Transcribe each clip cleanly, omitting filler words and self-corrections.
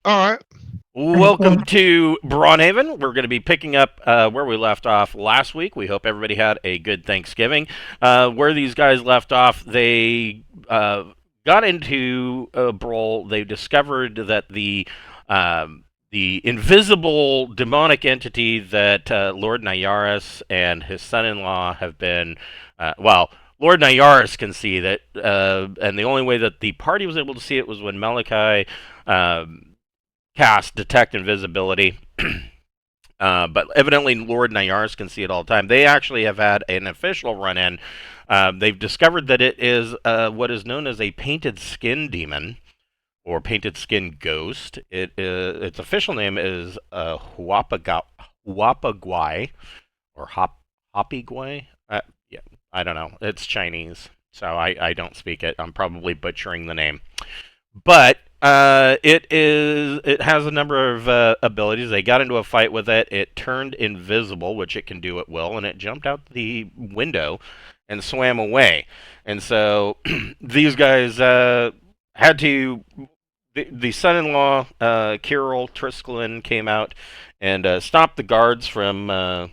All right. Welcome to Braunhaven. We're going to be picking up where we left off last week. We hope everybody had a good Thanksgiving. Where these guys left off, they got into a brawl. They discovered that the invisible demonic entity that Lord Nayaris and his son-in-law have been, Lord Nayaris can see that, and the only way that the party was able to see it was when Malachi. Cast detect invisibility. But evidently, Lord Nayars can see it all the time. They actually have had an official run in. They've discovered that it is what is known as a painted skin demon or painted skin ghost. Its official name is Huapagwai or Hopigwai. Yeah, I don't know. It's Chinese, so I don't speak it. I'm probably butchering the name. But it has a number of abilities. They got into a fight with it. It turned invisible, which it can do at will, and it jumped out the window and swam away. And so these guys had to. The son-in-law, Kirill Triskelin, came out and stopped the guards from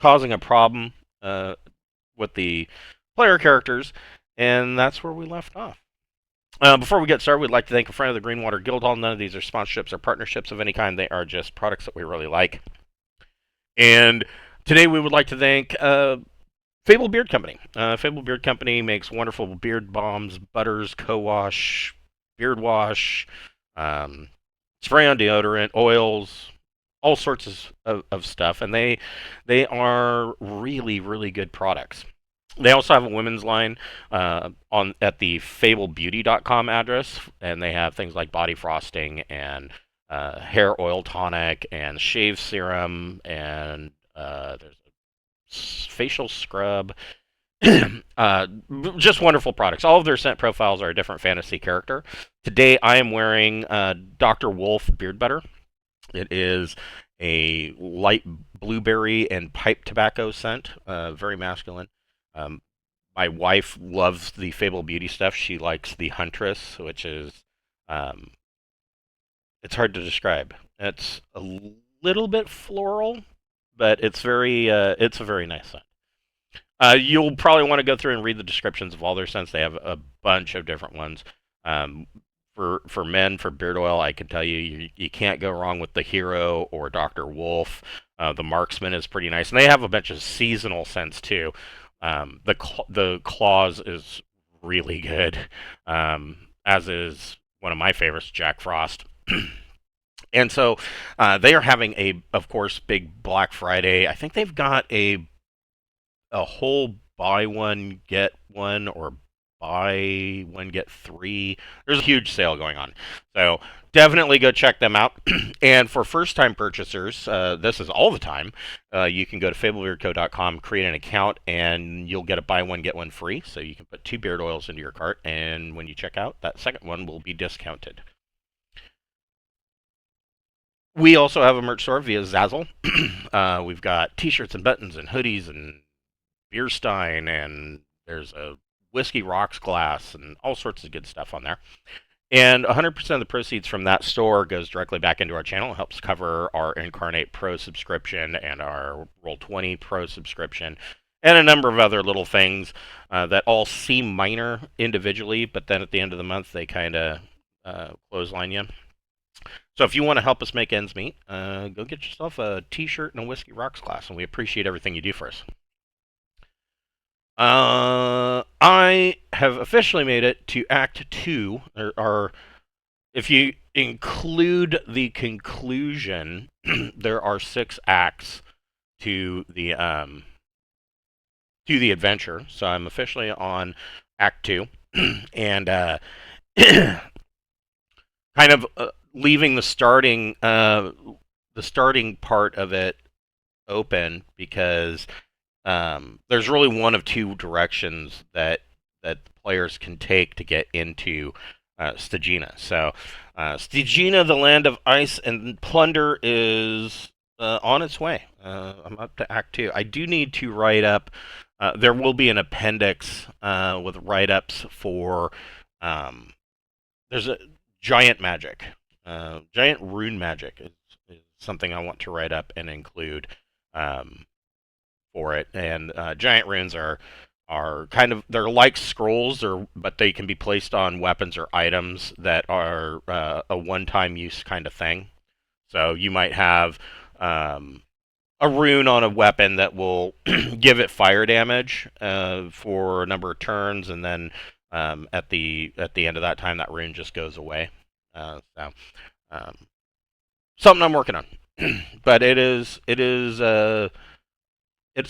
causing a problem with the player characters, and that's where we left off. Before we get started, we'd like to thank a friend of the Greenwater Guildhall. None of these are sponsorships or partnerships of any kind. They are just products that we really like. And today we would like to thank Fable Beard Company. Fable Beard Company makes wonderful beard balms, butters, co-wash, beard wash, spray on deodorant, oils, all sorts of stuff. And they are really, really good products. They also have a women's line on at the fablebeauty.com address, and they have things like body frosting and hair oil tonic and shave serum, and there's a facial scrub. uh, just wonderful products. All of their scent profiles are a different fantasy character. Today I am wearing Dr. Wolf Beard Butter. It is a light blueberry and pipe tobacco scent, very masculine. Um, my wife loves the Fable Beauty stuff. She likes the Huntress, which is um, it's hard to describe. It's a little bit floral, but it's a very nice scent. You'll probably want to go through and read the descriptions of all their scents. They have a bunch of different ones. Um, for men, for beard oil, I can tell you can't go wrong with the Hero or Dr. Wolf. The Marksman is pretty nice, and they have a bunch of seasonal scents too. The Claws is really good, as is one of my favorites, Jack Frost. And so they are having of course, big Black Friday. I think they've got a whole buy one get one or buy one get three. There's a huge sale going on, so definitely go check them out. And for first-time purchasers, this is all the time. You can go to fablebeardco.com, create an account, and you'll get a buy one get one free. So you can put 2 beard oils into your cart, and when you check out, that second one will be discounted. We also have a merch store via Zazzle. We've got T-shirts and buttons and hoodies and beer stein, and there's a whiskey rocks glass and all sorts of good stuff on there. And 100% of the proceeds from that store goes directly back into our channel. It helps cover our Incarnate Pro subscription and our Roll20 Pro subscription, and a number of other little things that all seem minor individually, but then at the end of the month they kind of clothesline you. So if you want to help us make ends meet, go get yourself a T-shirt and a whiskey rocks glass, and we appreciate everything you do for us. I have officially made it to Act 2, or if you include the conclusion, there are 6 acts to the adventure. So I'm officially on Act 2, and kind of leaving the starting part of it open because there's really one of 2 directions that the players can take to get into Stagina. So, Stagina, the land of ice and plunder, is on its way. I'm up to Act 2. I do need to write up. There will be an appendix with write-ups for. There's a giant magic. giant rune magic is something I want to write up and include um, for it. And giant runes are kind of they're like scrolls, or but they can be placed on weapons or items that are a one-time use kind of thing. So you might have a rune on a weapon that will give it fire damage for a number of turns, and then at the end of that time, that rune just goes away. So um, something I'm working on, but it's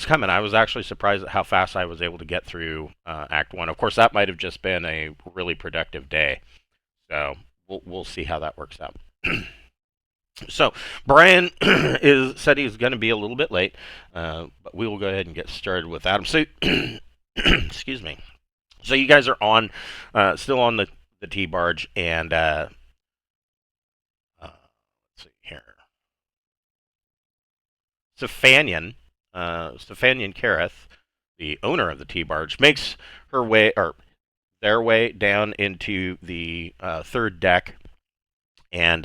coming. I was actually surprised at how fast I was able to get through Act One. Of course, that might have just been a really productive day, so we'll see how that works out. So Brian is said he's going to be a little bit late, but we will go ahead and get started with Adam. So, excuse me. So you guys are on, still on the T barge, and let's see here. Stefanian Kareth, the owner of the T barge, makes her way or their way down into the third deck, and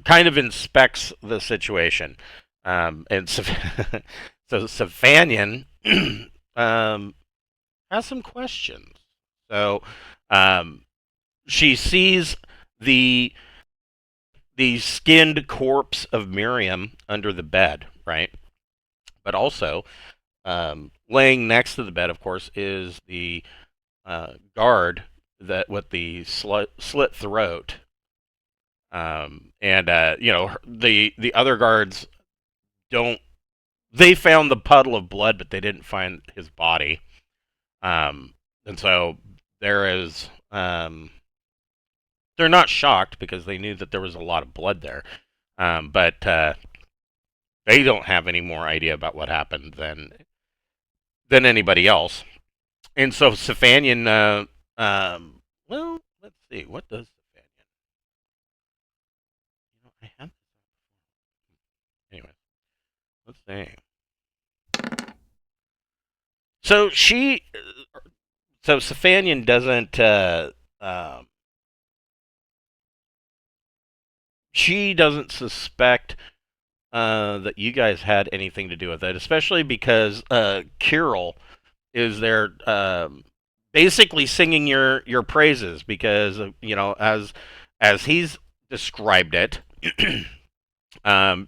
kind of inspects the situation. And so, so Savanian has some questions. So she sees the the skinned corpse of Miriam under the bed, right? But also, laying next to the bed, of course, is the guard that with the slit throat. And the other guards don't. They found the puddle of blood, but they didn't find his body. And so there is. They're not shocked because they knew that there was a lot of blood there, but they don't have any more idea about what happened than anybody else. And so Safanian, well, let's see, what does Safanian? I have anyway. Let's see. So so Safanian doesn't. She doesn't suspect that you guys had anything to do with it, especially because Kirill is there basically singing your praises because as he's described it,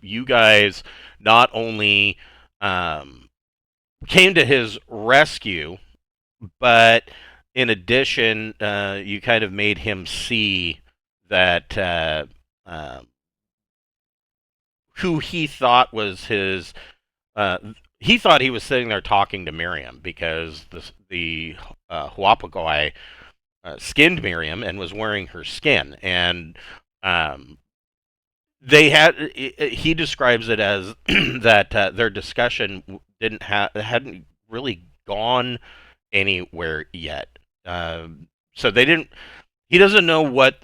you guys not only came to his rescue, but in addition, you kind of made him see that who he thought was his. He thought he was sitting there talking to Miriam because the Huapagoi skinned Miriam and was wearing her skin, and they had. He describes it as that their discussion hadn't really gone anywhere yet. So they didn't. He doesn't know what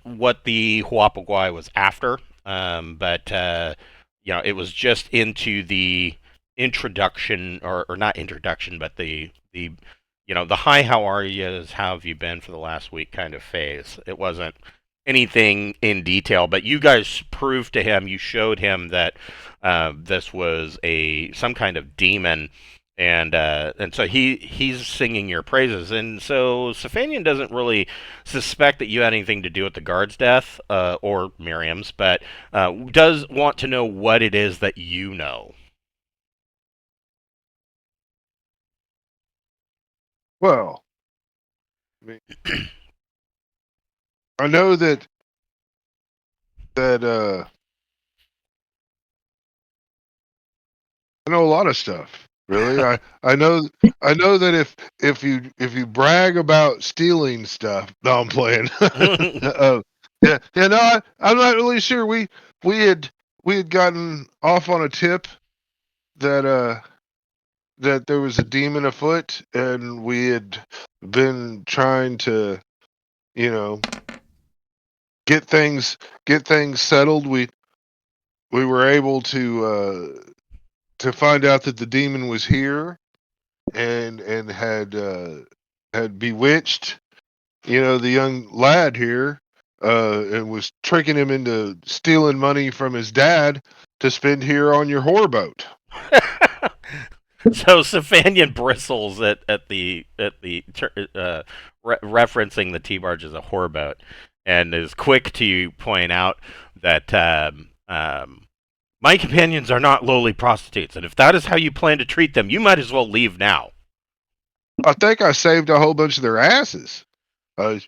the Huapagoi was after, but it was just into the introduction or not introduction, but the hi, how are you, how have you been for the last week kind of phase. It wasn't anything in detail, but you guys proved to him, you showed him that this was some kind of demon, and so he's singing your praises, and so Safanian doesn't really suspect that you had anything to do with the guard's death or Miriam's, but does want to know what it is that you know. Well, I mean, I know that I know a lot of stuff. Really, I know that if you brag about stealing stuff, no, I'm playing. Yeah, no, I'm not really sure. We had we had gotten off on a tip that that there was a demon afoot, and we had been trying to, you know, get things settled. We were able to find out that the demon was here and had bewitched, the young lad here. and was tricking him into stealing money from his dad to spend here on your whore boat. So Safanian bristles at referencing the T-barge as a whore boat, and is quick to point out that my companions are not lowly prostitutes, and if that is how you plan to treat them, you might as well leave now. I think I saved a whole bunch of their asses. Yeah,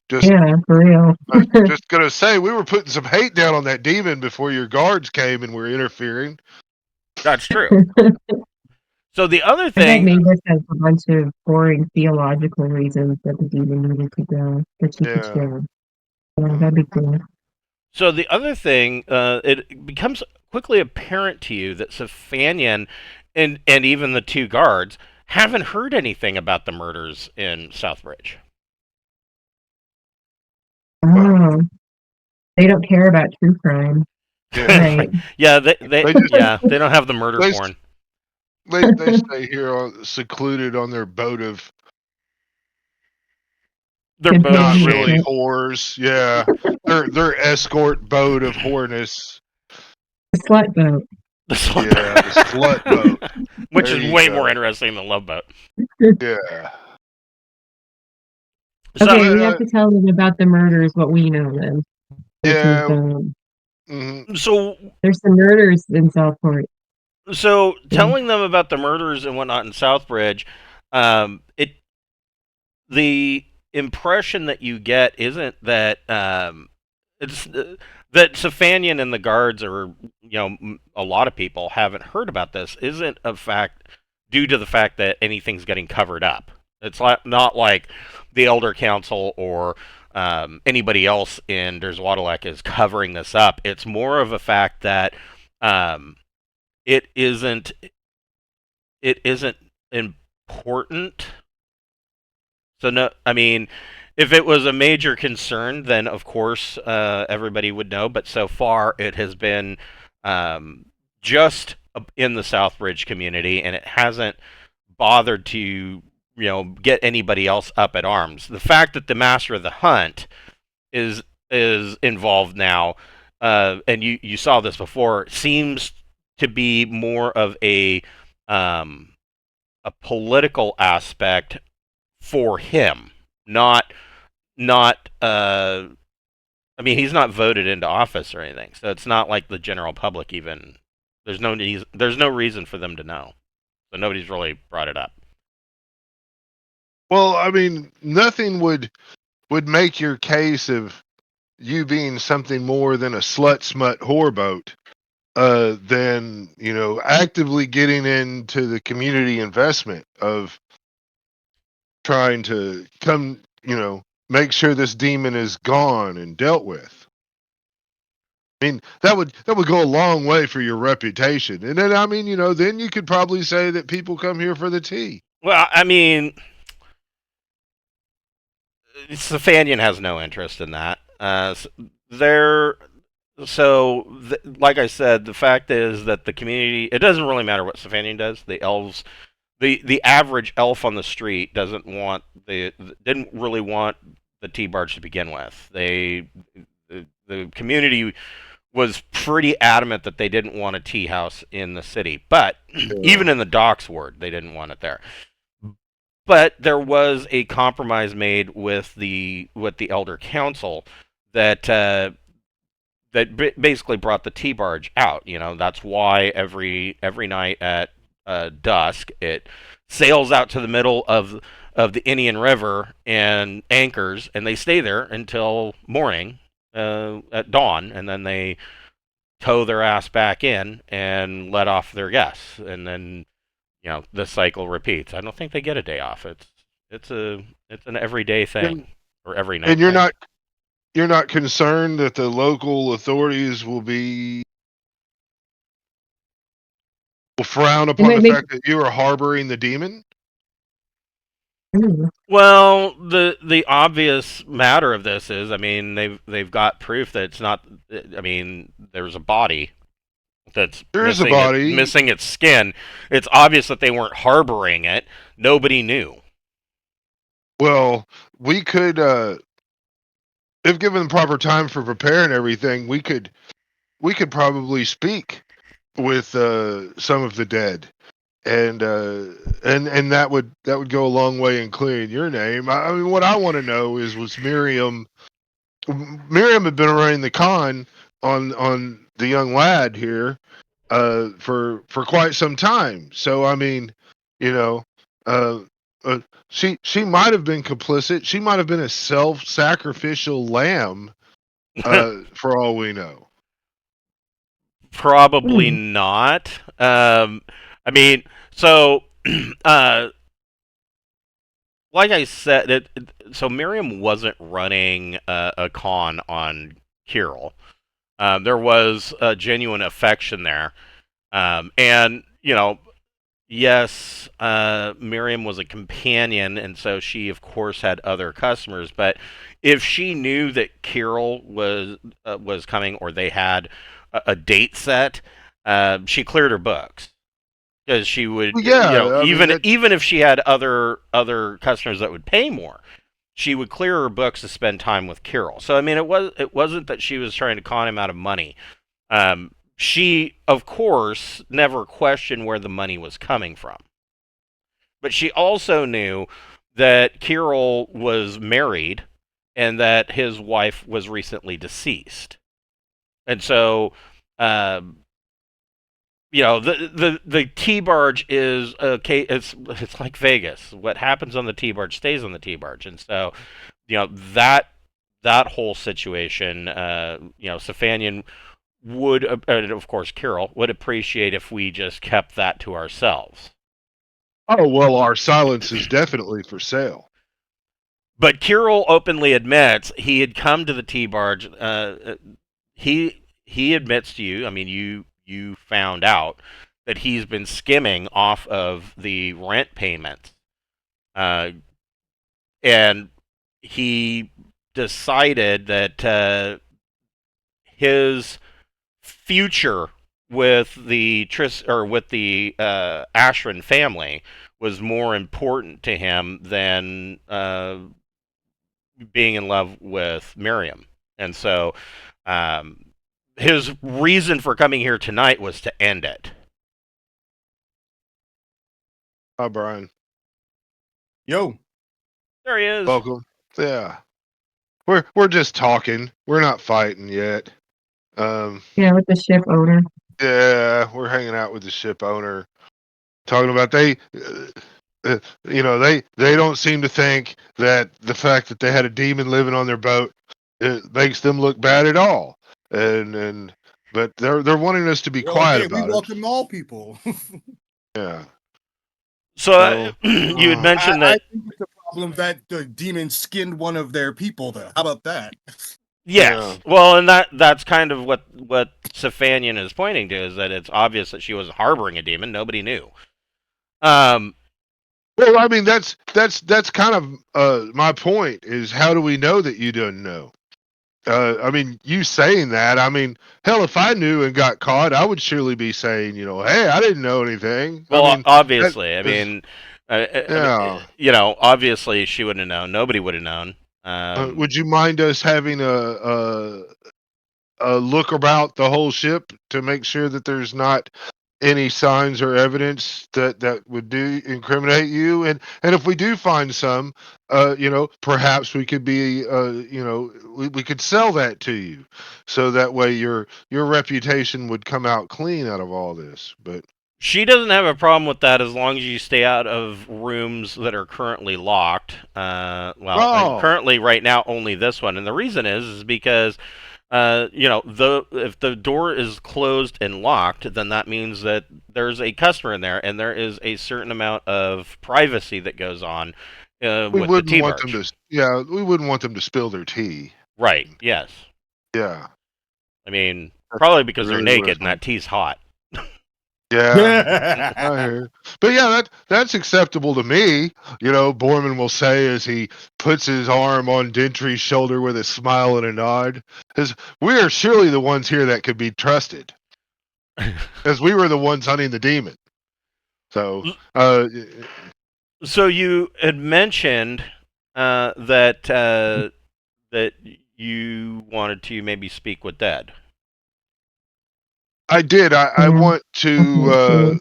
for real. I was just gonna say we were putting some hate down on that demon before your guards came and were interfering. That's true. So the other I bet thing, maybe this has a bunch of boring theological reasons that the demon needed to go, that she could Yeah. share. Yeah, that'd be cool. So the other thing, it becomes quickly apparent to you that Safanian and even the two guards haven't heard anything about the murders in Southbridge. Oh, they don't care about true crime. Yeah. Right. Yeah, they just- they don't have the murder they- porn. They stay here secluded on their boat of They're Good both not point. really shame. whores. Yeah, their escort boat of whoreness. The slut boat. The slut Yeah, the slut boat. which There is you way go. more interesting than Love Boat. Yeah. So, Okay, we have to tell them about the murders, what we know then. Which Yeah. is, so there's some murders in Southport. So telling them about the murders and whatnot in Southbridge, the impression that you get isn't that it's that Safanian and the guards, or a lot of people haven't heard about this, isn't a fact due to the fact that anything's getting covered up. It's not like the Elder Council or anybody else in Derswadelek is covering this up. It's more of a fact that it isn't important. So no, I mean, if it was a major concern, then of course everybody would know. But so far, it has been just in the Southbridge community, and it hasn't bothered to get anybody else up at arms. The fact that the Master of the Hunt is involved now, and you saw this before, seems to be more of a political aspect for him, not I mean, he's not voted into office or anything, so it's not like the general public even. There's no reason for them to know, so nobody's really brought it up. Well, I mean, nothing would make your case of you being something more than a slut smut whore boat than actively getting into the community investment of trying to come make sure this demon is gone and dealt with. I mean, that would go a long way for your reputation. And then, I mean, then you could probably say that people come here for the tea. Well, I mean, Safanian has no interest in that. Like I said, the fact is that the community, it doesn't really matter what Safanian does. The elves, the average elf on the street didn't really want the T-barge to begin with. The community was pretty adamant that they didn't want a tea house in the city, but even in the docks ward, they didn't want it there. But there was a compromise made with the Elder Council that basically brought the T-barge out. That's why every night at dusk it sails out to the middle of the Indian River and anchors, and they stay there until morning at dawn, and then they tow their ass back in and let off their guests, and then the cycle repeats. I don't think they get a day off. It's an everyday thing, or every night. And you're thing. not concerned that the local authorities will frown upon the fact that you are harboring the demon? Well, the obvious matter of this is, I mean, they've got proof that it's not. I mean, there's a body that's missing its skin. It's obvious that they weren't harboring it. Nobody knew. Well, we could if given the proper time for preparing everything, we could probably speak with some of the dead, and that would go a long way in clearing your name. I mean, what I want to know is, was Miriam had been running the con on the young lad here for quite some time. So I mean, you know, uh, she might have been complicit. She might have been a self-sacrificial lamb, for all we know. Probably not. I mean, so, like I said, so Miriam wasn't running a con on Kirill. There was a genuine affection there. And, yes, Miriam was a companion, and so she, of course, had other customers. But if she knew that Kirill was coming, or they had a date set, she cleared her books because she would, Well, yeah, I mean, even if she had other customers that would pay more, she would clear her books to spend time with Kirill. So I mean, it wasn't that she was trying to con him out of money. She, of course, never questioned where the money was coming from. But she also knew that Kirill was married and that his wife was recently deceased. And so, the T barge is okay. It's like Vegas. What happens on the T barge stays on the T barge, and so, that whole situation, Safanian would, and of course, Kirill would appreciate if we just kept that to ourselves. oh well, our silence is definitely for sale. But Kirill openly admits he had come to the T barge. He admits to you. I mean, you found out that he's been skimming off of the rent payments, and he decided that his future with the Ashryn family was more important to him than being in love with Miriam, and so his reason for coming here tonight was to end it. Hi, Brian. Yo, There he is. Welcome. Yeah, we're just talking. We're not fighting yet. Yeah, with the ship owner. Yeah, we're hanging out with the ship owner, talking about they don't seem to think that the fact that they had a demon living on their boat, it makes them look bad at all, but they're wanting us to be quiet we about it. welcome all people. Yeah. So you had mentioned I that. think it's a problem that the demon skinned one of their people, though. How about that? Yes. Yeah. Well, and that's kind of what Safanian is pointing to, is that it's obvious that she was harboring a demon. Nobody knew. Well, I mean, that's kind of my point, is how do we know that you didn't know? I mean, you saying that, I mean, hell, if I knew and got caught, I would surely be saying, hey, I didn't know anything. Well, I mean, obviously, yeah. Obviously she wouldn't have known. Nobody would have known. Would you mind us having a look about the whole ship to make sure that there's not any signs or evidence that would incriminate you? And if we do find some, perhaps we could be, we could sell that to you, so that way your reputation would come out clean out of all this. But She doesn't have a problem with that as long as you stay out of rooms that are currently locked. Currently, right now, only this one, and the reason is because, if the door is closed and locked, then that means that there's a customer in there, and there is a certain amount of privacy that goes on we with the wouldn't tea want barge. them to. Yeah, we wouldn't want them to spill their tea. Right. Yes. Yeah. I mean, probably because really they're naked and that tea's hot. Yeah, I hear. But yeah, that's acceptable to me. Borman will say as he puts his arm on Dentry's shoulder with a smile and a nod, because we are surely the ones here that could be trusted, as we were the ones hunting the demon. So, So you had mentioned that you wanted to maybe speak with Dead. I did. I Yeah. want to. Okay,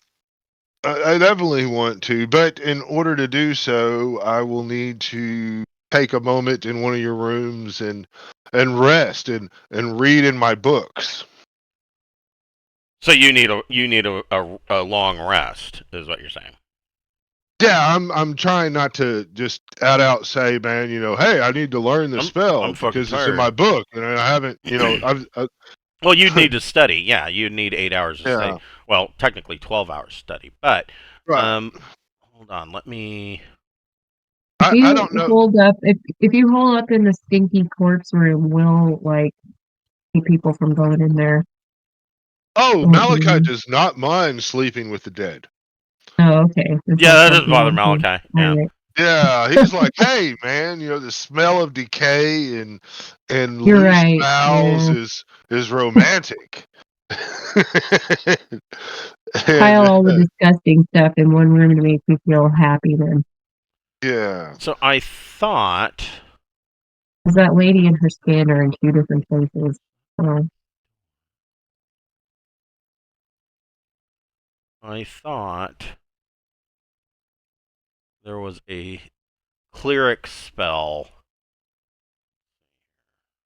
I definitely want to, but in order to do so, I will need to take a moment in one of your rooms and rest and read in my books. So you need a long rest, is what you're saying. Yeah, I'm trying not to just out say, man, hey, I need to learn the spell I'm fucking because it's in my tired. book, and I haven't, Well, you'd need to study. Yeah, you'd need 8 hours to study. yeah, Well, technically 12 hours study. But right. hold on, let me. If I you don't know. hold up, if you hold up in the stinky corpse room, we'll like keep people from going in there. Oh, Won't Malachi be- does not mind sleeping with the dead. Oh, okay. This Yeah, will that still doesn't be bother okay. Malachi. All Yeah. right. Yeah, he's like, hey, man, the smell of decay and You're loose right. bowels Yeah. is romantic. Pile and all the disgusting stuff in one room to make me feel happy then. yeah, So I thought. Because that lady and her scan are in two different places. I thought there was a cleric spell.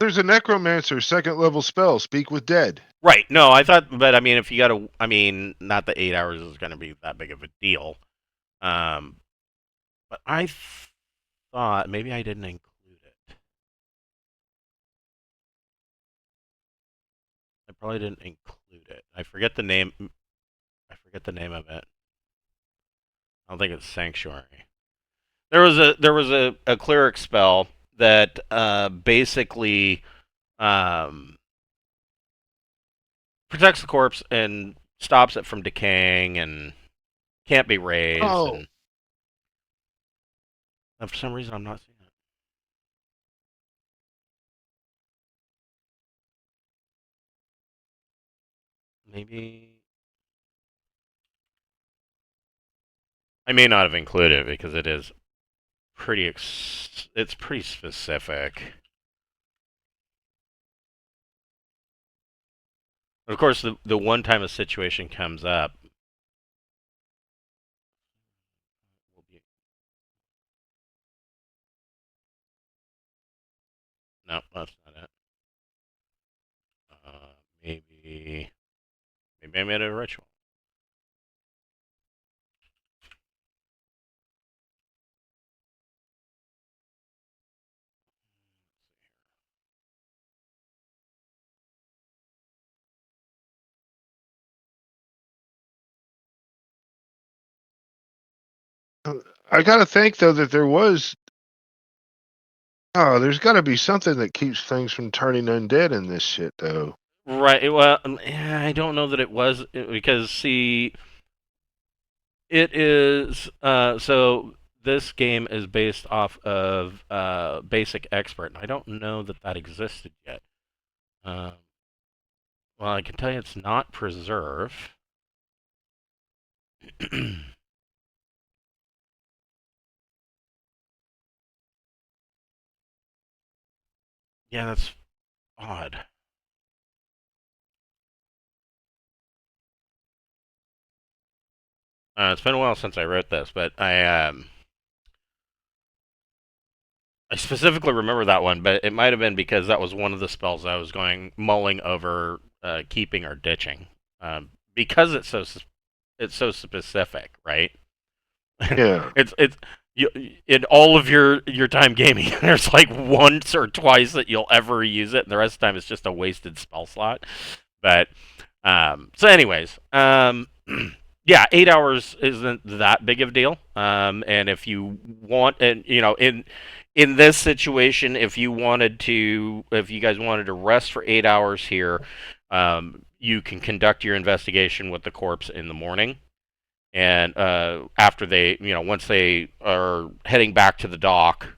there's a necromancer second level spell, speak with dead. Right. No, I thought, but I mean, if you got to, I mean, not that 8 hours is going to be that big of a deal. Um, but I thought maybe I didn't include it. I probably didn't include it. I forget the name. I forget the name of it. I don't think it's Sanctuary. There was a cleric spell that basically um, protects the corpse and stops it from decaying and can't be raised. Oh, And for some reason, I'm not seeing it. Maybe I may not have included it because it is it's pretty specific. Of course, the one time a situation comes up, will be no, that's not it. Maybe I made it a ritual. I gotta think though that there's got to be something that keeps things from turning undead in this shit though. Right. Well, I don't know that it was because see, it is so. This game is based off of Basic Expert, and I don't know that that existed yet. Uh, well, I can tell you it's not Preserve. Yeah, that's odd. It's been a while since I wrote this, but I specifically remember that one, but it might have been because that was one of the spells I was mulling over keeping or ditching, because it's so specific, right? Yeah. it's you, in all of your time gaming, there's like once or twice that you'll ever use it, and the rest of the time it's just a wasted spell slot. But so, anyways, yeah, 8 hours isn't that big of a deal. And if you want, and in this situation, if you guys wanted to rest for 8 hours here, you can conduct your investigation with the corpse in the morning, and after once they are heading back to the dock,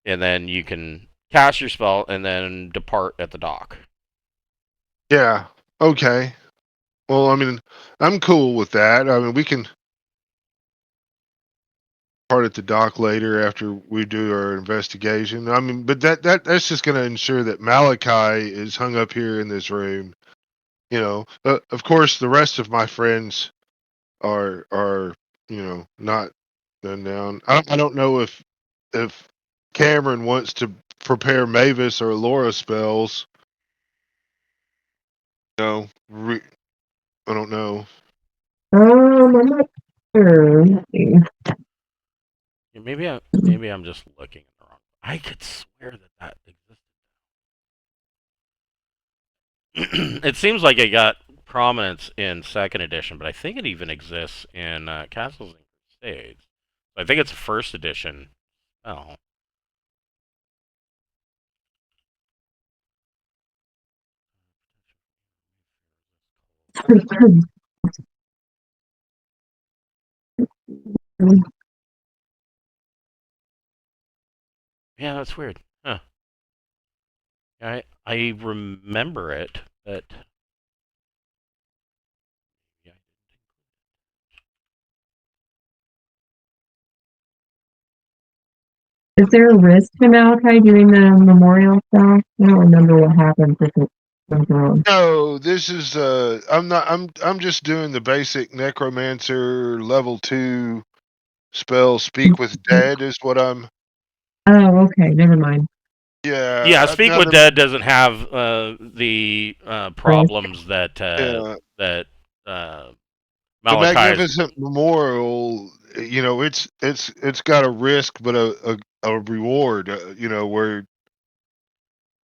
and then you can cast your spell and then depart at the dock. Yeah. Okay. Well, I mean, I'm cool with that. I mean, we can. part at the dock later after we do our investigation. I mean, but that's just going to ensure that Malachi is hung up here in this room. Of course, the rest of my friends are not done down. I don't know if Cameron wants to prepare Mavis or Laura spells. No, I don't know. I'm not sure. Let's see. Yeah, maybe I'm just looking at the wrong. I could swear that existed. It seems like it got prominence in second edition, but I think it even exists in Castles and Crusades. I think it's a first edition. Oh, yeah, that's weird. Huh. I remember it, but yeah. Is there a risk to Malachi doing the memorial stuff? I don't remember what happens if it goes wrong. No, this is I'm not I'm just doing the basic necromancer level 2 spell. Speak with dead is what I'm. Oh, okay, never mind. Yeah, Yeah, Speak now with Dead doesn't have the Risk. problems that yeah, the Malachi's. magnificent memorial. It's got a risk but a reward. Where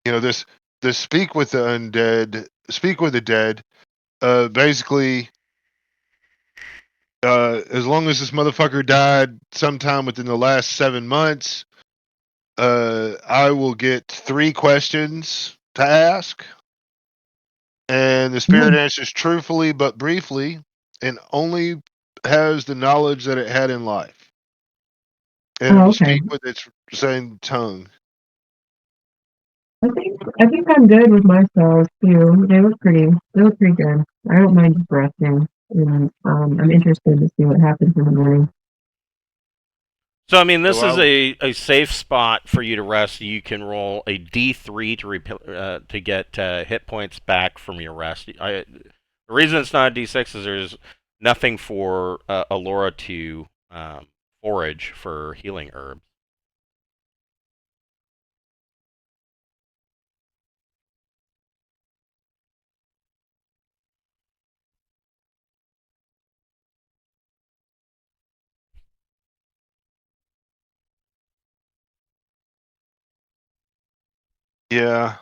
this speak with the undead, speak with the dead. Basically, as long as this motherfucker died sometime within the last 7 months, I will get 3 questions to ask, and the spirit answers truthfully but briefly, and only has the knowledge that it had in life, and Oh, it'll okay. speak with its same tongue. I think I'm good with my spells too. They look pretty good. I don't mind just resting, and I'm interested to see what happens in the morning. So I mean, this is So a safe spot for you to rest. You can roll a D3 to get hit points back from your rest. The reason it's not a D6 is there's nothing for Alora to forage for healing herbs. yeah,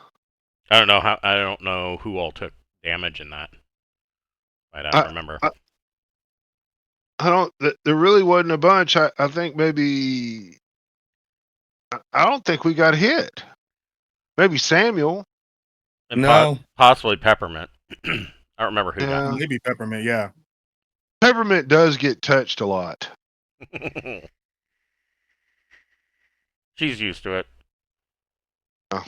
I don't know who all took damage in that. I don't I remember. I, I don't. There really wasn't a bunch. I think maybe. I don't think we got hit. Maybe Samuel. And No, possibly Peppermint. I don't remember who got. Yeah, maybe peppermint. Yeah. Peppermint does get touched a lot. She's used to it. Yeah.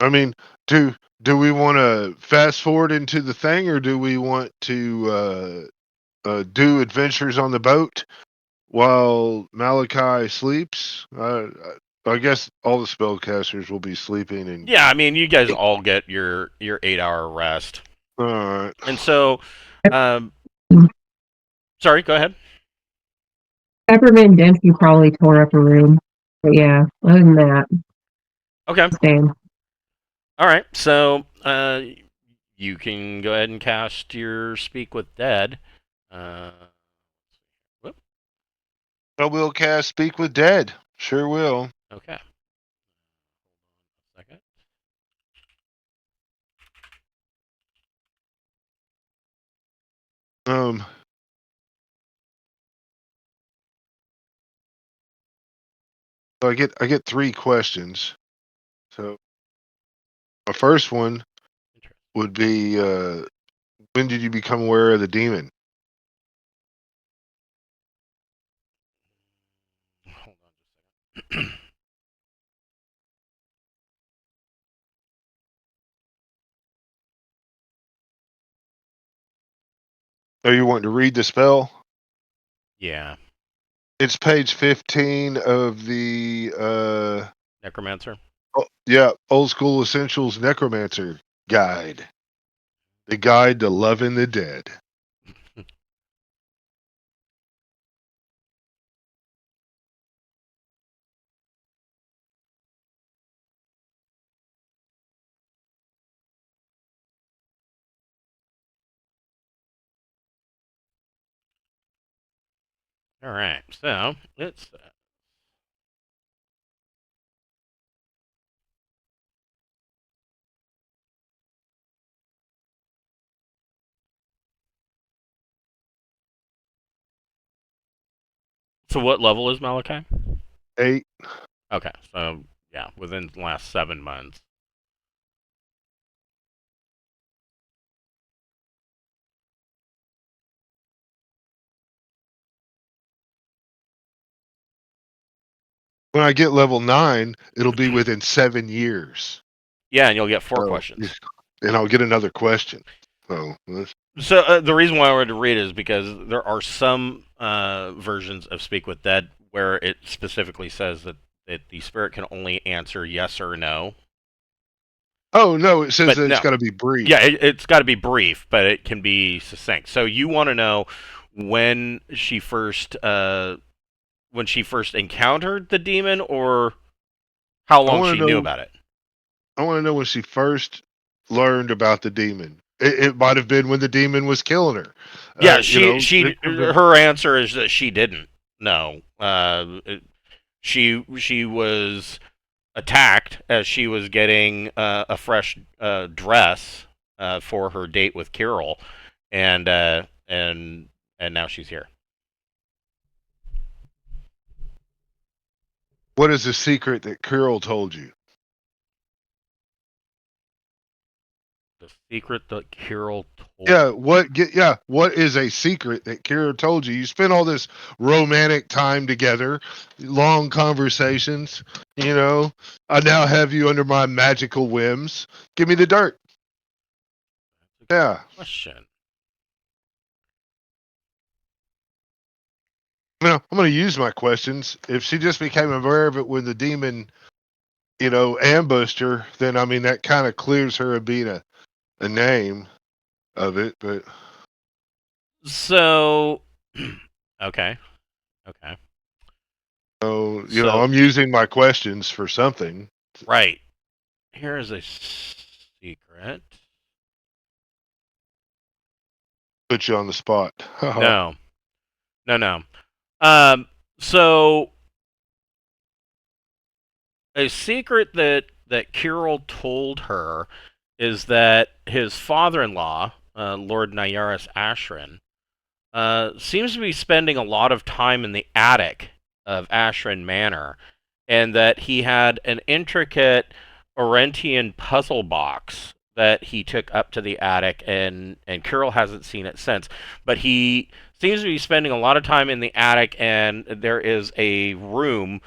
I mean, do we want to fast forward into the thing, or do we want to do adventures on the boat while Malachi sleeps? I guess all the spellcasters will be sleeping, and Yeah, I mean, you guys all get your 8-hour rest, all right. and so, um, sorry, go ahead. Peppermint and Dempsey probably tore up a room, but yeah, other than that, Okay, staying. all right. So, you can go ahead and cast your Speak with Dead. Uh, whoop, I will cast Speak with Dead. Sure will. okay. Second. Um, so I get 3 questions. So my first one would be, when did you become aware of the demon? Hold on just a second. Are you wanting to read the spell? Yeah. It's page 15 of the Necromancer. Old School Essentials Necromancer Guide. The Guide to Loving the Dead. All right. So it's so what level is Malachi? 8. Okay. So yeah, within the last 7 months. When I get level 9, it'll be within 7 years. Yeah, and you'll get 4 So, questions. and I'll get another question. So, So the reason why I wanted to read it is because there are some versions of Speak with Dead where it specifically says that the spirit can only answer yes or no. oh no, it says But that it's no. got to be brief. Yeah, it's got to be brief, but it can be succinct. So you want to know when she first encountered the demon, or how long she knew about it. I want to know when she first learned about the demon. It might have been when the demon was killing her. Yeah, Been... her answer is that she didn't know. She was attacked as she was getting a fresh dress for her date with Carol, and now she's here. What is the secret that Carol told you? The secret that Carol told. What is a secret that Carol told you? You spent all this romantic time together, long conversations. I now have you under my magical whims. Give me the dirt. Yeah. Question. I'm going to use my questions. If she just became aware of it when the demon, ambushed her, then that kind of clears her of being a name of it. But so, okay. so So I'm using my questions for something. right here is a secret. Put you on the spot. No. So a secret that Kirill told her is that his father-in-law, Lord Nayaris Ashryn, seems to be spending a lot of time in the attic of Ashryn Manor, and that he had an intricate Orentian puzzle box that he took up to the attic, and Kirill hasn't seen it since. But he seems to be spending a lot of time in the attic, and there is a room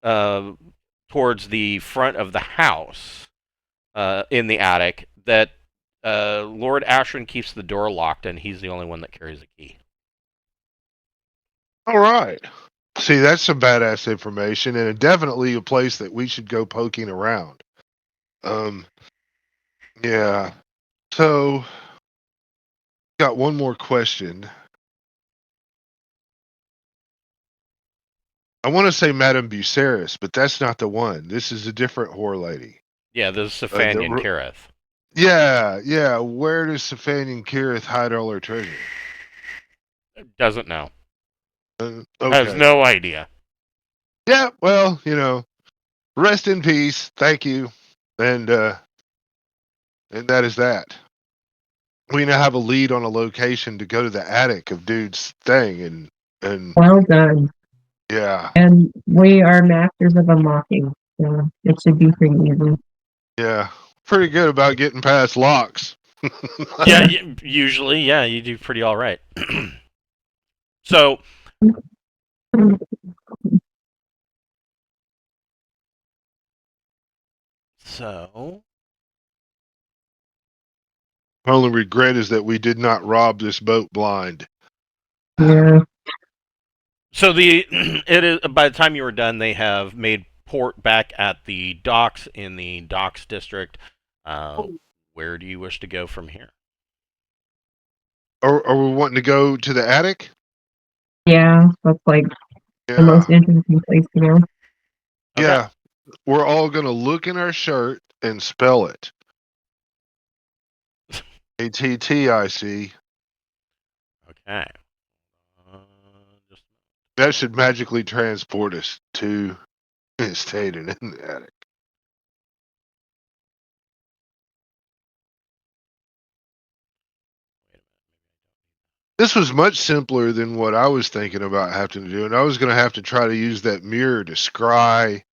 towards the front of the house in the attic that Lord Ashryn keeps the door locked, and he's the only one that carries the key. All right. See, that's some badass information, and definitely a place that we should go poking around. Yeah. So, got one more question. I want to say Madame Buceris, but that's not the one. This is a different whore lady. Yeah, this is Safanian Kirith. Yeah. Where does Safanian Kirith hide all her treasure? Doesn't know. Okay. Has no idea. Yeah, well, rest in peace. Thank you. And that is that. We now have a lead on a location to go to the attic of dude's thing, and Well done. yeah. And we are masters of unlocking, so it should be pretty easy. Yeah, pretty good about getting past locks. Yeah, usually, yeah, you do pretty all right. So, My only regret is that we did not rob this boat blind. Yeah. So it is by the time you were done, they have made port back at the docks in the docks district. Where do you wish to go from here? Are we wanting to go to the attic? Yeah, that's like the Yeah. most interesting place to go. Okay. Yeah. We're all going to look in our shirt and spell it. ATTIC. Okay. Just That should magically transport us to staying in the attic. wait a minute. This was much simpler than what I was thinking about having to do, and I was going to have to try to use that mirror to scry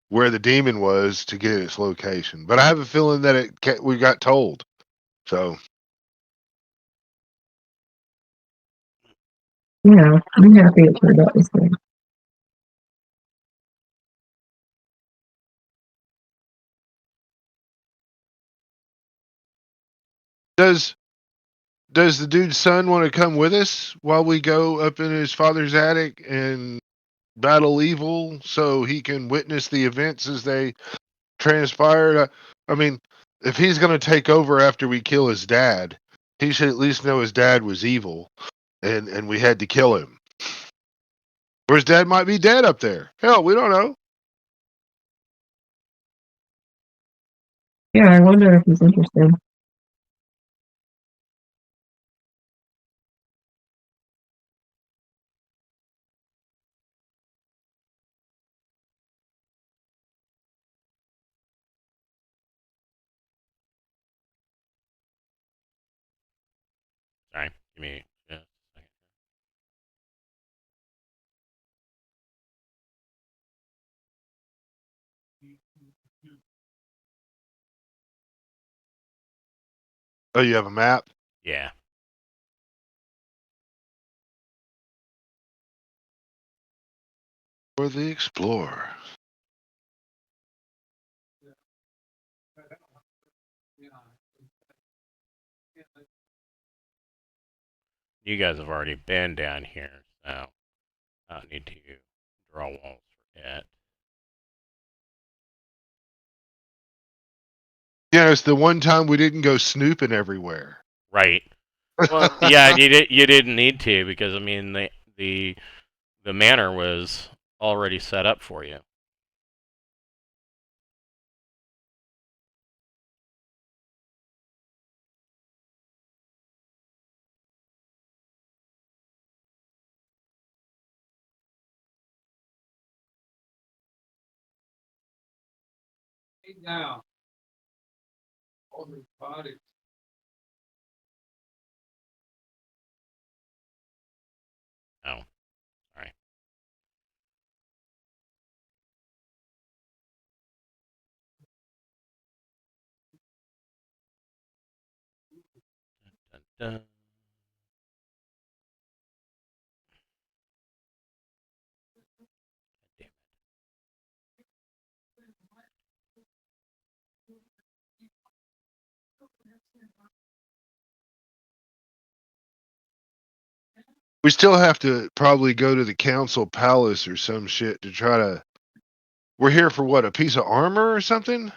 where the demon was to get its location. But I have a feeling that we got told. So Yeah, I'm happy it turned out this way. does does the dude's son want to come with us while we go up in his father's attic and battle evil so he can witness the events as they transpired? I mean, if he's going to take over after we kill his dad, he should at least know his dad was evil and we had to kill him. Or his dad might be dead up there. Hell, we don't know. Yeah, I wonder if he's interested. Sorry. Give me just a second. Oh, you have a map? Yeah. For the explorer. You guys have already been down here, so I don't need to draw walls for it. Yeah, it's the one time we didn't go snooping everywhere. Right. Well, yeah, and you didn't need to because I mean the the manor was already set up for you. Oh, sorry. Dun, dun. Damn it. We still have to probably go to the council palace or some shit to try to. We're here for what? A piece of armor or something?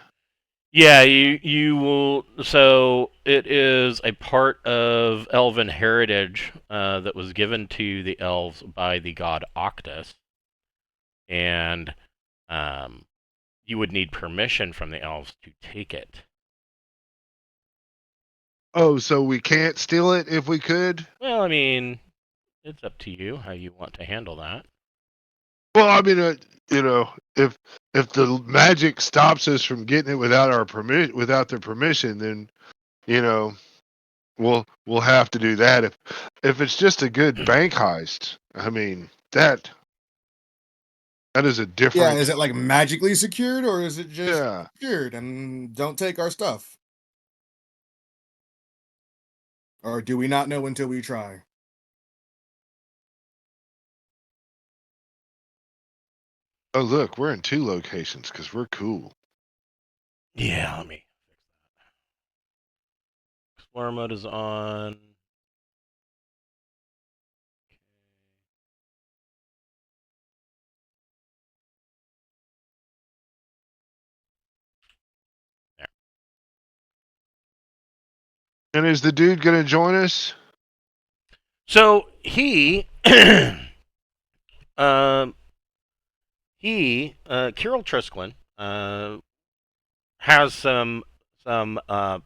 Yeah, you will. So it is a part of elven heritage that was given to the elves by the god Octus, and um, you would need permission from the elves to take it. Oh, so we can't steal it if we could? Well, I mean, it's up to you how you want to handle that. Well, I mean, you know, if the magic stops us from getting it without our without their permission, then you know we'll have to do that. If it's just a good bank heist, I mean that is a Yeah, different. is it like magically secured or is it just Yeah. secured and don't take our stuff? Or do we not know until we try? Oh, look, we're in 2 locations because we're cool. Yeah, let me fix that. Explorer mode is on. There. And is the dude going to join us? So he, um, Kirill Trisklin, has some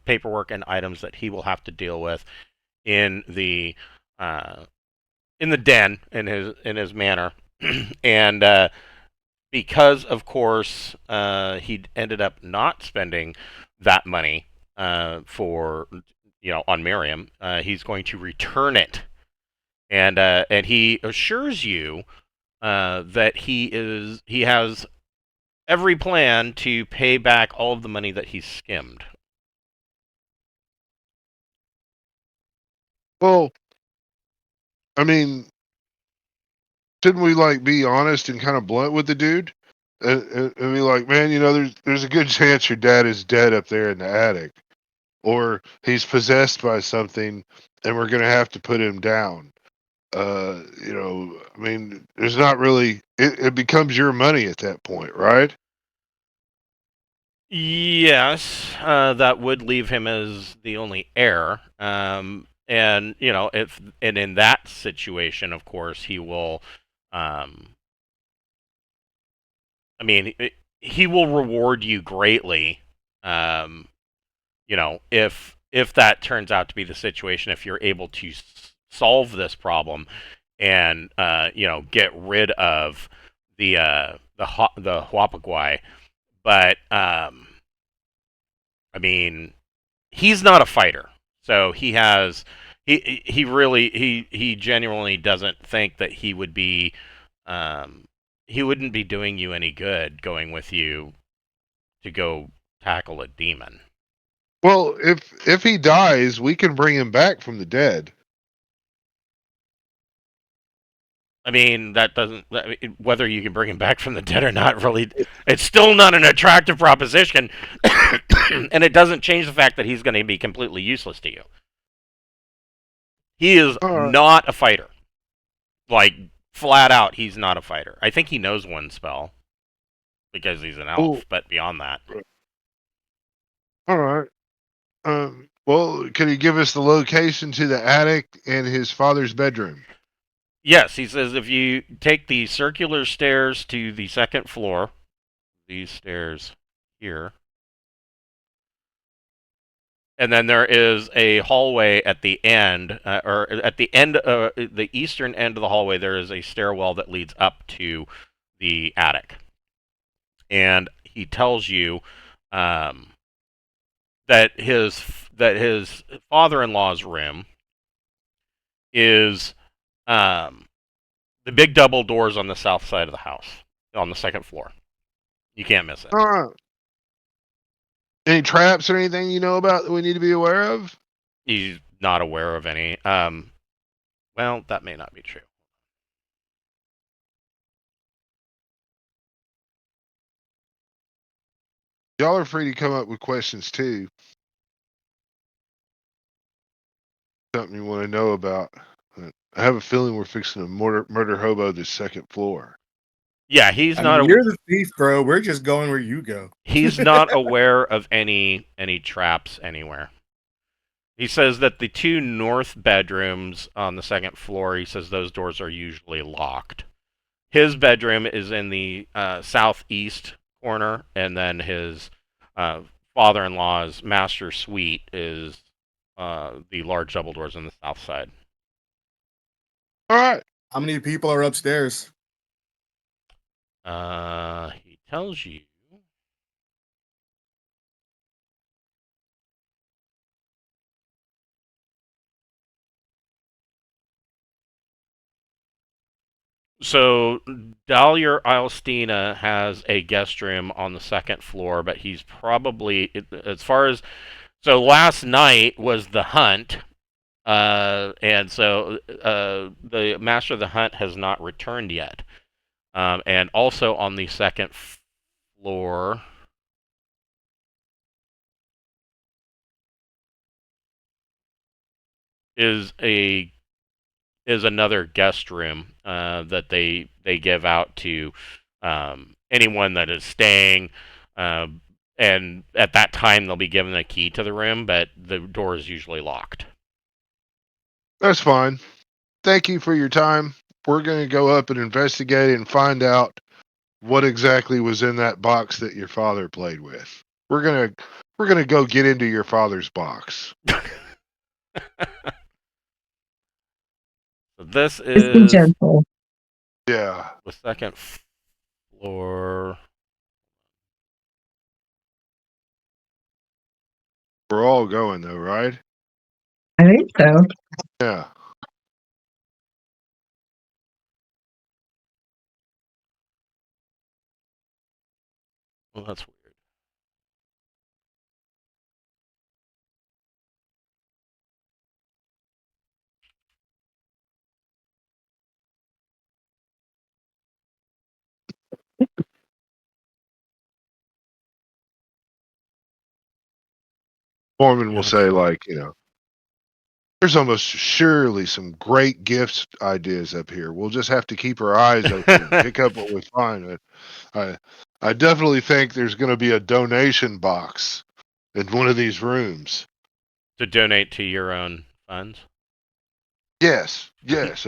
paperwork and items that he will have to deal with in the uh, den in his manor, and because of course he ended up not spending that money for on Miriam, he's going to return it, and he assures you that he has every plan to pay back all of the money that he's skimmed. Well, I mean, shouldn't we like be honest and kind of blunt with the dude? And be like, man, there's a good chance your dad is dead up there in the attic, or he's possessed by something, and we're gonna have to put him down. I mean, there's not really. It becomes your money at that point, right? Yes, that would leave him as the only heir. And in that situation, of course, he will. Um, I mean, he will reward you greatly. Um, if that turns out to be the situation, if you're able to solve this problem and get rid of the Huapagui. But I mean, he's not a fighter, so he genuinely doesn't think that um, he wouldn't be doing you any good going with you to go tackle a demon. Well, if he dies, we can bring him back from the dead. I mean, whether you can bring him back from the dead or not, really, it's still not an attractive proposition, and it doesn't change the fact that he's going to be completely useless to you. He is not a fighter. Like, flat out, he's not a fighter. I think he knows one spell because he's an elf, but beyond that. All right. Well, can you give us the location to the attic and his father's bedroom? Yes, he says if you take the circular stairs to the second floor, these stairs here, and then there is a hallway at the end, or at the end, the eastern end of the hallway, there is a stairwell that leads up to the attic. And he tells you that his father-in-law's room is the big double doors on the south side of the house, on the second floor. You can't miss it. Any traps or anything you know about that we need to be aware of? He's not aware of any. Well, that may not be true. Y'all are free to come up with questions too. Something you want to know about. I have a feeling we're fixing to murder hobo the second floor. Yeah, he's not. You're the thief, bro. We're just going where you go. He's not aware of any traps anywhere. He says that the two north bedrooms on the second floor, he says those doors are usually locked. His bedroom is in the southeast corner, and then his father-in-law's master suite is the large double doors on the south side. All right. How many people are upstairs? He tells you. So Dahlia Ilstina has a guest room on the second floor, but he's probably, as far as, so last night was the hunt, and so the master of the hunt has not returned yet. And also on the second floor, is another guest room that they give out to anyone that is staying. And at that time, they'll be given a key to the room, but the door is usually locked. That's fine. Thank you for your time. We're going to go up and investigate and find out what exactly was in that box that your father played with. We're gonna go get into your father's box. So this Just be is gentle. Yeah. the second floor. We're all going though, right? I think so. Yeah. Well, that's weird. Foreman will Yeah, say, so- like, there's almost surely some great gifts ideas up here. We'll just have to keep our eyes open and pick up what we find. I definitely think there's going to be a donation box in one of these rooms. To donate to your own funds. Yes, yes.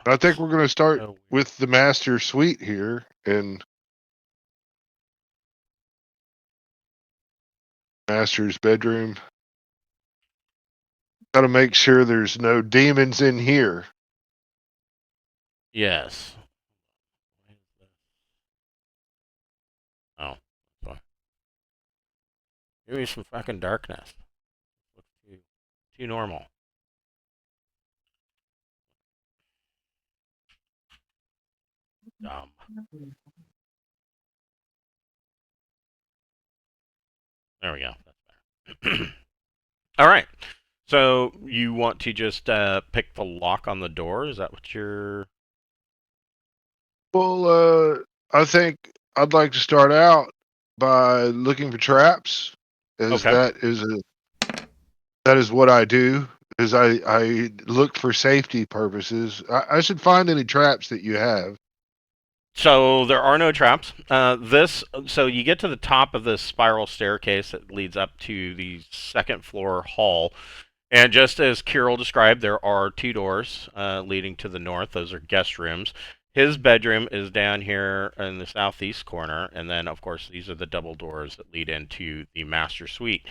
I think we're going to start So with the master suite here and master's bedroom. Got to make sure there's no demons in here. yes. Oh, sorry. Give me some fucking darkness. Looks too normal. Dumb. There we go. That's better. All right. So you want to just pick the lock on the door? Is that what you're? Well, I think I'd like to start out by looking for traps, as Okay. that is what I do. Is I look for safety purposes. I should find any traps that you have. So there are no traps. So you get to the top of this spiral staircase that leads up to the second floor hall, and just as Kirill described, there are two doors leading to the north. Those are guest rooms. His bedroom is down here in the southeast corner, and then of course these are the double doors that lead into the master suite.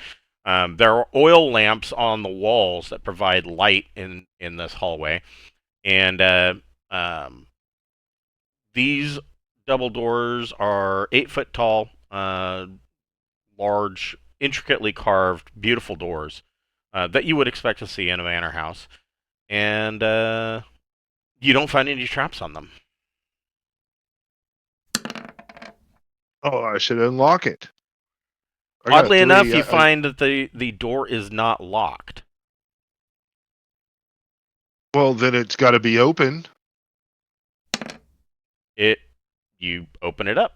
There are oil lamps on the walls that provide light in this hallway, and these double doors are 8 foot tall, large, intricately carved, beautiful doors that you would expect to see in a manor house. And you don't find any traps on them. Oh, I should unlock it. I got Oddly enough, three. you find that the door is not locked. Well, then it's got to be open. You open it up.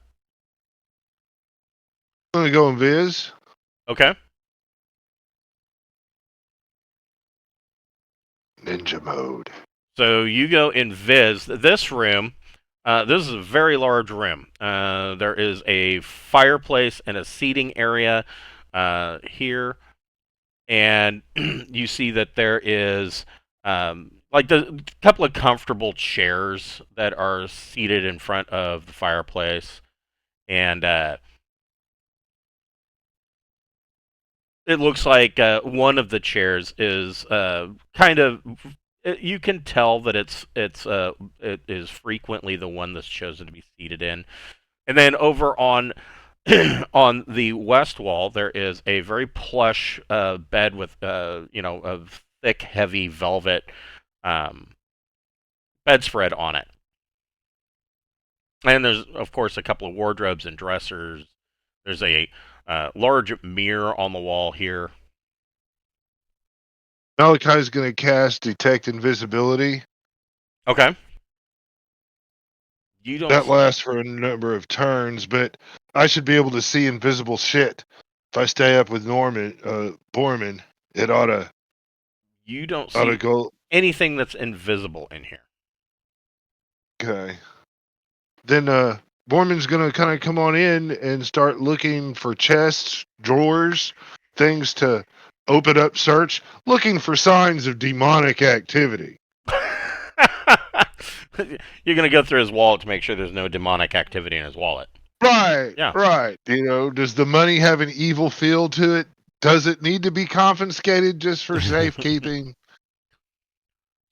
I'm gonna go and viz. Okay. Ninja mode. So you go in Viz. This room, this is a very large room. There is a fireplace and a seating area here, and you see that there is like the couple of comfortable chairs that are seated in front of the fireplace, and it looks like one of the chairs is kind of. You can tell that it is frequently the one that's chosen to be seated in, and then over on on the west wall there is a very plush bed with of thick, heavy velvet bedspread on it, and there's of course a couple of wardrobes and dressers. There's a large mirror on the wall here. Malachi's gonna cast detect invisibility. Okay. You don't. That lasts for a number of turns, but I should be able to see invisible shit. If I stay up with Borman, it You don't oughta see go. anything that's invisible in here. Okay. Then Borman's gonna kind of come on in and start looking for chests, drawers, things to open up, search, looking for signs of demonic activity. You're gonna go through his wallet to make sure there's no demonic activity in his wallet. Right, Yeah. right. Does the money have an evil feel to it? Does it need to be confiscated just for safekeeping?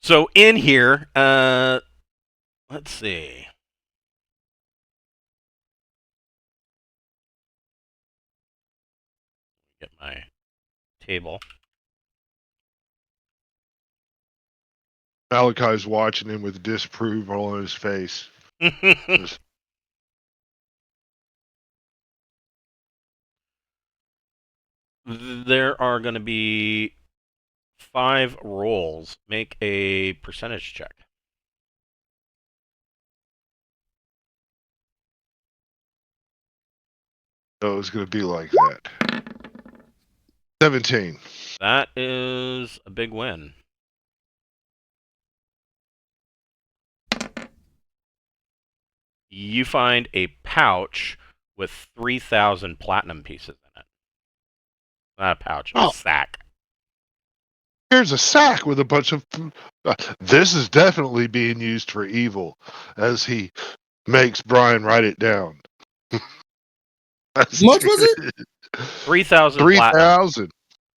So in here, let's see. Get my table. Malachi's watching him with disapproval on his face. Just, There are going to be 5 rolls. Make a percentage check. oh, it's going to be like that. 17. That is a big win. You find a pouch with 3,000 platinum pieces in it. Not a pouch, a sack. Here's a sack with a bunch of. This is definitely being used for evil, as he makes Brian write it down. How much was it? 3,000 platinum. 3,000.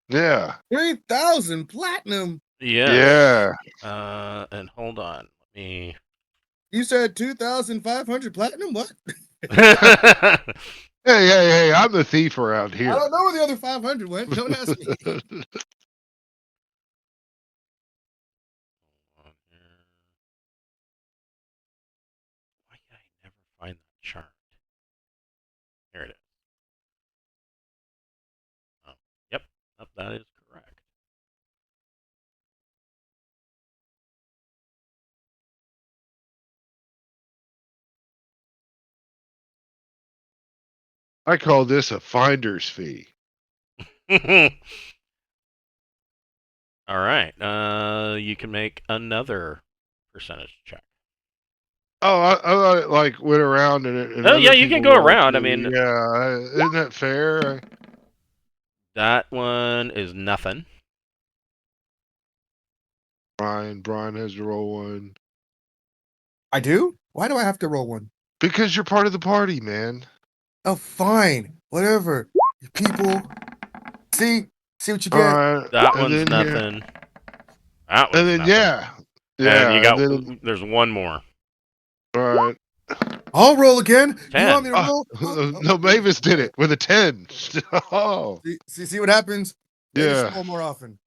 Yeah. 3,000 platinum. Yes. Yeah. And hold on. Let me. You said 2,500 platinum? What? Hey, I'm the thief around here. I don't know where the other 500 went. Don't ask me. Why can I never find that chart? Here it is. Oh, yep. Oh, that is correct. I call this a finder's fee. All right. You can make another percentage check. Oh, I like went around and Oh, yeah, other you can people go rolled around. too. I mean, yeah, isn't that fair? that one is nothing. Brian has to roll one. I do? Why do I have to roll one? Because you're part of the party, man. Oh, fine. Whatever. People. See what you All get. right. That and one's then, nothing. That one's And then, nothing. yeah. And you got. then, There's one more. all right. I'll roll again. 10. You want me to roll? No, Mavis did it with a 10. Oh, See what happens? They just yeah. roll more often.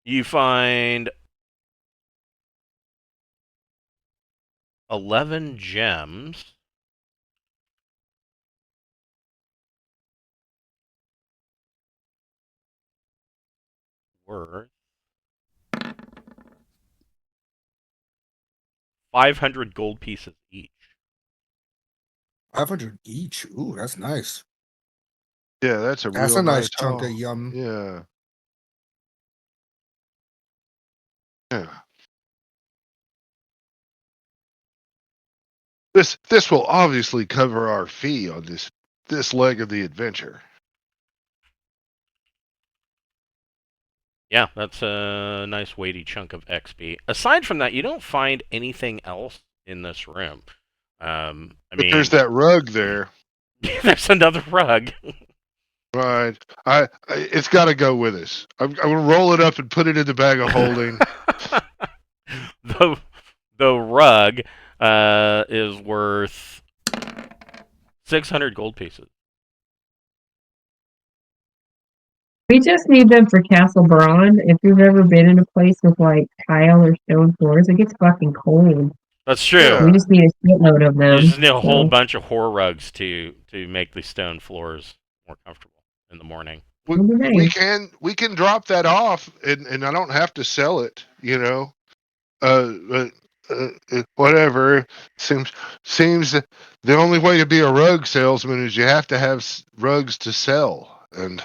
You find 11 gems. Worth 500 gold pieces each. 500 each. Ooh, that's nice. Yeah, that's That's real a nice haul. chunk of yum. Yeah. Yeah. This will obviously cover our fee on this leg of the adventure. Yeah, that's a nice weighty chunk of XP. Aside from that, you don't find anything else in this room. I But mean, there's that rug there. there's another rug. Right. It's got to go with us. I'm gonna roll it up and put it in the bag of holding. the rug is worth 600 gold pieces. We just need them for Castle Braun. If you've ever been in a place with like tile or stone floors, it gets fucking cold. That's true. Yeah. We just need a shitload of them. You just need a whole so. bunch of horror rugs to make the stone floors more comfortable in the morning. we can drop that off, and I don't have to sell it. But whatever. Seems that the only way to be a rug salesman is you have to have rugs to sell. And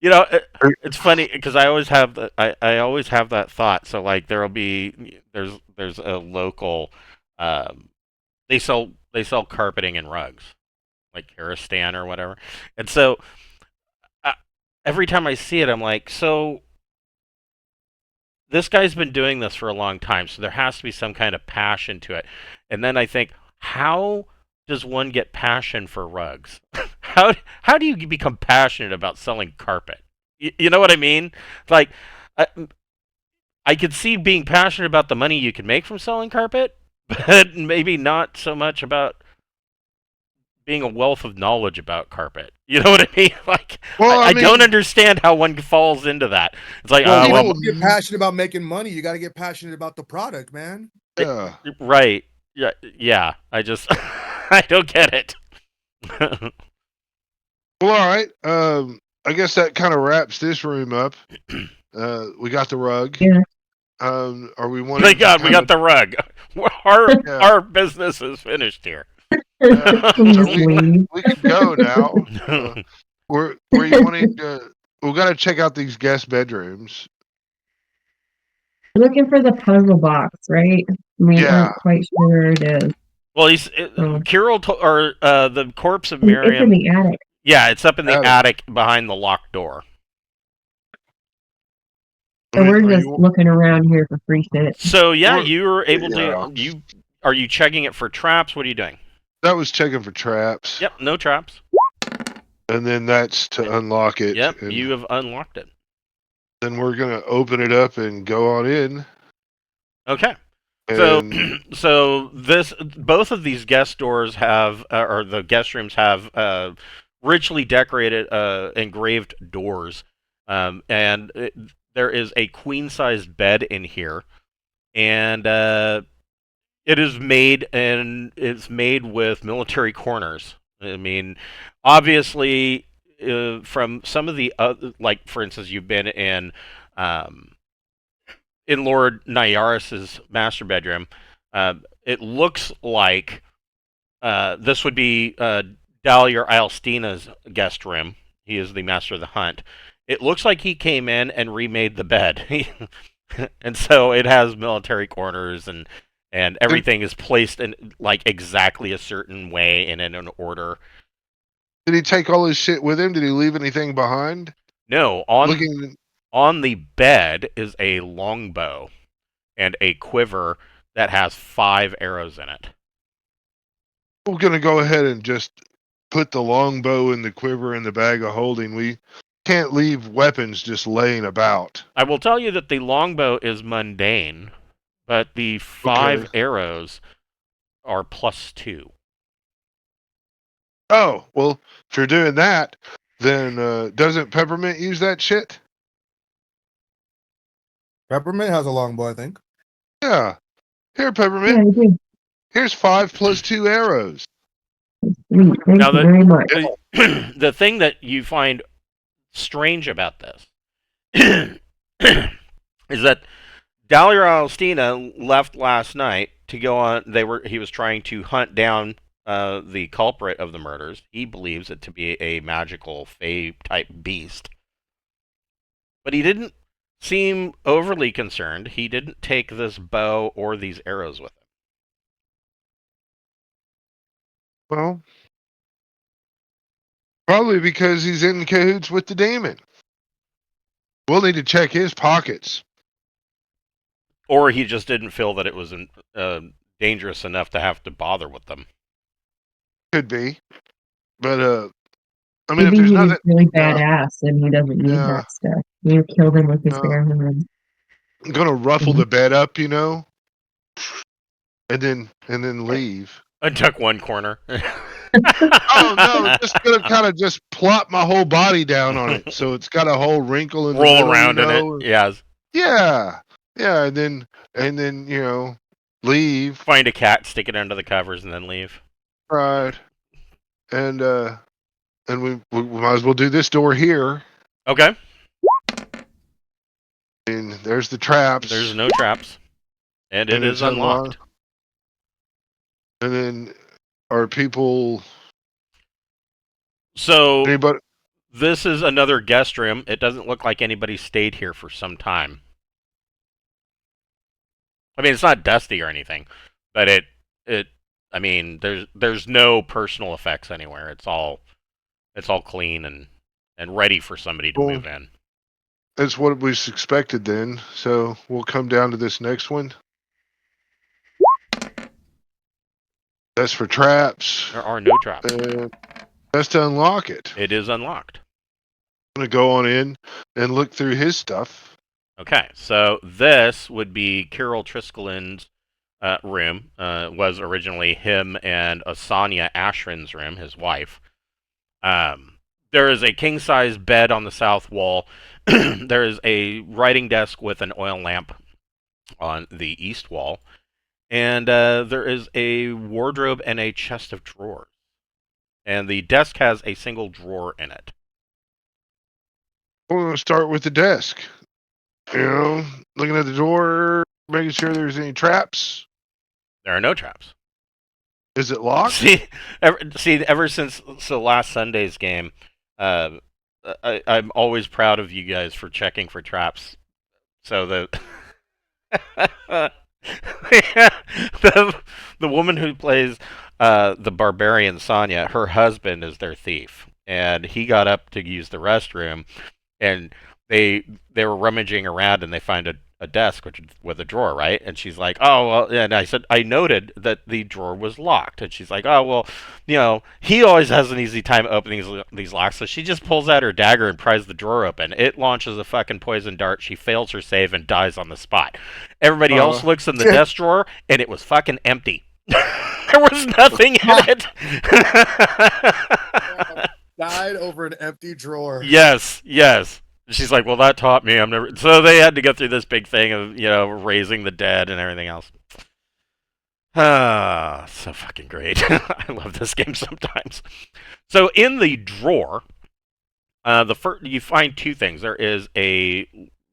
it's funny because I always have I always have that thought. So like there's a local they sell carpeting and rugs like Karistan or whatever, and so every time I see it, I'm like, so this guy's been doing this for a long time, so there has to be some kind of passion to it. And then I think, how does one get passion for rugs? how do you become passionate about selling carpet? You know what I mean? Like, I could see being passionate about the money you can make from selling carpet, but maybe not so much about being a wealth of knowledge about carpet. You know what I mean? Like, I don't understand how one falls into that. It's like, you don't get passionate about making money. You got to get passionate about the product, man. Yeah. Right. Yeah. I just, I don't get it. Well, all right. I guess that kind of wraps this room up. We got the rug. Yeah. Are we wanting? Thank God we got the rug. Our business is finished here. So we can go now. Where you wanting to? We got to check out these guest bedrooms. Looking for the puzzle box, right? We aren't quite sure where it is. Well, Kirill or the corpse of Miriam. It's in the attic. Yeah, it's up in the attic behind the locked door. So we're just looking around here for free shit. So yeah, you were able to. Are you checking it for traps? What are you doing? That was checking for traps. Yep, no traps. And then that's to unlock it. Yep, you have unlocked it. Then we're gonna open it up and go on in. Okay. So both of these guest doors have, or the guest rooms have, richly decorated, engraved doors, and there is a queen-sized bed in here, and it's made with military corners. I mean, obviously, from some of the other, like for instance, you've been in Lord Nyaris's master bedroom. It looks like this would be Daliar Alstina's guest room. He is the master of the hunt. It looks like he came in and remade the bed. And so it has military corners and everything is placed in like exactly a certain way and in an order. Did he take all his shit with him? Did he leave anything behind? No, on the bed is a longbow and a quiver that has 5 arrows in it. We're going to go ahead and just put the longbow and the quiver in the bag of holding. We can't leave weapons just laying about. I will tell you that the longbow is mundane, but the 5 arrows are +2. Oh, well, if you're doing that, then doesn't Peppermint use that shit? Peppermint has a longbow, I think. Yeah. Here, Peppermint. Yeah, here's 5 + 2 arrows. Thank you very much. The thing that you find strange about this is that Daliar Alstina left last night to go on. He was trying to hunt down the culprit of the murders. He believes it to be a magical fae type beast, but he didn't seem overly concerned. He didn't take this bow or these arrows with him. Well, probably because he's in cahoots with the demon. We'll need to check his pockets. Or he just didn't feel that it was dangerous enough to have to bother with them. Could be. But, I mean, maybe if there's nothing... really badass and he doesn't need that stuff. You killed him with his bare hands. I'm going to ruffle the bed up, and then leave. Untuck one corner. Oh no, just gonna kind of just plop my whole body down on it, so it's got a whole wrinkle in the roll around in it. Yes. Yeah, and then leave. Find a cat, stick it under the covers, and then leave. Right, and and we might as well do this door here. Okay. And there's the traps. There's no traps. And it is unlocked. And then are people... So Anybody? this is another guest room. It doesn't look like anybody stayed here for some time. I mean, it's not dusty or anything, but I mean, there's no personal effects anywhere. It's all clean and ready for somebody to move in. That's what we expected then. So we'll come down to this next one. That's for traps. There are no traps. That's to unlock it. It is unlocked. I'm going to go on in and look through his stuff. Okay, so this would be Kirill Triskalin's room. Was originally him and Asanya Ashryn's room, his wife. There is a king-size bed on the south wall. There is a writing desk with an oil lamp on the east wall. And there is a wardrobe and a chest of drawers. And the desk has a single drawer in it. We're going to start with the desk. You know, looking at the door, making sure there's any traps. There are no traps. Is it locked? See, ever since last Sunday's game, I'm always proud of you guys for checking for traps. So the woman who plays the barbarian Sanya, her husband is their thief, and he got up to use the restroom, and they were rummaging around, and they find a desk with a drawer, right? And she's like, oh, well, and I said, I noted that the drawer was locked. And she's like, oh, well, you know, he always has an easy time opening these locks. So she just pulls out her dagger and pries the drawer open. It launches a fucking poison dart. She fails her save and dies on the spot. Everybody else looks in the desk drawer, and it was fucking empty. There was nothing in it. Died over an empty drawer. Yes. She's like, well, that taught me. I'm never. So they had to go through this big thing of, you know, raising the dead and everything else. Ah, so fucking great. I love this game sometimes. So in the drawer, you find two things. There is a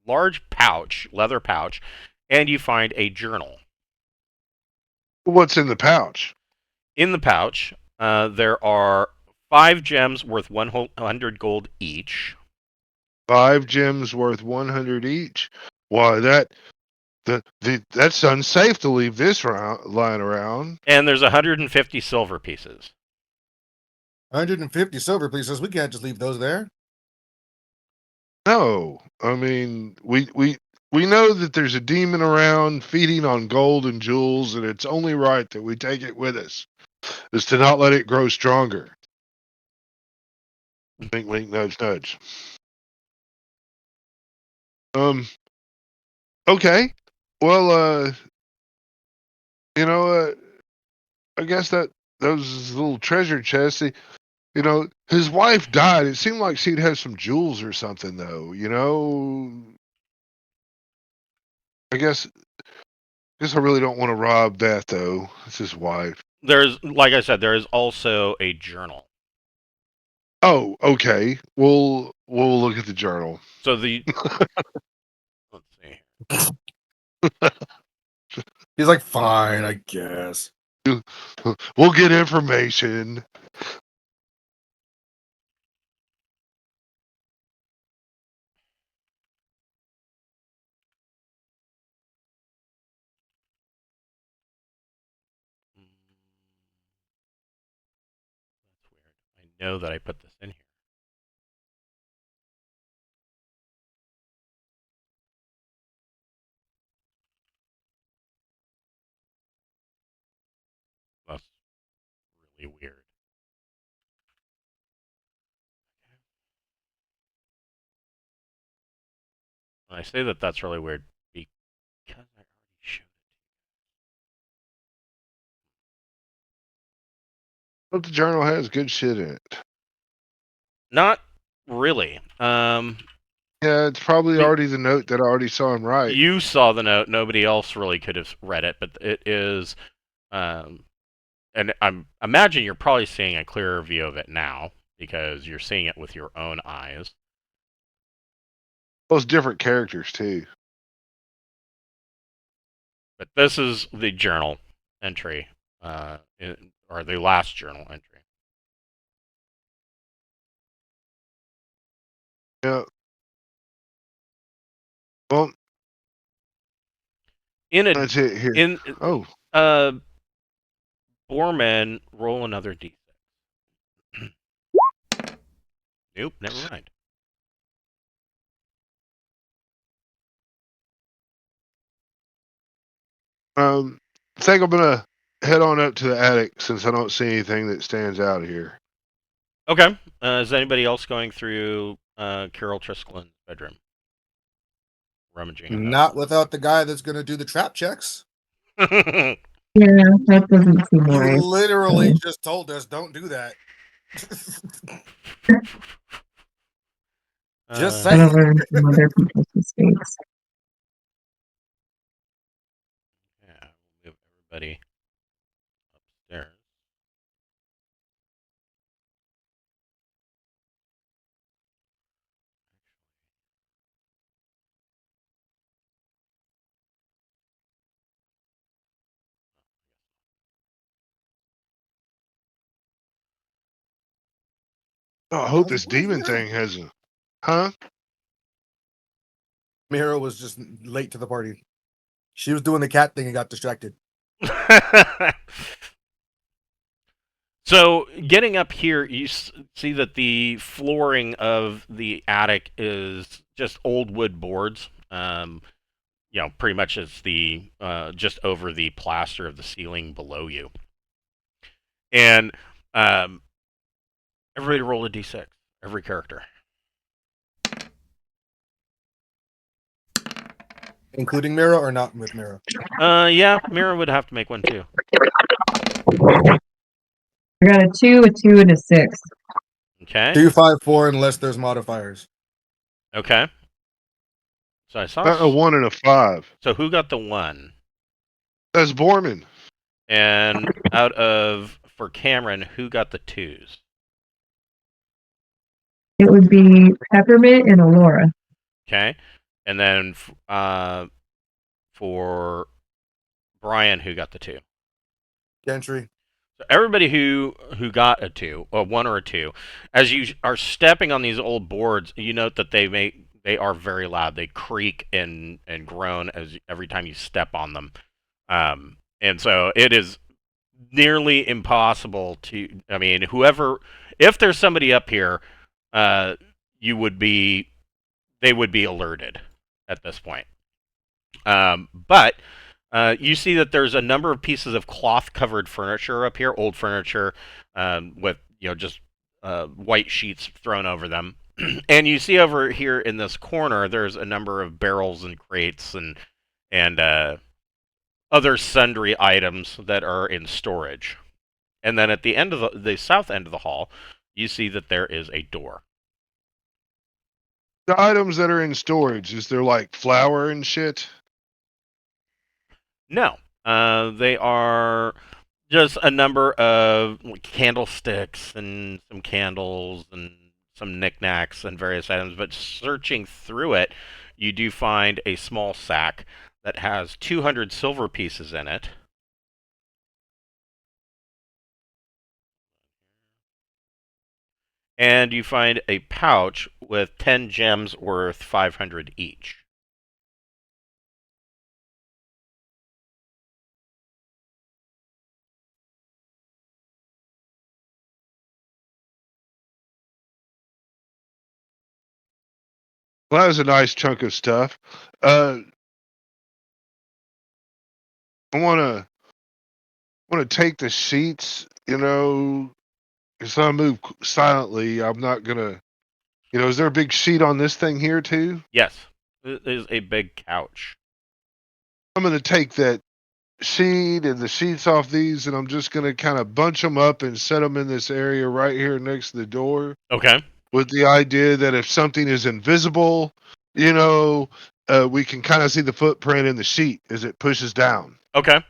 large pouch, leather pouch, and you find a journal. What's in the pouch? In the pouch, there are 5 gems worth 100 gold each. 5 gems worth 100 each. Why, that's unsafe to leave this lying around. And there's 150 silver pieces. 150 silver pieces. We can't just leave those there. No, I mean we know that there's a demon around feeding on gold and jewels, and it's only right that we take it with us. Is to not let it grow stronger. Wink, wink, nudge, nudge. Okay. Well, you know, I guess those little treasure chests. You know, his wife died. It seemed like she'd have some jewels or something, though. You know, I guess I really don't want to rob that, though. It's his wife. There's, like I said, there is also a journal. Oh, okay. We'll look at the journal. So the let's see. He's like, fine, I guess. We'll get information. That's weird. I know that I put this in here. That's really weird. And I say that that's really weird because I already showed it. But the journal has good shit in it. Not really. Yeah, it's probably already the note that I already saw him write. You saw the note. Nobody else really could have read it, but it is. And I imagine you're probably seeing a clearer view of it now. because you're seeing it with your own eyes. Those different characters too. But this is the journal entry, or the last journal entry. Yeah. Well, that's it here. In Oh, Borman, roll another d6. Nope, never mind. I think I'm gonna head on up to the attic since I don't see anything that stands out here. Okay. Is anybody else going through Carol Triskelin's bedroom? Rummaging in Not without the guy that's going to do the trap checks. that. Yeah, that doesn't seem You right. literally just told us don't do that. Just Gotta saying. learn from other people's mistakes. Yeah, we'll move everybody upstairs. Oh, I hope this demon thing hasn't. Huh? Mira was just late to the party. She was doing the cat thing and got distracted. So, getting up here, you see that the flooring of the attic is just old wood boards. Pretty much it's the just over the plaster of the ceiling below you. And everybody roll a d6. Every character. Including Mira or not with Mira? Yeah, Mira would have to make one too. I got a 2, a 2, and a 6. Okay. 2, 5, 4 unless there's modifiers. Okay. So I saw A 1 and a 5. So who got the 1? That's Borman. And for Cameron, who got the 2s? It would be Peppermint and Alora. Okay. And then for Brian, who got the 2? Gentry. So everybody who got a 2, or 1 or a 2, as you are stepping on these old boards, you note that they are very loud. They creak and groan every time you step on them. And so it is nearly impossible to. I mean, if there's somebody up here, they would be alerted at this point. But you see that there's a number of pieces of cloth-covered furniture up here, old furniture, with just white sheets thrown over them. And you see over here in this corner, there's a number of barrels and crates and other sundry items that are in storage. And then at the end of the south end of the hall, you see that there is a door. The items that are in storage, is there like flour and shit? No, they are just a number of candlesticks and some candles and some knickknacks and various items. But searching through it, you do find a small sack that has 200 silver pieces in it. And you find a pouch with 10 gems worth 500 each. Well, that was a nice chunk of stuff. I wanna take the sheets, as I move silently. I'm not gonna, is there a big sheet on this thing here too? Yes, it is a big couch. I'm gonna take that sheet and the sheets off these, and I'm just gonna kind of bunch them up and set them in this area right here next to the door. Okay. With the idea that if something is invisible, we can kind of see the footprint in the sheet as it pushes down. Okay.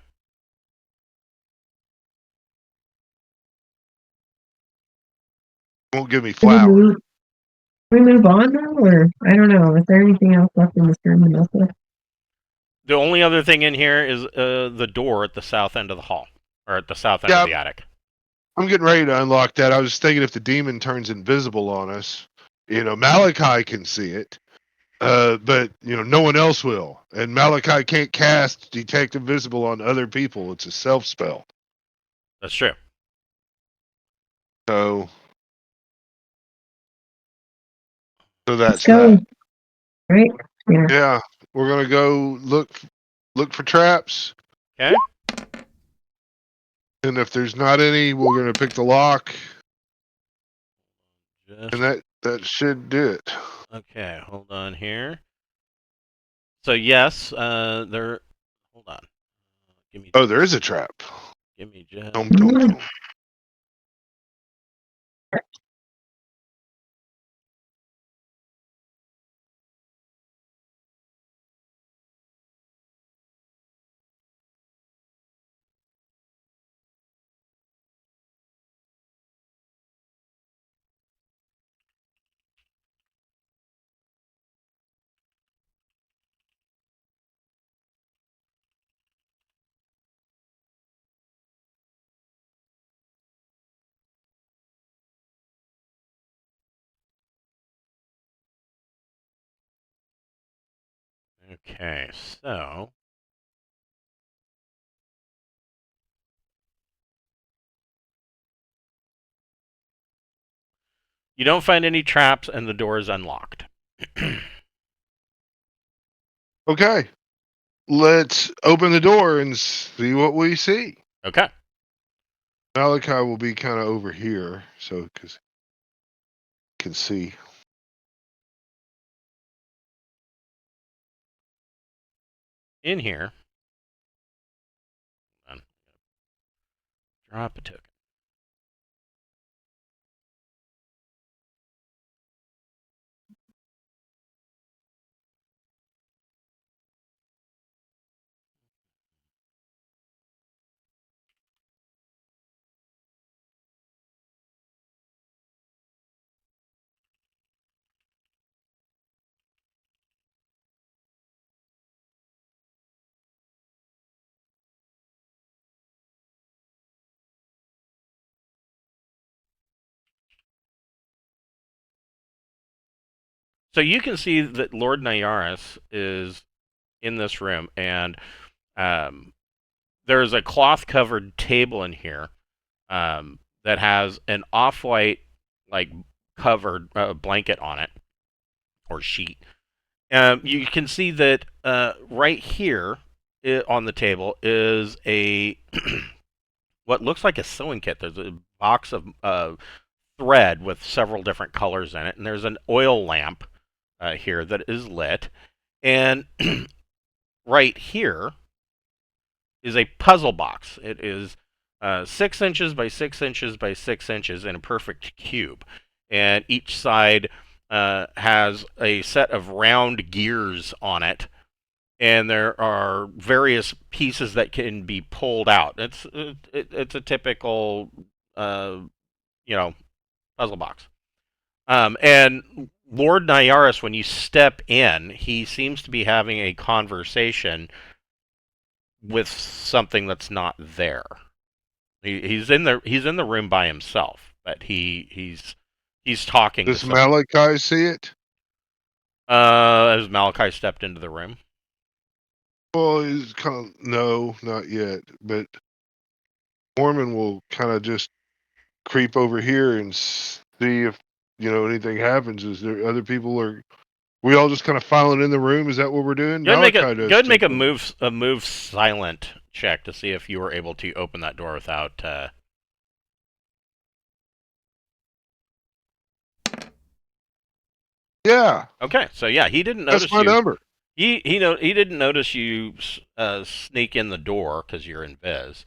Won't give me Can we flour. move, can we move on now, or I don't know. Is there anything else left in this room to mess with? The only other thing in here is the door at the south end of the hall, or at the south end of the attic. I'm getting ready to unlock that. I was thinking if the demon turns invisible on us, Malachi can see it, but no one else will. And Malachi can't cast detect invisible on other people. It's a self spell. That's true. So that's Let's go. that. Right? Yeah. Yeah, we're gonna go look for traps. Okay. And if there's not any, we're gonna pick the lock, and that should do it. Okay, hold on here. So yes, there. Hold on. Give me. Oh, there is a trap. Give me just. Don't. Okay, so. You don't find any traps, and the door is unlocked. Okay, let's open the door and see what we see. Okay. Malachi will be kind of over here, so because he can see. In here. Hold on. Drop a token. So you can see that Lord Nyaris is in this room, and there's a cloth-covered table in here that has an off-white, like, covered blanket on it, or sheet. You can see that right here on the table is a what looks like a sewing kit. There's a box of thread with several different colors in it, and there's an oil lamp here that is lit. And right here is a puzzle box. It is 6 inches by 6 inches by 6 inches in a perfect cube. And each side has a set of round gears on it. And there are various pieces that can be pulled out. It's a typical, puzzle box. And Lord Nyaris, when you step in, he seems to be having a conversation with something that's not there. He's in the room by himself, but he's talking. Does Malachi see it? As Malachi stepped into the room. Well, he's kind of no, not yet. But Mormon will kind of just creep over here and see if anything happens. Is there other people or we all just kind of filing in the room? Is that what we're doing? Go ahead and make a move silent check to see if you were able to open that door without. Yeah. Okay, so yeah, he didn't notice. That's my number. He didn't notice you sneak in the door because you're in Viz.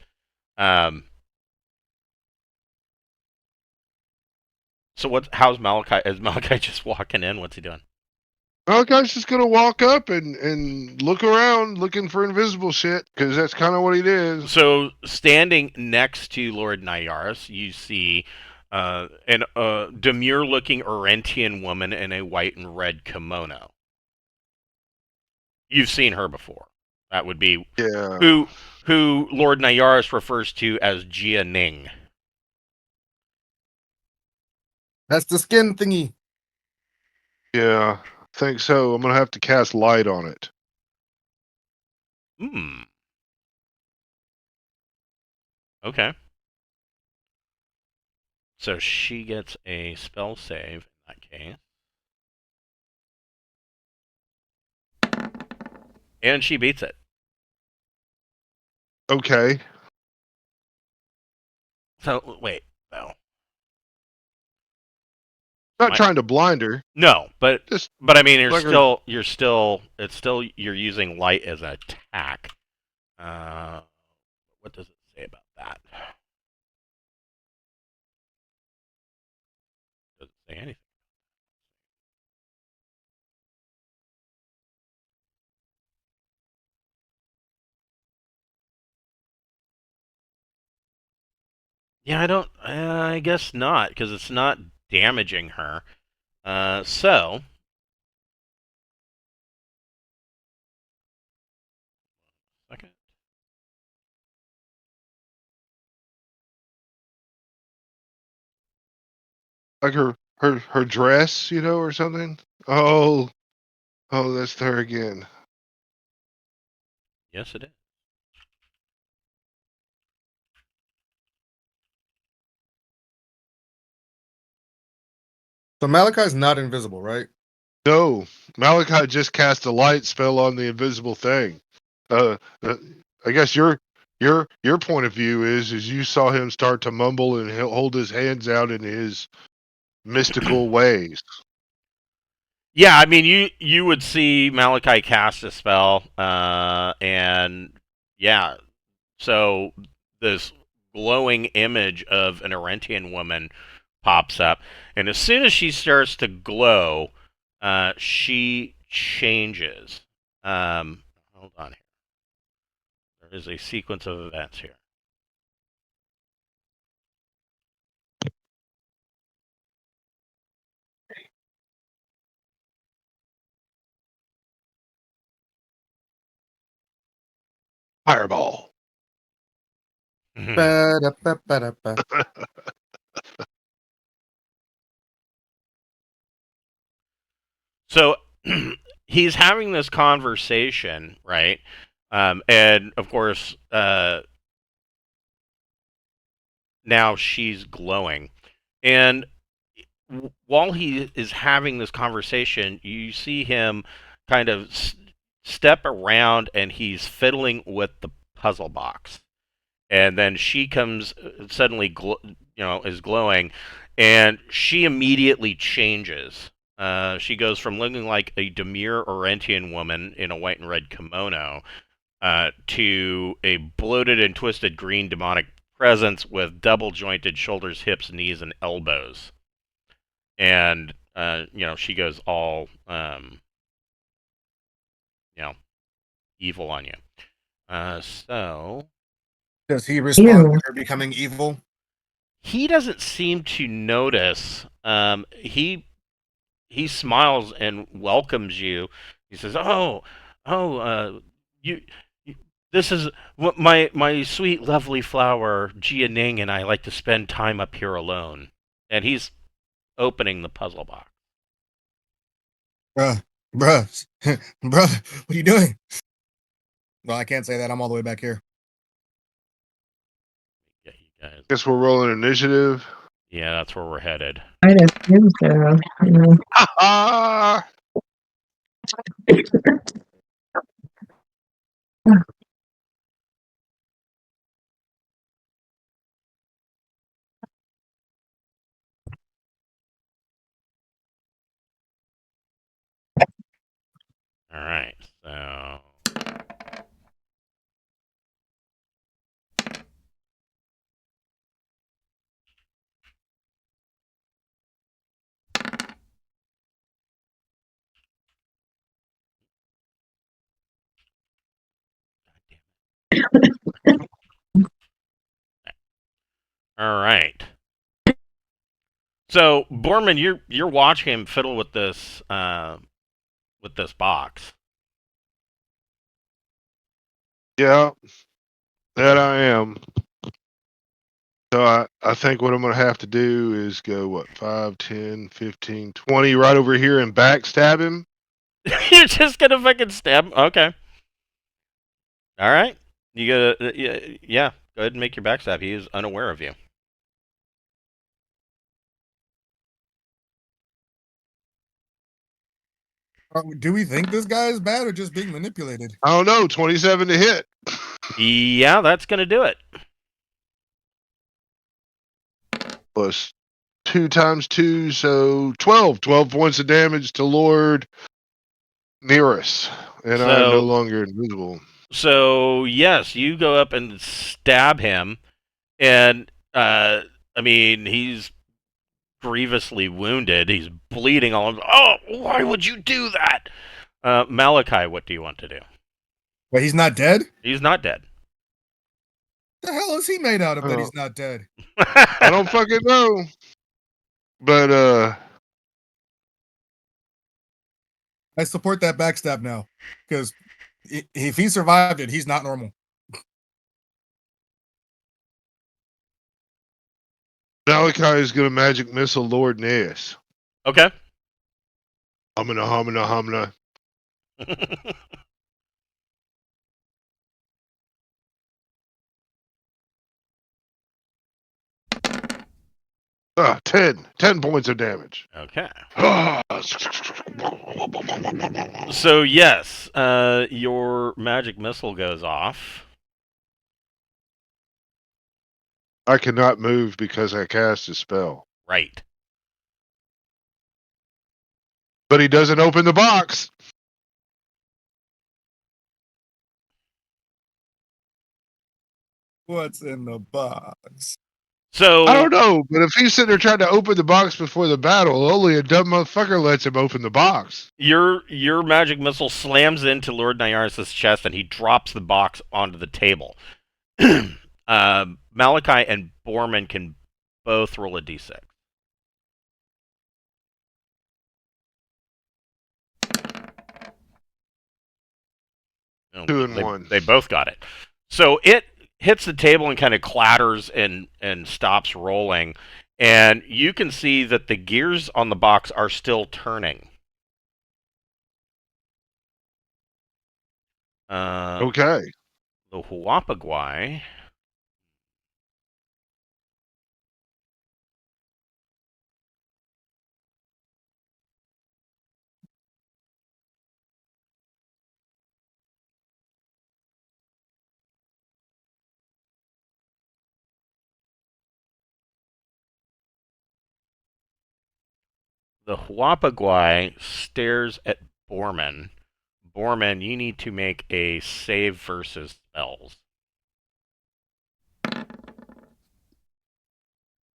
So how's Malachi? Is Malachi just walking in? What's he doing? Malachi's just gonna walk up and look around, looking for invisible shit, because that's kind of what he did. So standing next to Lord Nyaris, you see an demure-looking Orentian woman in a white and red kimono. You've seen her before. That would be Yeah. who Lord Nayaris refers to as Jia Ning. That's the skin thingy. Yeah. Think so. I'm gonna have to cast light on it. Hmm. Okay. So she gets a spell save in that case. And she beats it. Okay. So, wait. No. Not trying to blind her. No, but Just I mean, like her. you're using light as an attack. What does it say about that? Doesn't say anything. Yeah, I don't. I guess not, because it's not damaging her. So. Second. Like her dress, or something. Oh, that's her again. Yes, it is. So Malachi's not invisible, right? No, Malachi just cast a light spell on the invisible thing. Uh, I guess your point of view is you saw him start to mumble and he'll hold his hands out in his mystical ways. Yeah, I mean, you would see Malachi cast a spell, and yeah, so this glowing image of an Orentian woman pops up, and as soon as she starts to glow, she changes. Hold on here. There is a sequence of events here. Fireball. Ba-da-ba-ba-da-ba. So he's having this conversation, right? And of course, now she's glowing. And while he is having this conversation, you see him kind of step around and he's fiddling with the puzzle box. And then she comes suddenly, is glowing, and she immediately changes. She goes from looking like a demure Orentian woman in a white and red kimono to a bloated and twisted green demonic presence with double jointed shoulders, hips, knees, and elbows. And she goes all you know evil on you. So Does he respond Ew. to her becoming evil? he doesn't seem to notice. He smiles and welcomes you. He says, you, you this is what my sweet, lovely flower, Jia Ning, and I like to spend time up here alone." And he's opening the puzzle box. Bruh, bruh, bruh, what are you doing? Well, I can't say that. I'm all the way back here. Yeah, you guys. Guess we're rolling initiative. Yeah, that's where we're headed. I'd assume so. Ah! All right, so. All right. So, Borman, you're watching him fiddle with this box. Yeah, that I am. So I think what I'm going to have to do is go, what, 5, 10, 15, 20 right over here and backstab him. You're just gonna fucking stab him? Okay. All right. You gotta, yeah. Go ahead and make your backstab. He is unaware of you. Do we think this guy is bad or just being manipulated? I don't know, 27 to hit. Yeah, that's gonna do it. Plus 2 times 2, so 12. 12 points of damage to Lord Nearest. And I am no longer invisible. So yes, you go up and stab him, and I mean he's grievously wounded. He's bleeding all over. Oh, why would you do that? Malachi, what do you want to do? Wait, he's not dead? He's not dead. The hell is he made out of that he's not dead? I don't fucking know. But I support that backstab now. Because if he survived it, he's not normal. Malachi is going to magic missile Lord Ness. Okay. Humana. 10 points of damage. Okay. So yes, your magic missile goes off. I cannot move because I cast a spell. Right. But he doesn't open the box. What's in the box? So I don't know, but if he's sitting there trying to open the box before the battle, only a dumb motherfucker lets him open the box. your magic missile slams into Lord Nyaris' chest, and he drops the box onto the table. Malachi and Borman can both roll a d6. Oh, 2 and 1. They both got it. So it hits the table and kind of clatters and stops rolling, and you can see that the gears on the box are still turning. Okay. The Huapaguay. The Huapaguay stares at Borman. Borman, you need to make a save versus spells.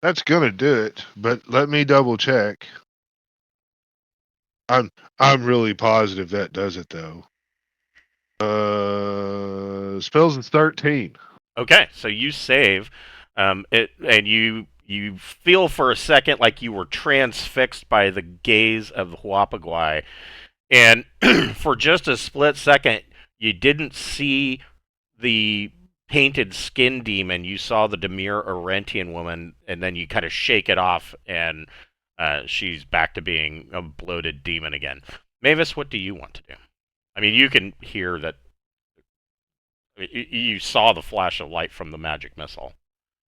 That's gonna do it, but let me double check. I'm really positive that does it though. Spells is 13. Okay, so you save, it, and you feel for a second like you were transfixed by the gaze of the Huapaguay, and for just a split second, you didn't see the painted skin demon. You saw the Demir Arentian woman, and then you kind of shake it off, and she's back to being a bloated demon again. Mavis, what do you want to do? I mean, you can hear that. You saw the flash of light from the magic missile.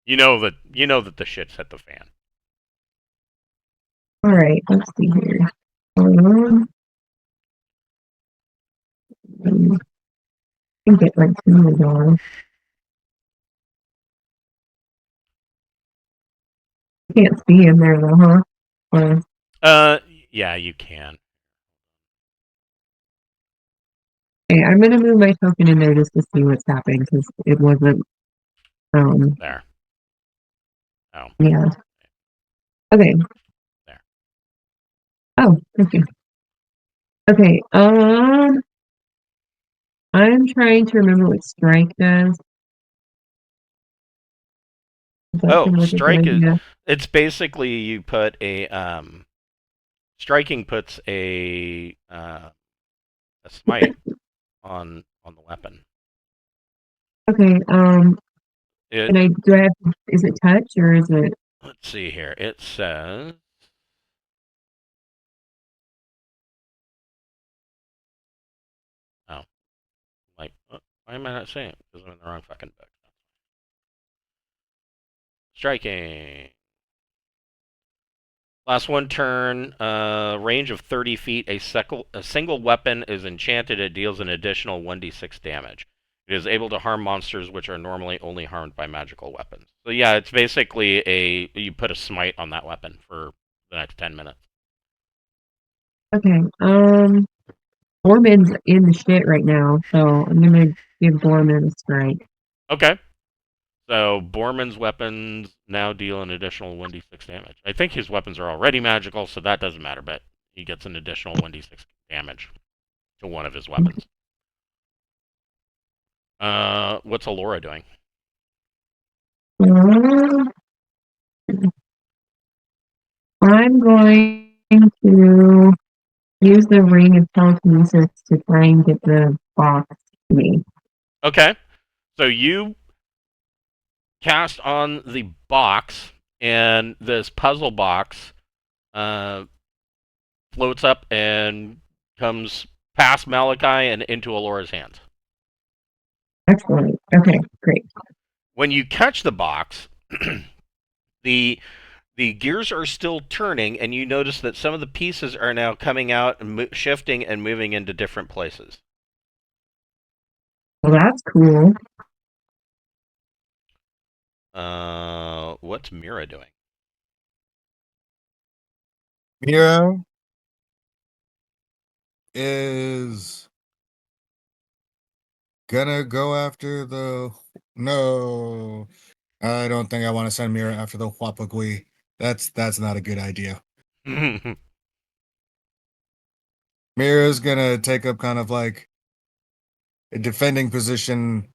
You know that the shit's hit the fan. All right, let's see here. I think it like $2. You can't see him there though, huh? Yeah, you can. Okay, I'm gonna move my token in there just to see what's happening because it wasn't. There. Oh. Yeah. Okay. There. Oh, thank you. Okay. I'm trying to remember what strike does. Oh, strike is It's basically you put a striking puts a smite on the weapon. Okay. It And do I have? Is it touch or is it? let's see here. It says oh, like why am I not saying it? Because I'm in the wrong fucking book. Striking. Last one turn, range of 30 feet. A single weapon is enchanted. It deals an additional 1d6 damage. It is able to harm monsters which are normally only harmed by magical weapons. So yeah, it's basically you put a smite on that weapon for the next 10 minutes. Okay. Borman's in the shit right now, so I'm gonna give Borman a strike. Okay. So Borman's weapons now deal an additional 1d6 damage. I think his weapons are already magical, so that doesn't matter, but he gets an additional 1d6 damage to one of his weapons. What's Alora doing? I'm going to use the ring of telekinesis to try and get the box to me. Okay. So you cast on the box, and this puzzle box floats up and comes past Malachi and into Alora's hands. Excellent. Okay, great. When you catch the box, the gears are still turning, and you notice that some of the pieces are now coming out and shifting and moving into different places. Well, that's cool. What's Mira doing? Mira is gonna go after the. No, I don't think I want to send Mira after the Huapagui. That's not a good idea. Mira's gonna take up kind of like a defending position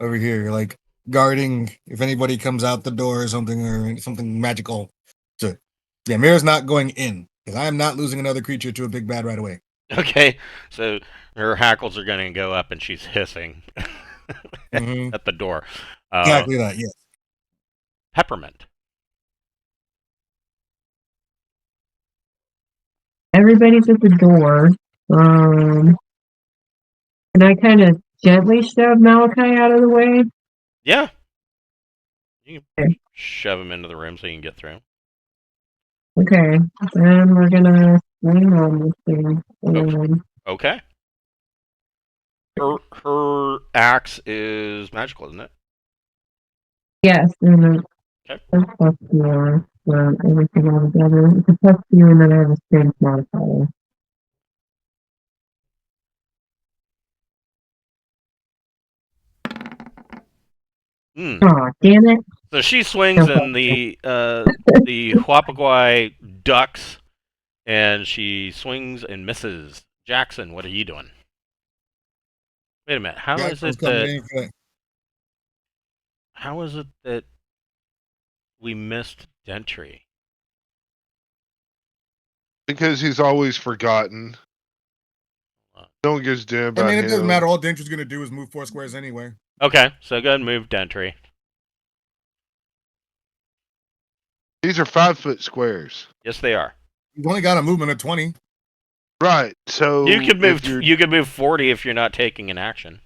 over here, like guarding if anybody comes out the door or something magical. So, yeah, Mira's not going in because I am not losing another creature to a big bad right away. Okay, so her hackles are going to go up, and she's hissing Mm-hmm. at the door. Exactly that. Yes. Peppermint. Everybody's at the door. And I kind of gently shove Malachi out of the way. Yeah. You can Okay. shove him into the room so you can get through. Okay, then we're gonna swing on this thing. Okay. Her axe is magical, isn't it? Yes, and Okay. a +4 for everything all together. It's a +2, and then I have a strength modifier. Aw, damn it. So she swings, and the Huapaguay ducks, and she swings and misses. Jackson, what are you doing? Wait a minute. How is it that we missed Dentry? Because he's always forgotten. No one gives a damn about him. It doesn't matter. All Dentry's gonna do is move 4 squares anyway. Okay, so go ahead and move Dentry. These are 5-foot squares. Yes, they are. You've only got a movement of 20. Right. So you could move. You could move 40 if you're not taking an action.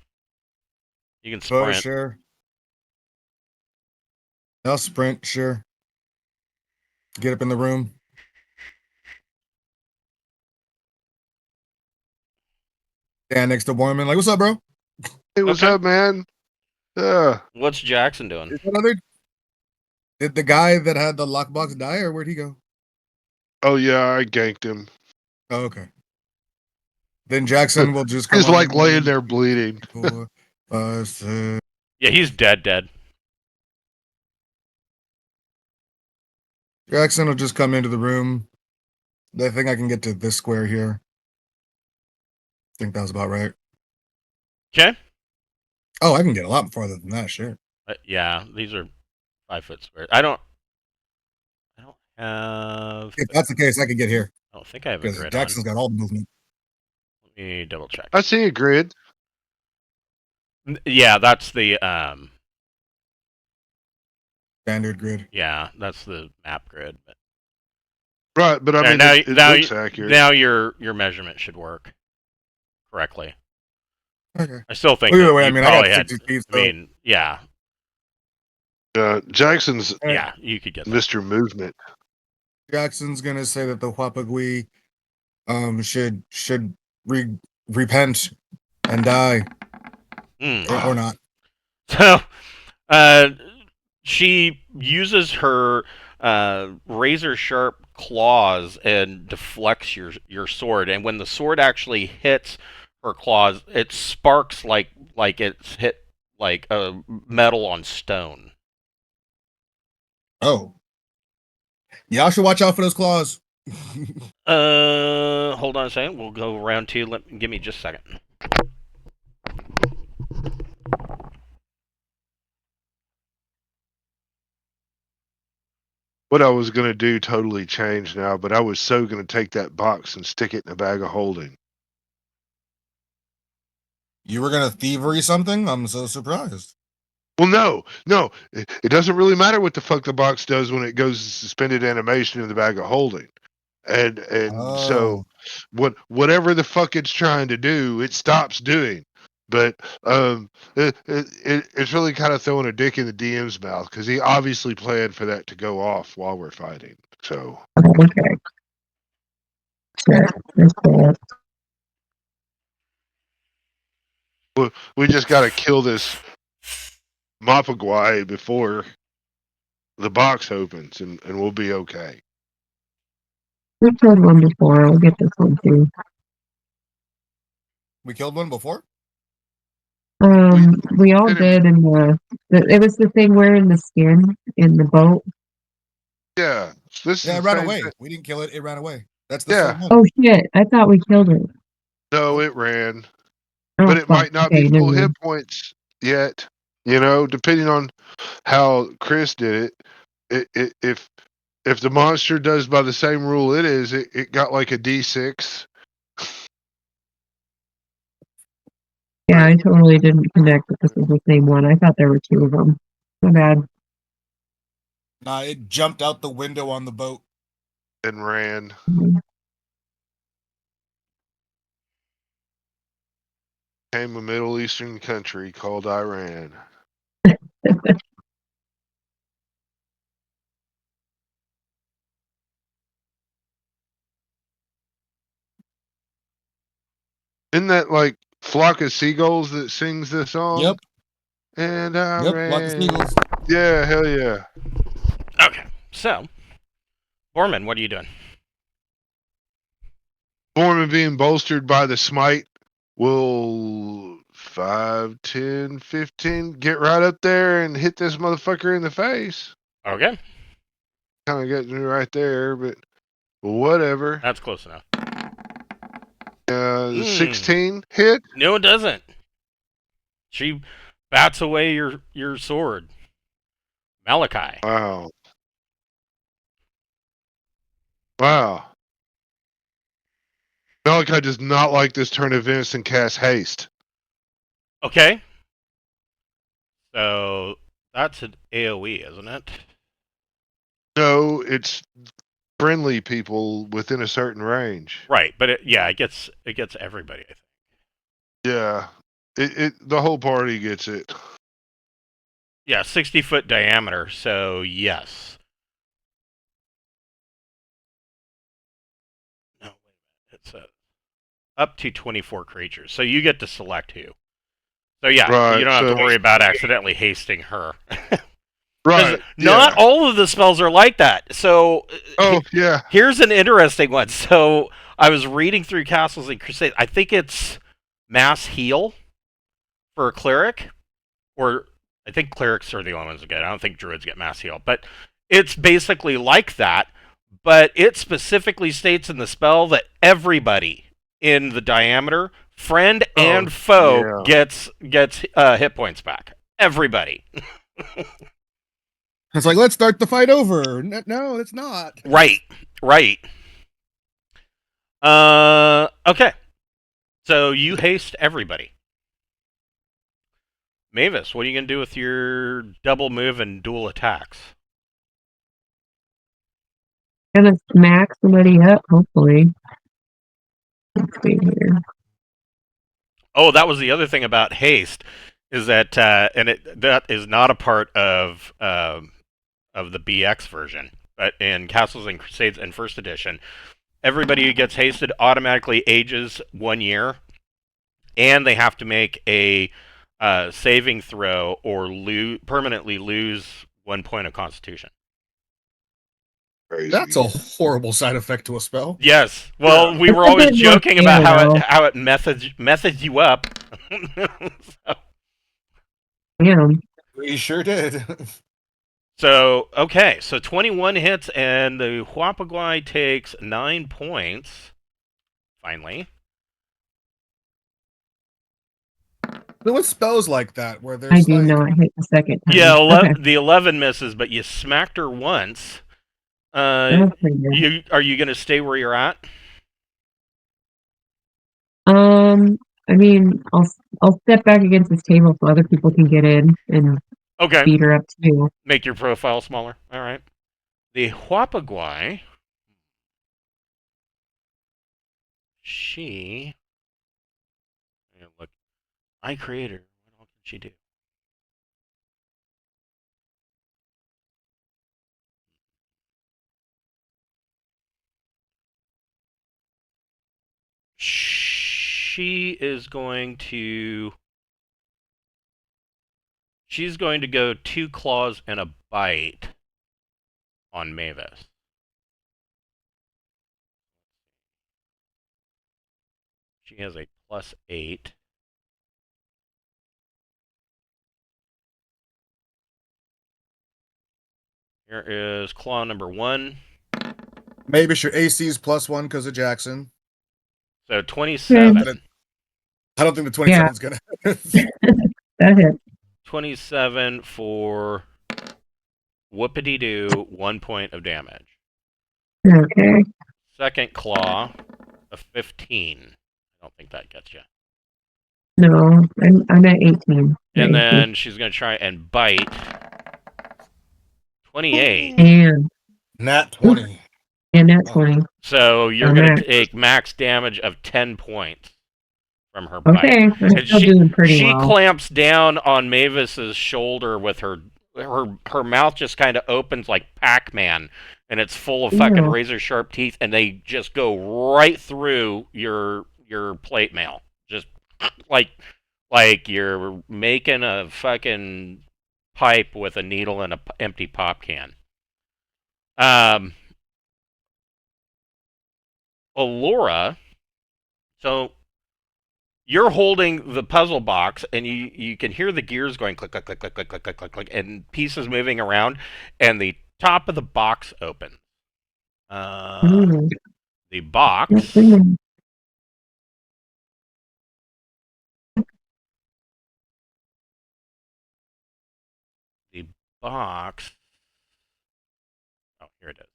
You can sprint. Oh, sure. I'll sprint. Sure. Get up in the room. Stand next to Borman. Like, what's up, bro? Hey, what's up, man? What's Jackson doing? Did the guy that had the lockbox die, or where'd he go? Oh yeah, I ganked him. Oh, okay. Then Jackson will just come. He's like laying there bleeding. 4, 5, 6. Yeah, he's dead. Jackson will just come into the room. I think I can get to this square here. I think that was about right. Okay. Oh, I can get a lot farther than that, sure. Yeah, these are 5-foot squares. I don't. have. If that's the case, I could get here I don't think I have a because grid Jackson's got all the movement. on. Let me double check. I see a grid. Yeah, that's the Standard grid. yeah, that's the map grid. But Right, but I mean, it looks accurate. Now your measurement should work correctly. Okay. I still think Either that way, you I mean, I probably got had. 60 feet. I mean, yeah, Jackson's yeah, you could get that. Mr. Movement. Jackson's gonna say that the Wapagui should repent and die or not. So, she uses her razor sharp claws and deflects your sword, and when the sword actually hits her claws, it sparks like it's hit like a metal on stone. Oh, y'all should watch out for those claws. Hold on a second. We'll go round two. Give me just a second. What I was going to do totally changed now, but I was so going to take that box and stick it in a bag of holding. You were gonna thievery something? I'm so surprised. Well, no, it doesn't really matter what the fuck the box does when it goes to suspended animation in the bag of holding, and so whatever the fuck it's trying to do, it stops doing. But it's really kind of throwing a dick in the DM's mouth because he obviously planned for that to go off while we're fighting. So Okay. Sure. That's cool. we just got to kill this Mapagwai before the box opens, and we'll be okay. We killed one before. We'll get this one too. We killed one before? We all did in it was the thing wearing the skin in the boat. Yeah, it ran away. We didn't kill it. It ran away. That's the Yeah. same one. Oh shit! I thought we killed it. No, it ran. Oh, But it might not be full never hit mind. points yet. You know, depending on how Chris did it. If the monster does by the same rule it got like a D6. Yeah, I totally didn't connect that this was the same one. I thought there were two of them. My bad. Nah, it jumped out the window on the boat. And ran. Mhm. Came a Middle Eastern country called Iran. Isn't that like Flock of Seagulls that sings this song? Yep. And I Yep, ran. Flock of Seagulls. Yeah, hell yeah. Okay, so Borman, what are you doing? Borman being bolstered by the smite will 5, 10, 15 get right up there and hit this motherfucker in the face. Okay, Kind of getting me right there, but whatever. that's close enough. 16 hit? No, it doesn't. She bats away your sword. Malachi. Wow. Wow. Malachi does not like this turn of events and cast haste. Okay. So that's an AoE, isn't it? No, it's friendly people within a certain range. Right, but it gets everybody, I think. Yeah. The whole party gets it. Yeah, 60-foot diameter, so yes. No, wait a minute. It's up to 24 creatures, so you get to select who. So yeah, Right, you don't have to worry about accidentally hasting her. Right. Not all of the spells are like that. So yeah. Here's an interesting one. So I was reading through Castles and Crusades. I think it's Mass Heal for a cleric, or I think clerics are the only ones that get it. I don't think druids get Mass Heal, but it's basically like that. But it specifically states in the spell that everybody in the diameter, friend and foe, gets hit points back. Everybody. It's like, let's start the fight over. No, it's not. Right. Okay. So you haste everybody. Mavis, what are you going to do with your double move and dual attacks? Gonna smack somebody up, hopefully. Let's see here. Oh, that was the other thing about haste, is that that is not a part of the BX version, but in Castles and Crusades and First Edition, everybody who gets hasted automatically ages 1 year, and they have to make a saving throw or permanently lose 1 point of Constitution. Crazy. That's a horrible side effect to a spell. Yes. Well, we were always joking about how it methods you up. So. Yeah. We sure did. So, okay, so 21 hits, and the Huapaguay takes 9 points. Finally. There was spells like that where there's I do not hit the second time. Yeah, Okay. the 11 misses, but you smacked her once. That's pretty good. Are you going to stay where you're at? I mean, I'll step back against this table so other people can get in and Okay. beat her up too. Make your profile smaller. All right. The Huapaguay, she... Look, I created her. What else can she do? She is going to... She's going to go 2 claws and a bite on Mavis. She has a +8. Here is claw number 1. Maybe your AC is +1 because of Jackson. So 27. I don't think the 27 is gonna. That hit. 27 for whoopity-doo, 1 point of damage. Okay. Second claw, a 15. I don't think that gets you. No, I'm at 18. And then she's going to try and bite. 28. And Nat 20. And nat 20. So you're going to take max damage of 10 points from her bite. Okay, I'm still doing pretty well. She clamps down on Mavis's shoulder with her mouth just kind of opens like Pac-Man, and it's full of fucking razor sharp teeth, and they just go right through your plate mail, just like you're making a fucking pipe with a needle and an empty pop can. Allura, so you're holding the puzzle box, and you can hear the gears going click, click, click, click, click, click, click, click, click, and pieces moving around, and the top of the box opens. The box. The box. Oh, here it is.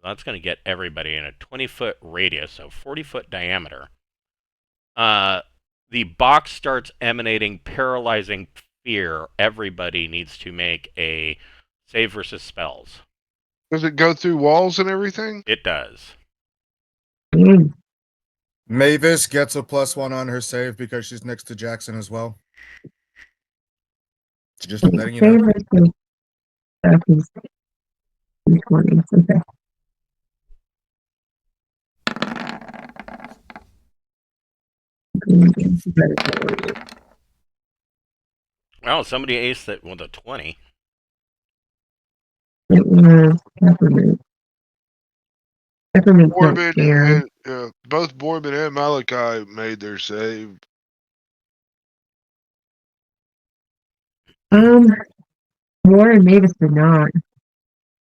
That's going to get everybody in a 20-foot radius, so 40-foot diameter. The box starts emanating paralyzing fear. Everybody needs to make a save versus spells. Does it go through walls and everything? It does. Mavis gets a +1 on her save because she's next to Jackson as well. Just letting you know. Okay. Well, somebody aced it with a 20. It was peppermint. Peppermint's not Borbin scared. and both Borbin and Malachi made their save. War and Mavis did not.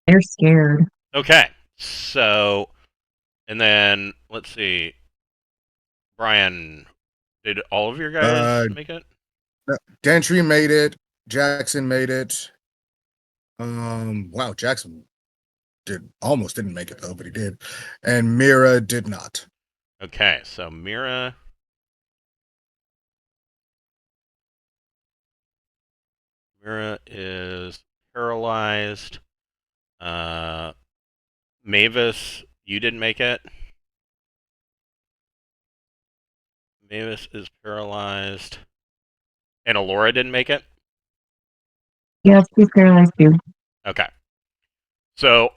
They're scared. Okay, so, and then, let's see. Brian, did all of your guys make it? Gentry made it. Jackson made it. Wow, Jackson almost didn't make it though, but he did. And Mira did not. Okay, so Mira is paralyzed. Mavis, you didn't make it. Mavis is paralyzed. And Alora didn't make it? Yes, he's paralyzed too. Okay. So,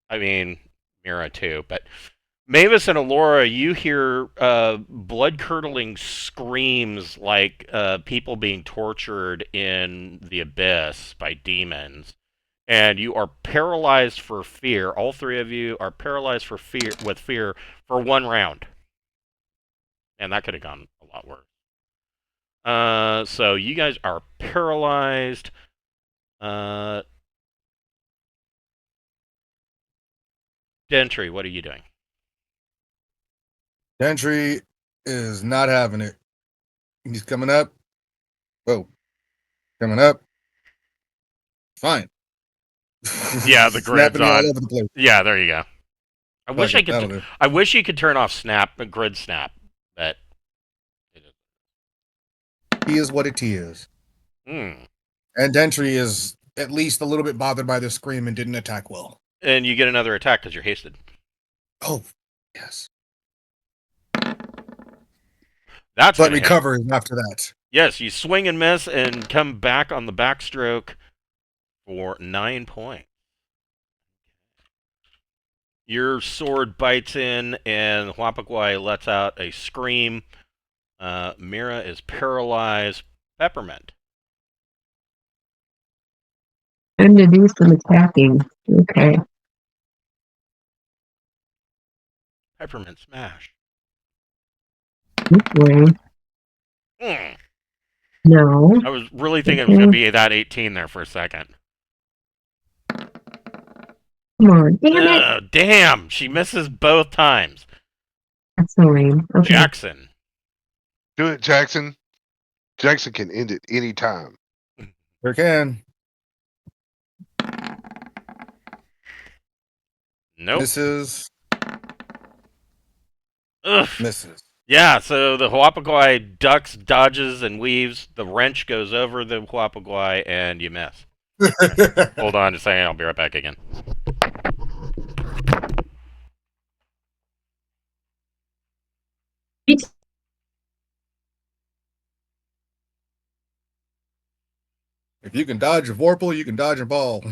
I mean, Mira too, but Mavis and Alora, you hear blood-curdling screams like people being tortured in the abyss by demons, and you are paralyzed for fear. All three of you are paralyzed for fear for 1 round, and that could have gone a lot worse. So you guys are paralyzed. Dentry, what are you doing? Gentry is not having it. He's coming up. Whoa. Coming up. Fine. Yeah, the grid's Snapping me all on. over the place. Yeah, there you go. I wish I That'll could. do. I wish you could turn off grid snap, but He is what it is. And And Gentry is at least a little bit bothered by the scream and didn't attack well. you get another attack because you're hasted. Oh, yes. That's But gonna hit. recovers after that. Yes, you swing and miss and come back on the backstroke for 9 points. Your sword bites in, and Huapaguay lets out a scream. Mira is paralyzed. Peppermint. Time to do some attacking. Okay. Peppermint smash. This way. Mm. No. I was really thinking it was going to be that 18 there for a second. Come on. Damn it. Damn, she misses both times. That's so lame. Okay. Jackson. Do it, Jackson. Jackson can end it any time. Sure can. Nope. Misses. Ugh. Misses. Yeah, so the Huapaguay ducks, dodges, and weaves. The wrench goes over the Huapaguay, and you miss. Hold on a second, I'll be right back again. If you can dodge a Vorpal, you can dodge a ball.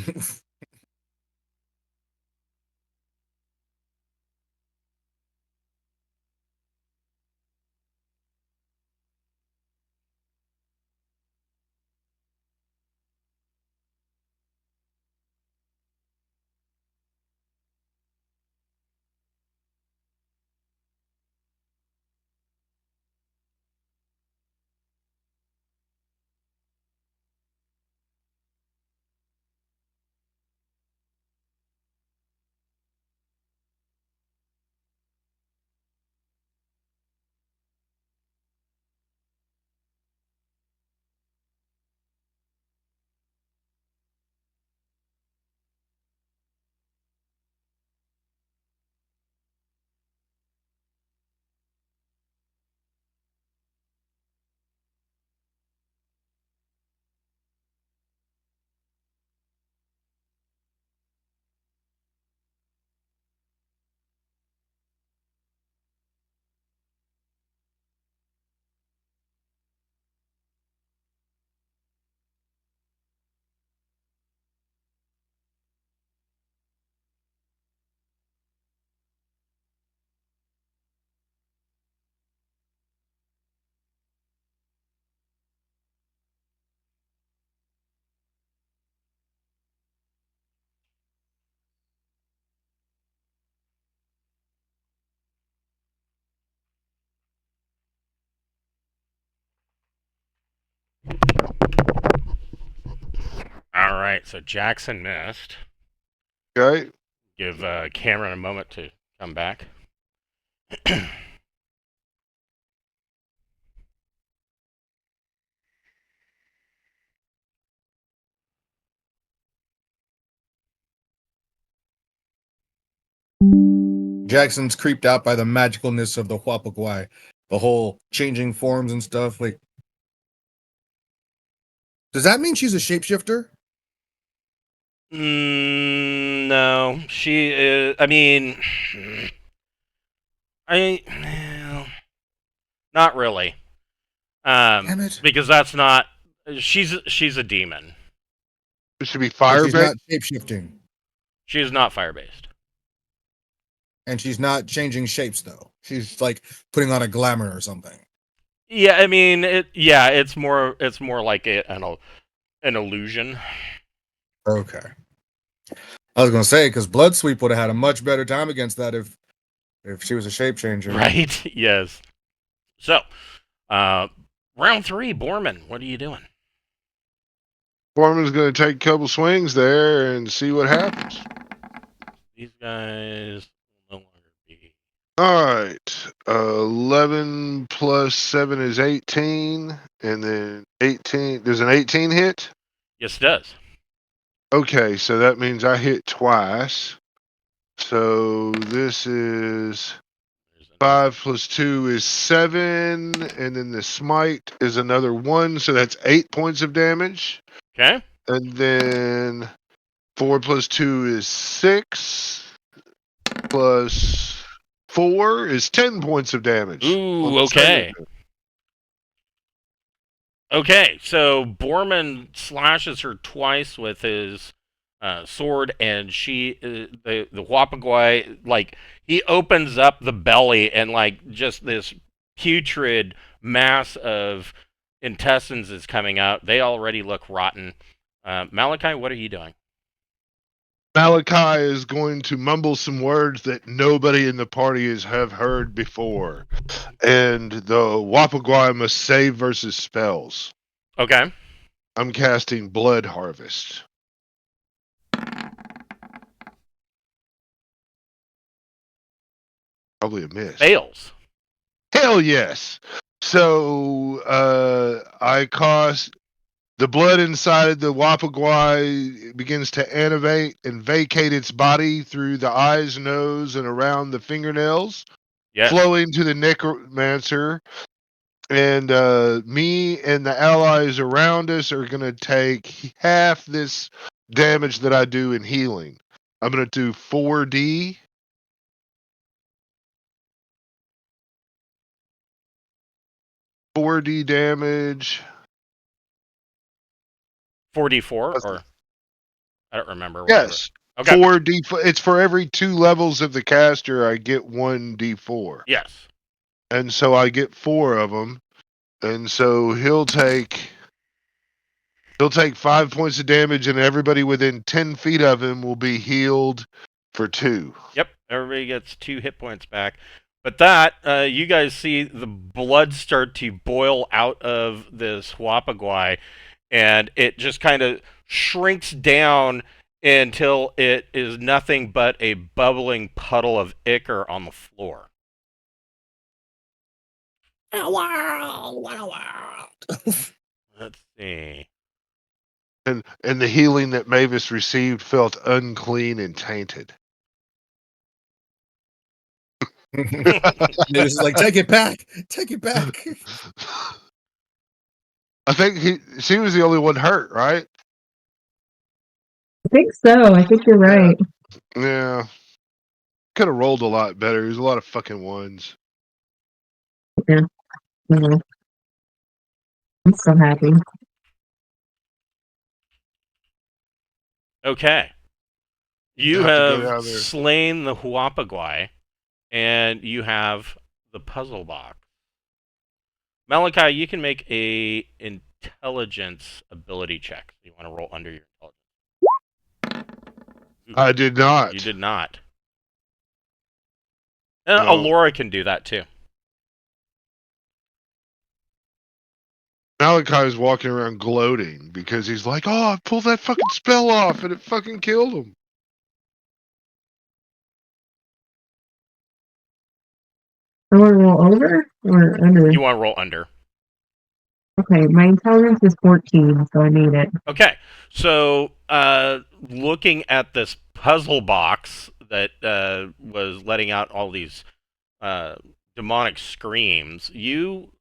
right, so Jackson missed. Okay. Give Cameron a moment to come back. Jackson's creeped out by the magicalness of the Huapaguay, the whole changing forms and stuff. Like, does that mean she's a shapeshifter? No, she is. I mean, well, not really. Damn it! Because that's not. She's a demon. It should be But fire she's not shapeshifting, She is not fire based. and she's not changing shapes though. She's like putting on a glamour or something. Yeah, I mean, it's more like an illusion. Okay. I was gonna say because Blood Sweep would have had a much better time against that if she was a shape changer. Right? Yes. So, round 3, Borman, what are you doing? Foreman's going to take a couple swings there and see what happens. These guys will no longer be. All right. 11 plus 7 is 18. And then 18. Does an 18 hit? Yes, it does. Okay, so that means I hit twice. So this is 5 plus 2 is 7. And then the smite is another 1. So that's 8 points of damage. Okay. And then 4 plus 2 is 6. Plus 4 is 10 points of damage. Ooh, okay. Okay, so Borman slashes her twice with his sword, and she, the Wapaguay, like, he opens up the belly, and, like, just this putrid mass of intestines is coming out. They already look rotten. Malachi, what are you doing? Malachi is going to mumble some words that nobody in the party have heard before. And the Wapaguay must save versus spells. Okay. I'm casting Blood Harvest. Probably a miss. Fails. Hell yes. So I cost the blood inside the Wapaguay begins to animate and vacate its body through the eyes, nose, and around the fingernails, Yes. flowing to the necromancer. And me and the allies around us are going to take half this damage that I do in healing. I'm going to do 4D. 4D damage. 4d4 or I don't remember. Yes. Okay. 4D. It's for every 2 levels of the caster, I get 1d4. Yes. And so I get 4 of them. And so he'll take 5 points of damage, and everybody within 10 feet of him will be healed for 2. Yep. Everybody gets 2 hit points back. But that, you guys see the blood start to boil out of this Wapaguay, and it just kind of shrinks down until it is nothing but a bubbling puddle of ichor on the floor. Let's see. And the healing that Mavis received felt unclean and tainted. It's like, take it back. I think she was the only one hurt, right? I think so. I think you're right. Yeah. Could have rolled a lot better. There's a lot of fucking ones. Yeah. Mhm. I'm so happy. Okay. You Have to get out have of there. slain the Huapaguay, and you have the puzzle box. Malachi, you can make a intelligence ability check. You want to roll under your intelligence. I did not. You did not. And No. Alora can do that too. Malachi's walking around gloating because he's like, "Oh, I pulled that fucking spell off and it fucking killed him." I want to roll over or under? You want to roll under. Okay, my intelligence is 14, so I made it. Okay, so looking at this puzzle box that was letting out all these demonic screams, you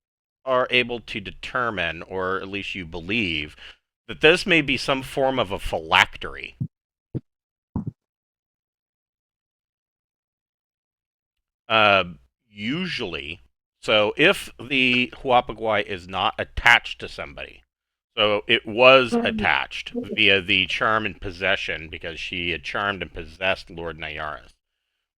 are able to determine, or at least you believe, that this may be some form of a phylactery. Usually, so if the Huapagui is not attached to somebody, so it was attached via the charm and possession because she had charmed and possessed Lord Nayaris.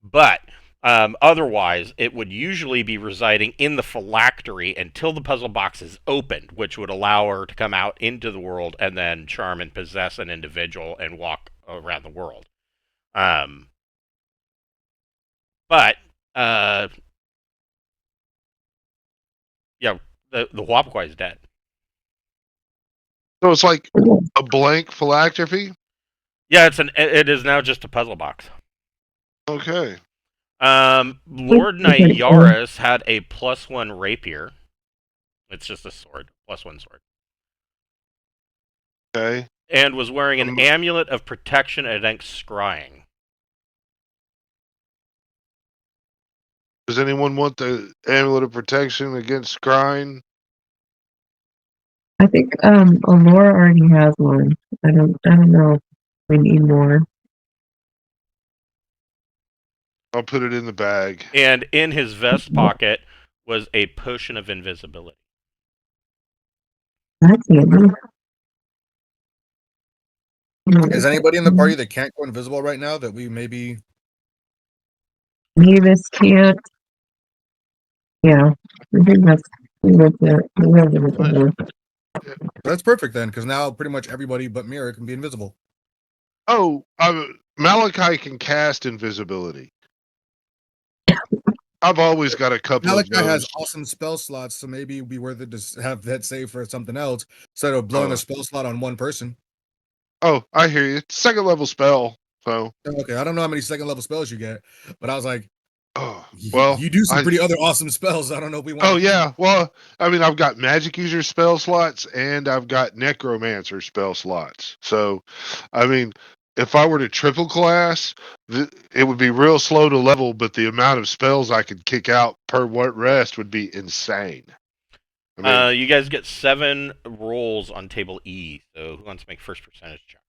But otherwise, it would usually be residing in the phylactery until the puzzle box is opened, which would allow her to come out into the world and then charm and possess an individual and walk around the world. But yeah, the Huapagui is dead. So it's like a blank phylactery. Yeah, it is now just a puzzle box. Okay. Lord Nayaris had a +1 rapier. It's just a sword, +1 sword. Okay. And was wearing an amulet of protection against scrying. Does anyone want the amulet of protection against scrying? I think Alora already has one. I don't know if we need more. I'll put it in the bag. And in his vest pocket was a potion of invisibility. That's handy. Is anybody in the party that can't go invisible right now that we maybe? Mavis can't. Yeah, I think that's That's perfect then, because now pretty much everybody but Mira can be invisible. Oh, Malachi can cast invisibility. I've always got a couple Malachi of those. has awesome spell slots, so maybe it'd be worth it to have that save for something else instead of blowing a spell slot on one person. Oh, I hear you. Second level spell. So okay, I don't know how many second level spells you get, but I was like, oh, well, you do some pretty other awesome spells. I don't know if we want. Oh yeah, well, I mean, I've got magic user spell slots and I've got necromancer spell slots. So, I mean, if I were to triple class, it would be real slow to level, but the amount of spells I could kick out per rest would be insane. I mean, you guys get 7 rolls on table E. So who wants to make first percentage check?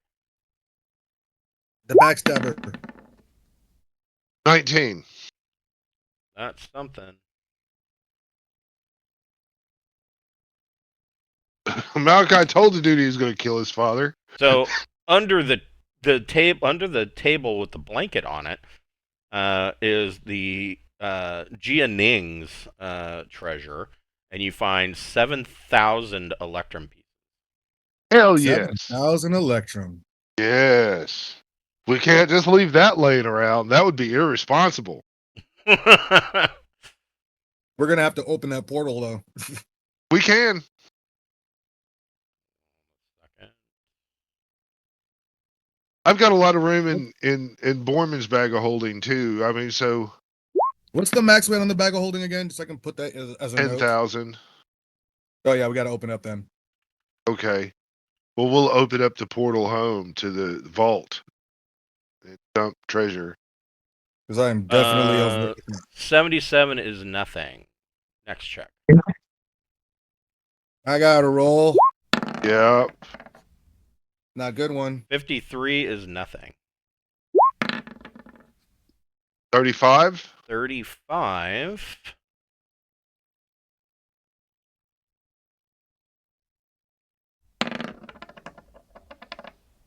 The backstabber. 19. That's something. Malachi told the dude he was going to kill his father. So under the table with the blanket on it is the Jia Ning's treasure, and you find 7,000 electrum pieces. Hell yes. 7,000 electrum. Yes. We can't just leave that laying around. That would be irresponsible. We're gonna have to open that portal though. We can. I've got a lot of room in Borman's bag of holding too. I mean, so what's the max weight on the bag of holding again? Just so I can put that as a 10,000. Oh yeah, we got to open up then. Okay. Well, we'll open up the portal home to the vault and dump treasure. Because I am definitely over. 77 is nothing. Next check. I got a roll. Yeah. Not good one. 53 is nothing. 35? 35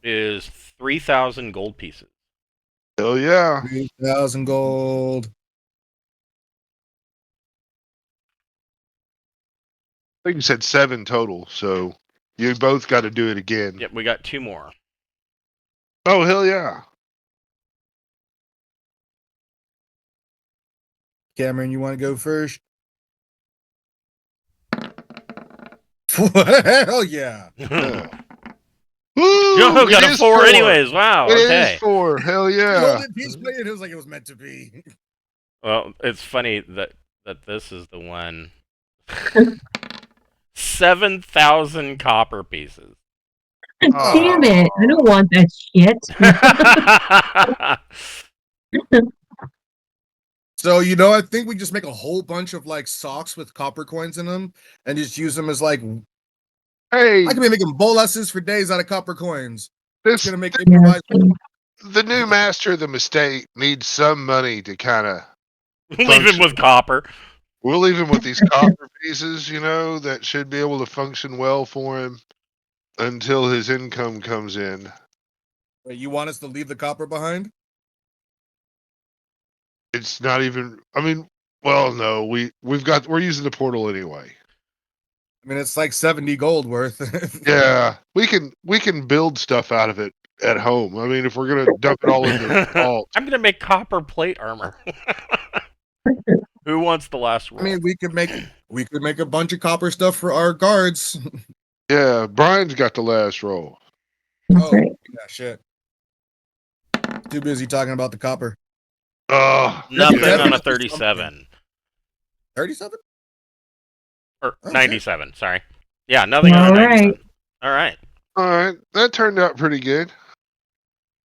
is 3,000 gold pieces. Hell yeah. 3,000 gold. I think you said 7 total, so you both got to do it again. Yep, we got 2 more. Oh, hell yeah. Cameron, you want to go first? Hell yeah. Yeah. Yo, Woo! It got a is 4 anyways. Wow. It is Okay. 4. Hell He yeah. hold it, he's playing it was like it was meant to be. Well, it's funny that this is the one. 7,000 copper pieces. Damn it! I don't want that shit. So, I think we just make a whole bunch of like socks with copper coins in them and just use them as like Hey, I can be making bolasses for days out of copper coins. It's this gonna make Yeah, improvise. the new master of the mistake needs some money to kind of Leave him with copper. We'll leave him with these copper pieces, that should be able to function well for him until his income comes in. Wait, you want us to leave the copper behind? It's not even. I mean, well, no, we're using the portal anyway. I mean, it's like 70 gold worth. Yeah, we can build stuff out of it at home. I mean, if we're gonna dump it all into the vault, I'm gonna make copper plate armor. Who wants the last roll? I mean, we could make a bunch of copper stuff for our guards. yeah, Brian's got the last roll. that's right. Yeah, shit. Too busy talking about the copper. Nothing yeah. on a 37. 37? Or Okay. 97, sorry. Yeah, nothing on a All 97. right. All right. All right, that turned out pretty good.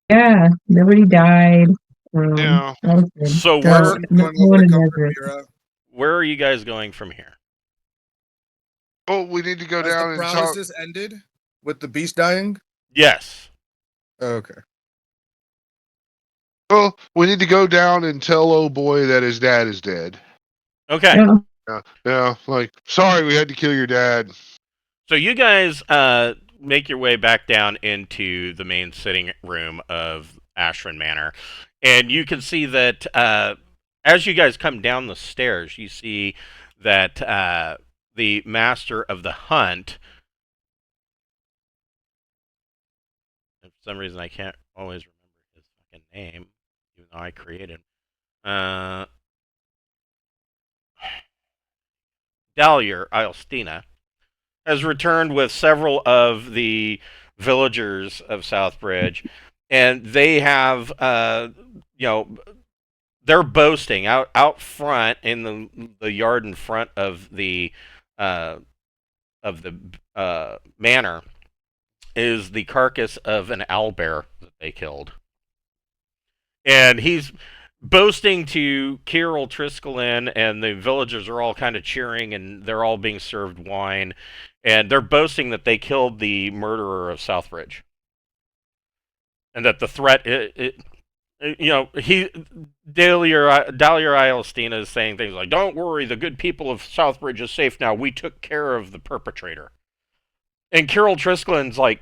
Yeah, nobody died. Yeah. That was good. So So, where no one in Everett. where are you guys going from here? Oh, we need to go Has down the and talk. paralysis ended with the beast dying? Yes. Okay. Well, we need to go down and tell old boy that his dad is dead. Okay. Yeah. Yeah, like, sorry we had to kill your dad. So you guys make your way back down into the main sitting room of Ashryn Manor, and you can see that as you guys come down the stairs, you see that the master of the hunt. For some reason, I can't always remember his fucking name, even though I created him. Dalier Ilstina has returned with several of the villagers of Southbridge, and they have, they're boasting out front in the yard in front of the manor is the carcass of an owlbear that they killed, and he's boasting to Kirill Triskelin, and the villagers are all kind of cheering, and they're all being served wine, and they're boasting that they killed the murderer of Southbridge, and that the threat, Dalier Ilstina is saying things like, "Don't worry, the good people of Southbridge is safe now. We took care of the perpetrator." And Kirill Triskelin's like,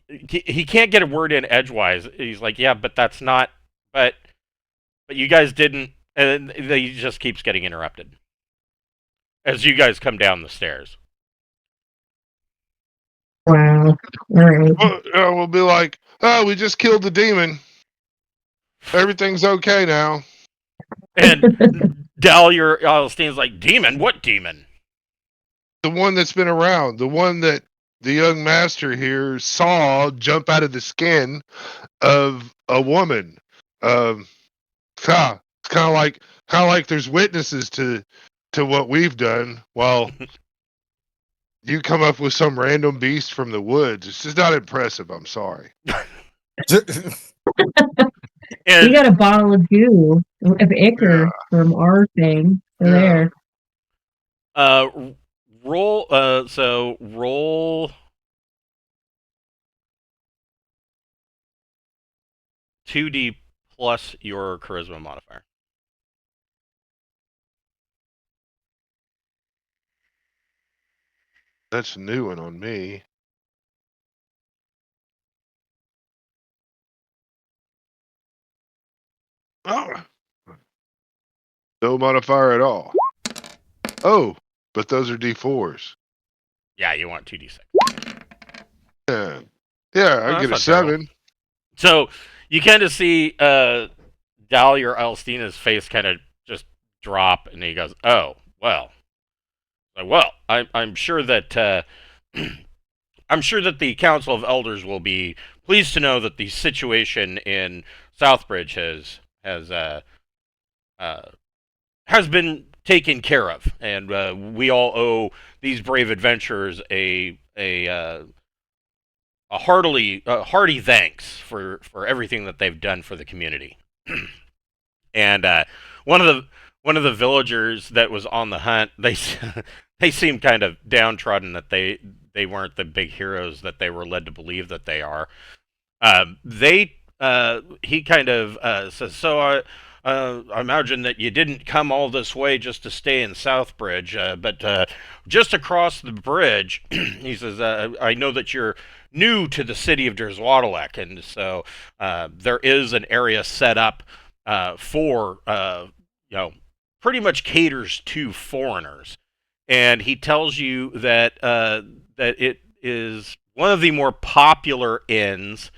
he can't get a word in edgewise. He's like, "Yeah, but that's not, but you guys didn't," and he just keeps getting interrupted as you guys come down the stairs. Wow. All right. We'll be like, oh, we just killed the demon. Everything's okay now. And Dalier Alstein's like, "Demon? What demon?" The one that's been around, the one that the young master here saw jump out of the skin of a woman. It's kind of like there's witnesses to what we've done. Well, you come up with some random beast from the woods. It's just not impressive. I'm sorry. And We got a bottle of goo of ichor from our thing. So there. roll 2d plus your charisma modifier. That's a new one on me. Oh. No modifier at all. Oh, but those are D4s. Yeah, you want 2d6. Yeah, I get a that's not 7. terrible. So you kind of see Dalier Alstina's face kind of just drop, and he goes, "Oh, well, Well, I'm sure that I'm sure that the Council of Elders will be pleased to know that the situation in Southbridge uh, has been taken care of, and we all owe these brave adventurers a hearty thanks for everything that they've done for the community. And one of the one of the villagers that was on the hunt, they seemed kind of downtrodden that they weren't the big heroes that they were led to believe that they are. They He kind of says, so I imagine that you didn't come all this way just to stay in Southbridge, but just across the bridge, he says, I know that you're new to the city of Derzwadalek, and so there is an area set up for, pretty much caters to foreigners. And he tells you that it is one of the more popular inns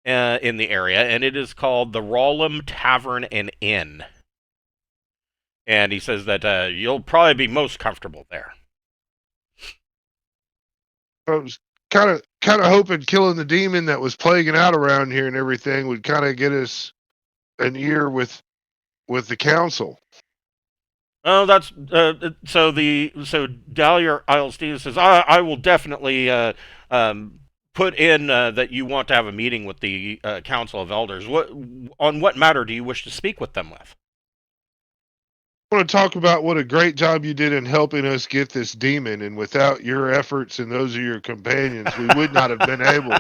in the area, and it is called the Rawlham Tavern and Inn. And he says that you'll probably be most comfortable there. I was kind of hoping killing the demon that was plaguing out around here and everything would kind of get us an ear with the council. Oh, that's so Dahlia Isle-Steve says, I will definitely put in that you want to have a meeting with the Council of Elders. What matter do you wish to speak with them with? I want to talk about what a great job you did in helping us get this demon, and without your efforts and those of your companions, we would not have been able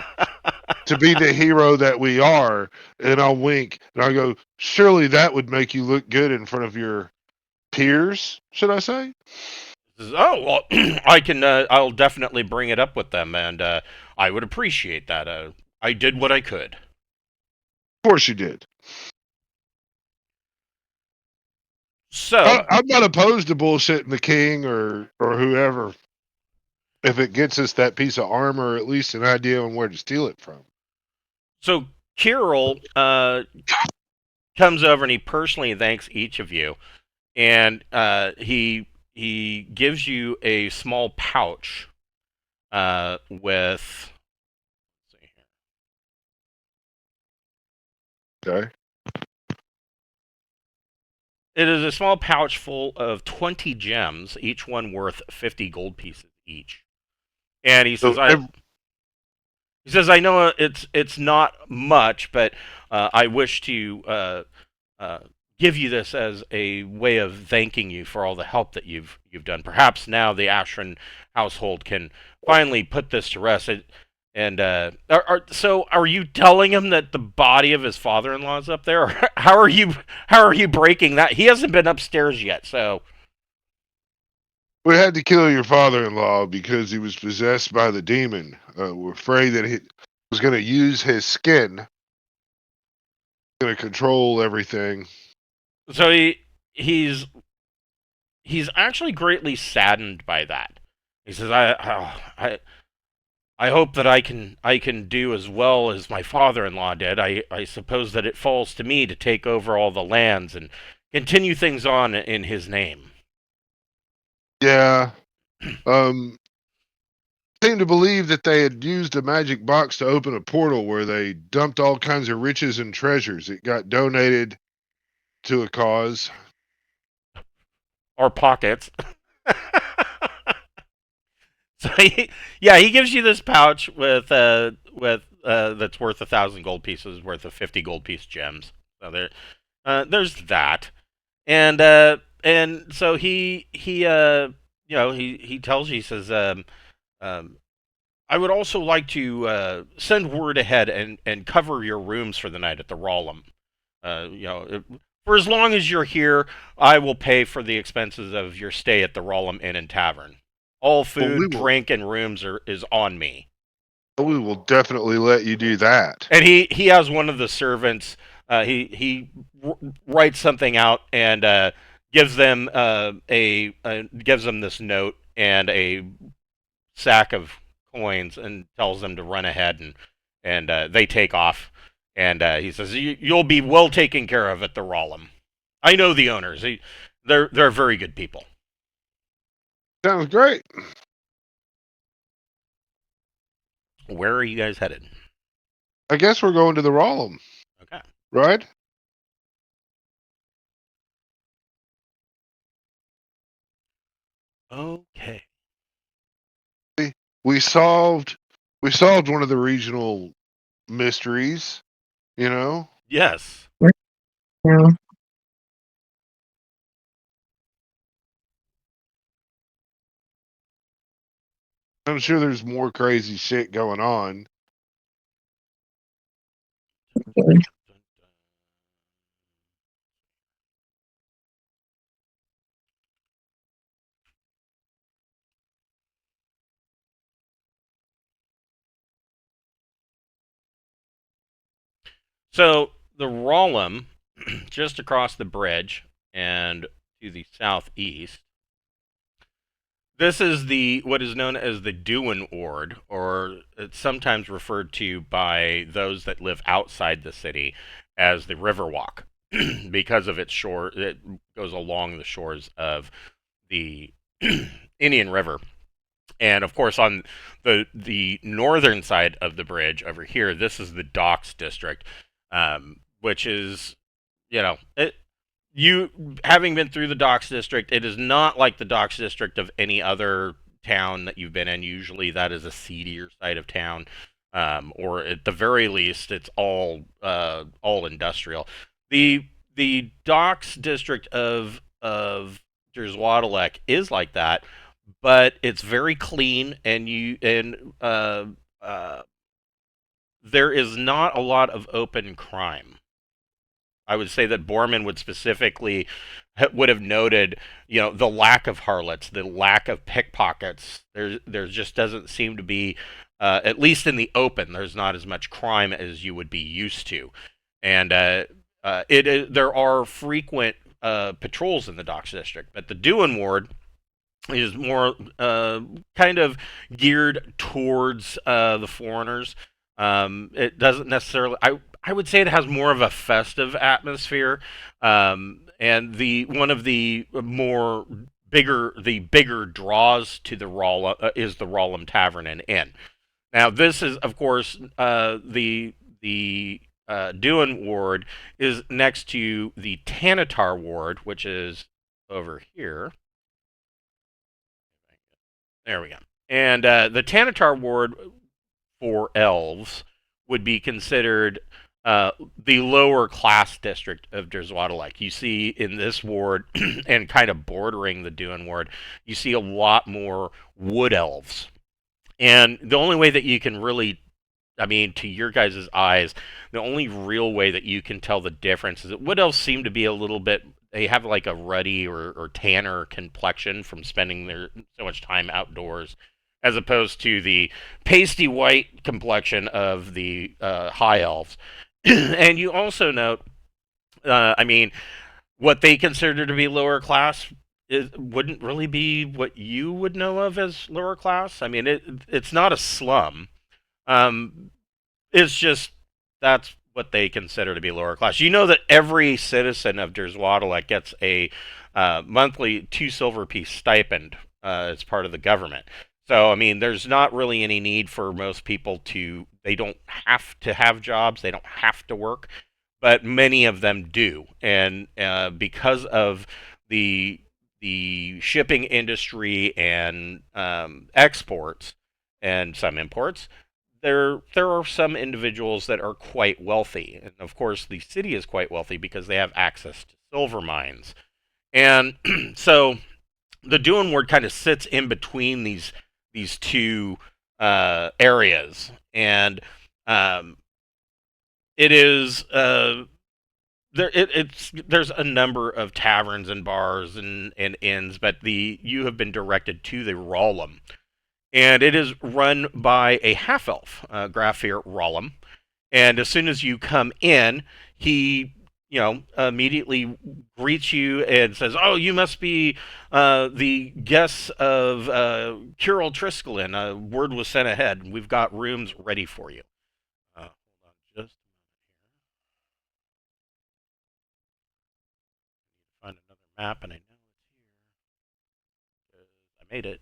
to be the hero that we are. And I'll wink and I'll go, surely that would make you look good in front of your peers, should I say? Oh, well, I'll definitely bring it up with them, and I would appreciate that. I did what I could. Of course you did. So I'm not opposed to bullshitting the king or whoever if it gets us that piece of armor, or at least an idea on where to steal it from. So Kirill comes over and he personally thanks each of you, and he gives you a small pouch with. Let's see here. Okay. It is a small pouch full of 20 gems, each one worth 50 gold pieces each. And he says, he says, I know it's not much, but I wish to give you this as a way of thanking you for all the help that you've done. Perhaps now the Ashryn household can finally put this to rest. So are you telling him that the body of his father-in-law is up there? Or how are you breaking that? He hasn't been upstairs yet, so. We had to kill your father-in-law because he was possessed by the demon. We're afraid that he was going to use his skin, going to control everything. So he's actually greatly saddened by that. He says, I hope that I can do as well as my father-in-law did. I suppose that it falls to me to take over all the lands and continue things on in his name. Yeah. Seem to believe that they had used a magic box to open a portal where they dumped all kinds of riches and treasures. It got donated to a cause. Or pockets. So he gives you this pouch with that's worth 1,000 gold pieces, worth of 50 gold piece gems. So there's that, and so he tells you, he says, I would also like to send word ahead and cover your rooms for the night at the Rawlham. For as long as you're here, I will pay for the expenses of your stay at the Rawlham Inn and Tavern. All food, drink, and rooms is on me. We will definitely let you do that. And he has one of the servants. He writes something out and gives them gives them this note and a sack of coins and tells them to run ahead and they take off. And he says, you'll be well taken care of at the Rawlham. I know the owners. They're very good people. Sounds great. Where are you guys headed? I guess we're going to the Rollum, Okay. right? Okay. We solved we solved one of the regional mysteries, you know? Yes. Yeah. I'm sure there's more crazy shit going on. Okay. So the Rollum, just across the bridge and to the southeast, this is the what is known as the Duin Ord, or it's sometimes referred to by those that live outside the city as the Riverwalk, because of its shore. It goes along the shores of the Indian River. And of course, on the northern side of the bridge over here, this is the Docks District, which is, you having been through the Docks District, it is not like the Docks District of any other town that you've been in. Usually, that is a seedier side of town, or at the very least, it's all industrial. The Docks District of Jerswadelek is like that, but it's very clean, and there is not a lot of open crime. I would say that Borman would specifically would have noted, the lack of harlots, the lack of pickpockets. There just doesn't seem to be, at least in the open, there's not as much crime as you would be used to, and there are frequent patrols in the Docks District, but the Dewan Ward is more kind of geared towards the foreigners. It doesn't necessarily. I would say it has more of a festive atmosphere, and the one of the bigger draws to the is the Rollum Tavern and Inn. Now, this is, of course, the Dewan Ward is next to the Tanatar Ward, which is over here. There we go. And the Tanatar Ward for elves would be considered the lower class district of Derswadelike. You see in this ward, and kind of bordering the Duin Ward, you see a lot more wood elves. And the only way that you can really, I mean, to your guys' eyes, the only real way that you can tell the difference is that wood elves seem to be a little bit. They have like a ruddy or tanner complexion from spending so much time outdoors, as opposed to the pasty white complexion of the high elves. And you also note, I mean, what they consider to be lower class wouldn't really be what you would know of as lower class. I mean, it's not a slum. Um, it's just that's what they consider to be lower class. You know that every citizen of Derswadelek gets a monthly 2 silver piece stipend as part of the government. So I mean, there's not really any need for most people to. They don't have to have jobs. They don't have to work, but many of them do, and because of the the shipping industry and exports and some imports, there are some individuals that are quite wealthy, and of course the city is quite wealthy because they have access to silver mines, and so the Duin Ward kind of sits in between these two areas, and um, it is there's a number of taverns and bars and inns, but you have been directed to the Rollum, and it is run by a half elf, Grafir Rollum. And as soon as you come in, he immediately greets you and says, "Oh, you must be the guests of Kirill Triskellin. Word was sent ahead. We've got rooms ready for you." Hold on just find another map, and I know it's here. made it.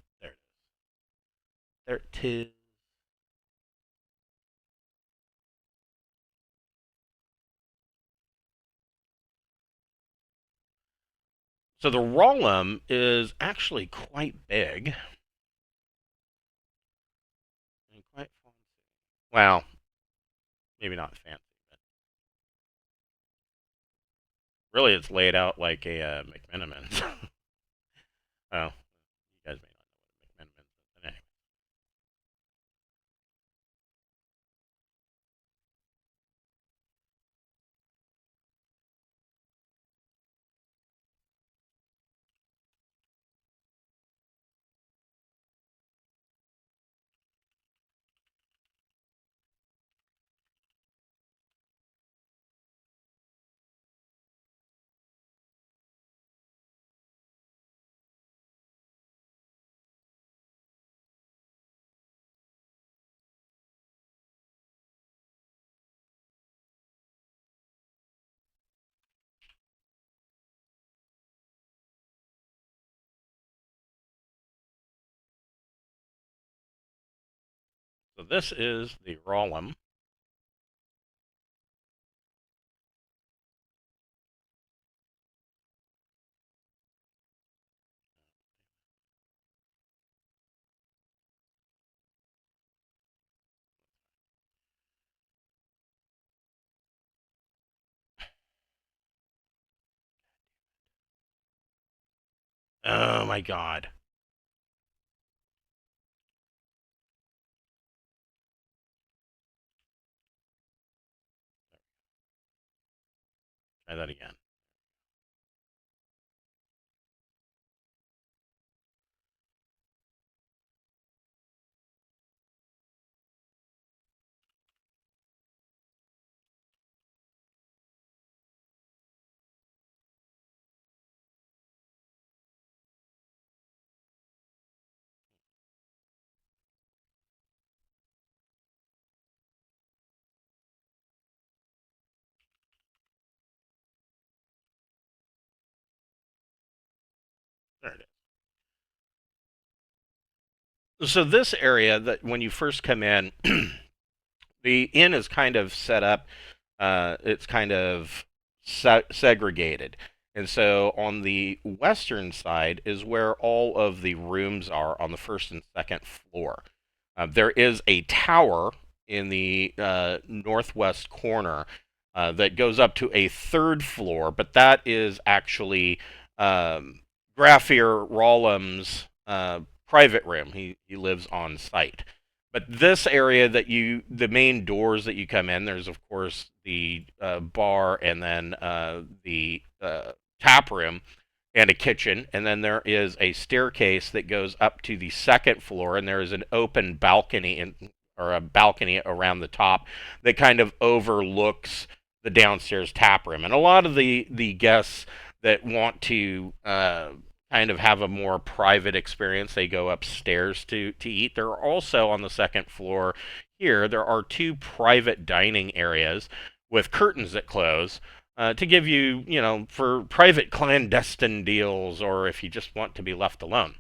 There it is. So the Rollum is actually quite big. And quite fancy. Well, maybe not fancy, but really it's laid out like a McMenamin's. Oh, you guys may not know what a McMenamin's is. But anyway. So this is the Rollum. Oh my god. Try that again. There it is. So this area, that when you first come in, the inn is kind of set up. It's kind of segregated, and so on the western side is where all of the rooms are on the first and second floor. There is a tower in the northwest corner that goes up to a third floor, but that is actually Grafir Rollum's private room. He lives on site. But this area the main doors that you come in, there's of course the bar and then the tap room and a kitchen, and then there is a staircase that goes up to the second floor, and there is an open balcony or a balcony around the top that kind of overlooks the downstairs tap room. And a lot of the guests that want to kind of have a more private experience, they go upstairs to eat. There are also on the second floor here, there are two private dining areas with curtains that close to give you, for private clandestine deals or if you just want to be left alone.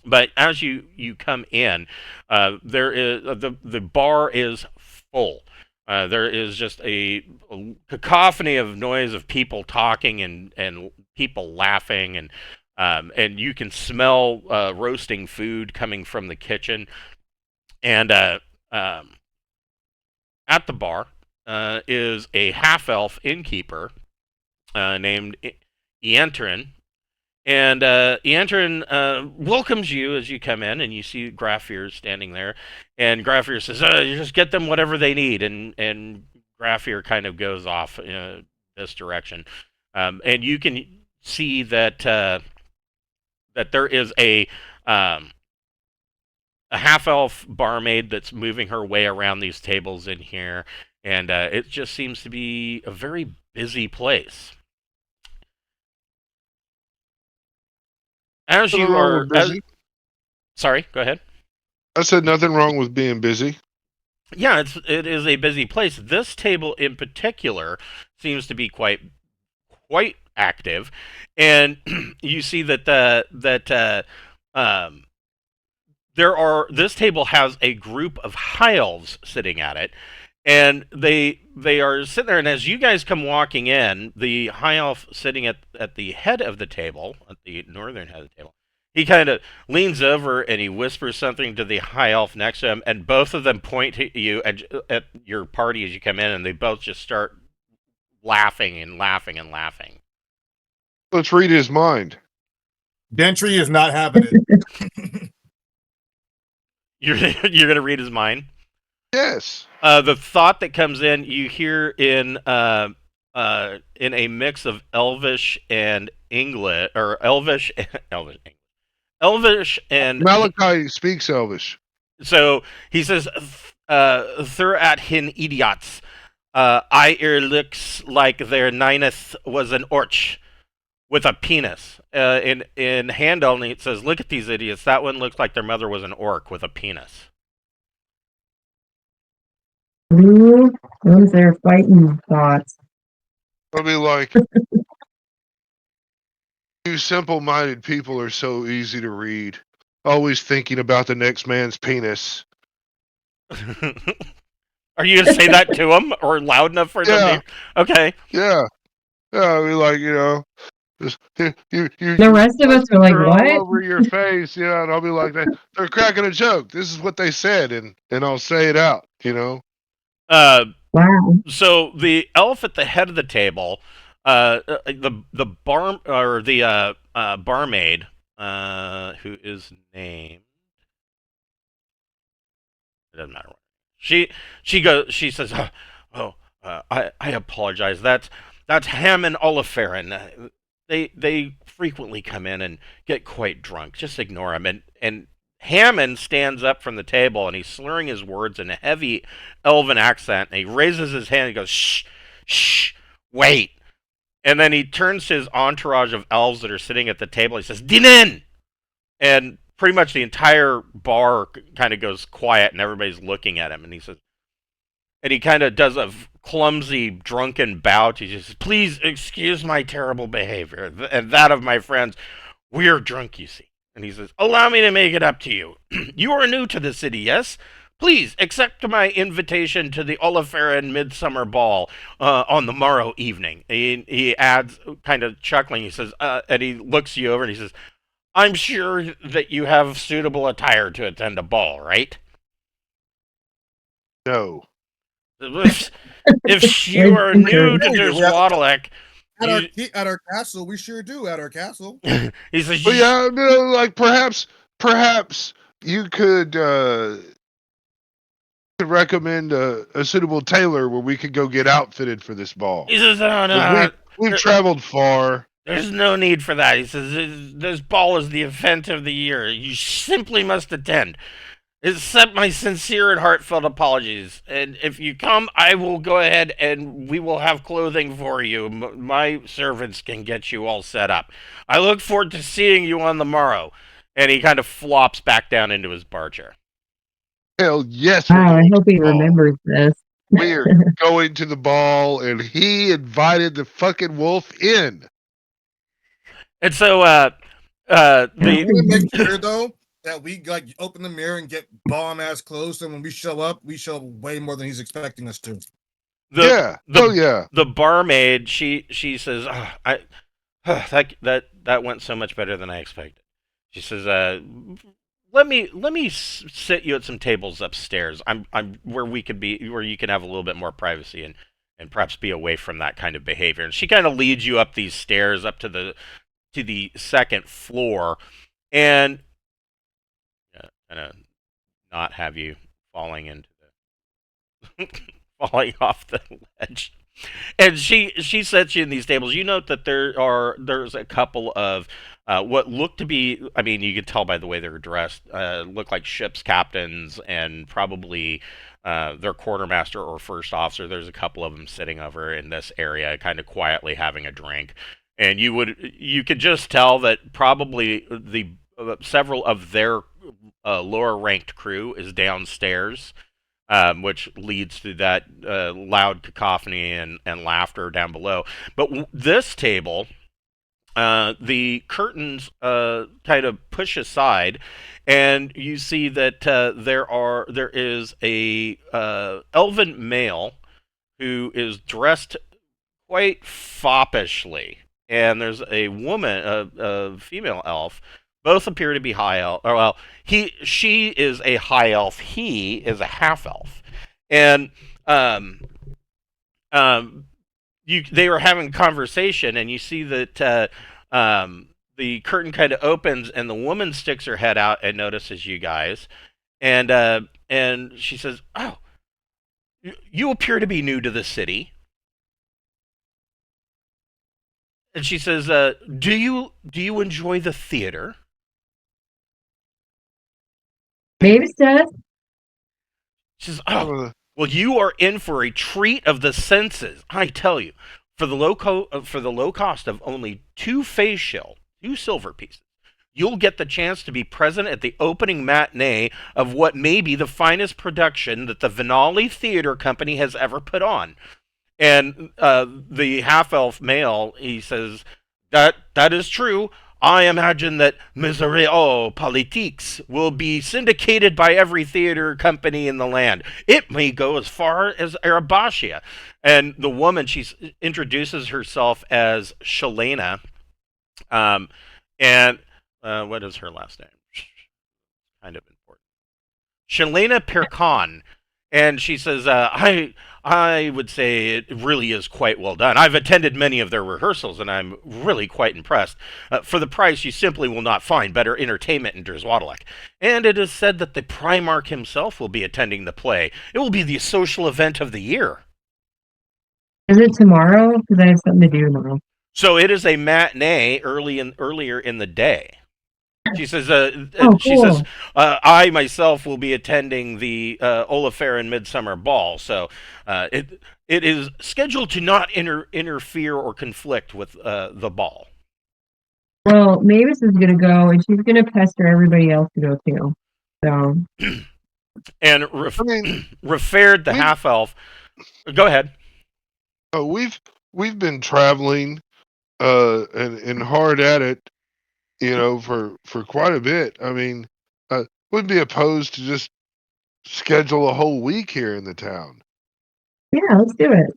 But as you come in, there is the bar is full. There is just a cacophony of noise of people talking and people laughing, and you can smell roasting food coming from the kitchen. And at the bar is a half-elf innkeeper named Iantrin. And Iantrin welcomes you as you come in, and you see Grafir standing there. And Grafir says, "You just get them whatever they need." And Grafir kind of goes off this direction. And you can see that that there is a half-elf barmaid that's moving her way around these tables in here. And it just seems to be a very busy place. As Nothing you wrong are with busy. Sorry, go ahead. I said nothing wrong with being busy. Yeah, it is a busy place. This table in particular seems to be quite active, and you see that This table has a group of high elves sitting at it, and they are sitting there. And as you guys come walking in, the high elf sitting at the head of the table, at the northern head of the table, he kind of leans over and he whispers something to the high elf next to him, and both of them point to you at your party as you come in, and they both just start laughing and laughing and laughing. Let's read his mind. Gentry is not having it. You're gonna read his mind. Yes. The thought that comes in, you hear in a mix of Elvish and English, or Elvish, Elvish and Malachi speaks Elvish. So he says, "Thur at hin idiots. I looks like their nineth was an orch with a penis." In hand only, it says, "Look at these idiots. That one looks like their mother was an orc with a penis." Ooh, those are fighting thoughts. I'll be like, you simple-minded people are so easy to read. Always thinking about the next man's penis. Are you gonna say that to him or loud enough for them to hear? Okay. Yeah. Yeah, I'll be like, just, you The rest of us are like, all what? over your face, and I'll be like, they're cracking a joke. This is what they said, and I'll say it out, Wow. So the elf at the head of the table, the barmaid, who is named, it doesn't matter what. She says, I apologize. That's Hammond Oliferin. They frequently come in and get quite drunk. Just ignore him. And Hammond stands up from the table and he's slurring his words in a heavy elven accent. And he raises his hand and goes, "Shh, shh, wait." And then he turns to his entourage of elves that are sitting at the table. He says, "Dinen!" And pretty much the entire bar kind of goes quiet and everybody's looking at him. And he says, and he kind of does a clumsy, drunken bow. He says, "Please excuse my terrible behavior and that of my friends. We're drunk, you see." And he says, "Allow me to make it up to you. You are new to the city, yes? Please accept my invitation to the Oliferin Midsummer Ball on the morrow evening." He adds, kind of chuckling, he says, and he looks you over and he says, "I'm sure that you have suitable attire to attend a ball, right?" No. If you are new to Derswadalek, At our castle, we sure do. At our castle, he says, But yeah, like perhaps you could recommend a suitable tailor where we could go get outfitted for this ball. He says, "Oh, no, we've traveled far. There's no need for that." He says, "This ball is the event of the year. You simply must attend. Accept my sincere and heartfelt apologies. And if you come, I will go ahead and we will have clothing for you. My servants can get you all set up. I look forward to seeing you on the morrow." And he kind of flops back down into his bar chair. Hell yes. Wow, I hope he remembers this. We're going to the ball, and he invited the fucking wolf in. And so, make sure though that we like open the mirror and get bomb ass close, and when we show up way more than he's expecting us to. The barmaid, she says, that went so much better than I expected. She says, let me sit you at some tables upstairs. I'm where you can have a little bit more privacy and perhaps be away from that kind of behavior." And she kind of leads you up these stairs up to the second floor, and kind of not have you falling into falling off the ledge. And she sets you in these tables. You note that there's a couple of what look to be, I mean, you can tell by the way they're dressed, look like ship's captains and probably their quartermaster or first officer. There's a couple of them sitting over in this area, kind of quietly having a drink. And you could just tell that probably the several of their lower ranked crew is downstairs, which leads to that loud cacophony and laughter down below. But this table, the curtains kind of push aside, and you see that there is a elven male who is dressed quite foppishly, and there's a woman, a female elf. Both appear to be high elf. Or well, she is a high elf. He is a half elf, and um, um, they were having a conversation, and you see that the curtain kind of opens, and the woman sticks her head out and notices you guys, and she says, "Oh, you appear to be new to the city." And she says, "Do you enjoy the theater?" Mavis does. She says, Some "Oh, of the, well, you are in for a treat of the senses. I tell you, for the low cost of only two silver pieces, you'll get the chance to be present at the opening matinee of what may be the finest production that the Venali Theater Company has ever put on." And the half elf male, he says, that is true. I imagine that Miserio Politiques will be syndicated by every theater company in the land. It may go as far as Arabashia." And the woman, she introduces herself as Shalena. Um, and what is her last name? Kind of important. Shalena Pirkon, and she says, I would say it really is quite well done. I've attended many of their rehearsals, and I'm really quite impressed. For the price, you simply will not find better entertainment in Drizwatalek. And it is said that the Primarch himself will be attending the play. It will be the social event of the year. Is it tomorrow? Because I have something to do tomorrow. So it is a matinee earlier in the day. She says, Oh, cool. I myself will be attending the Olafarin Midsummer Ball, so it is scheduled to not interfere or conflict with the ball. Well, Mavis is gonna go, and she's gonna pester everybody else to go too. So And I mean, Referred the we half elf. Go ahead. we've been traveling and hard at it, for quite a bit. I mean, wouldn't be opposed to just schedule a whole week here in the town. yeah, let's do it.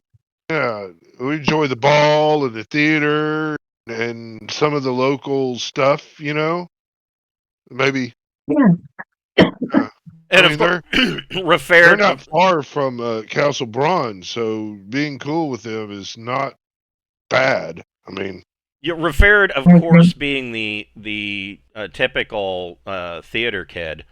Yeah, we enjoy the ball and the theater and some of the local stuff. Maybe. Yeah. I And mean, of course, they're Referred not far from Castle Braun, so being cool with them is not bad. I mean, Referred, of Okay. course, being the typical theater kid,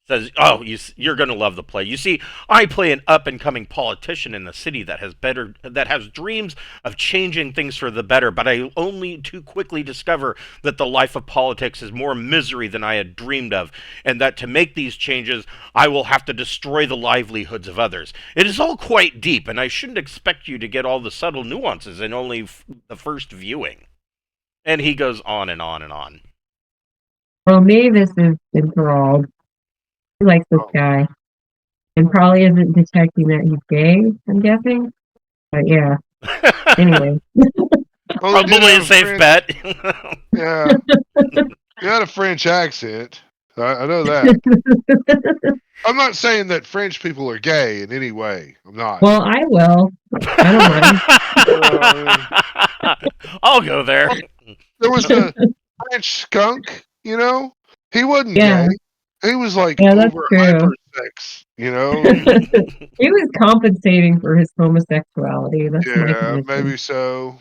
says, "Oh, you're going to love the play. You see, I play an up and coming politician in the city that has dreams of changing things for the better, but I only too quickly discover that the life of politics is more misery than I had dreamed of, and that to make these changes, I will have to destroy the livelihoods of others. It is all quite deep, and I shouldn't expect you to get all the subtle nuances in only the first viewing." And he goes on and on and on. Well, Mavis is enthralled. She likes this guy, and probably isn't detecting that he's gay. I'm guessing. But yeah. Anyway. well, he did Probably have a safe French. bet. Yeah, he had a French accent. I know that. I'm not saying that French people are gay in any way. I'm not. Well, I will. I don't mind. I'll go there. There was the French skunk. He wasn't Yeah. gay. He was like Yeah, that's over true. hypersex. He was compensating for his homosexuality. That's my Yeah, connection. maybe so.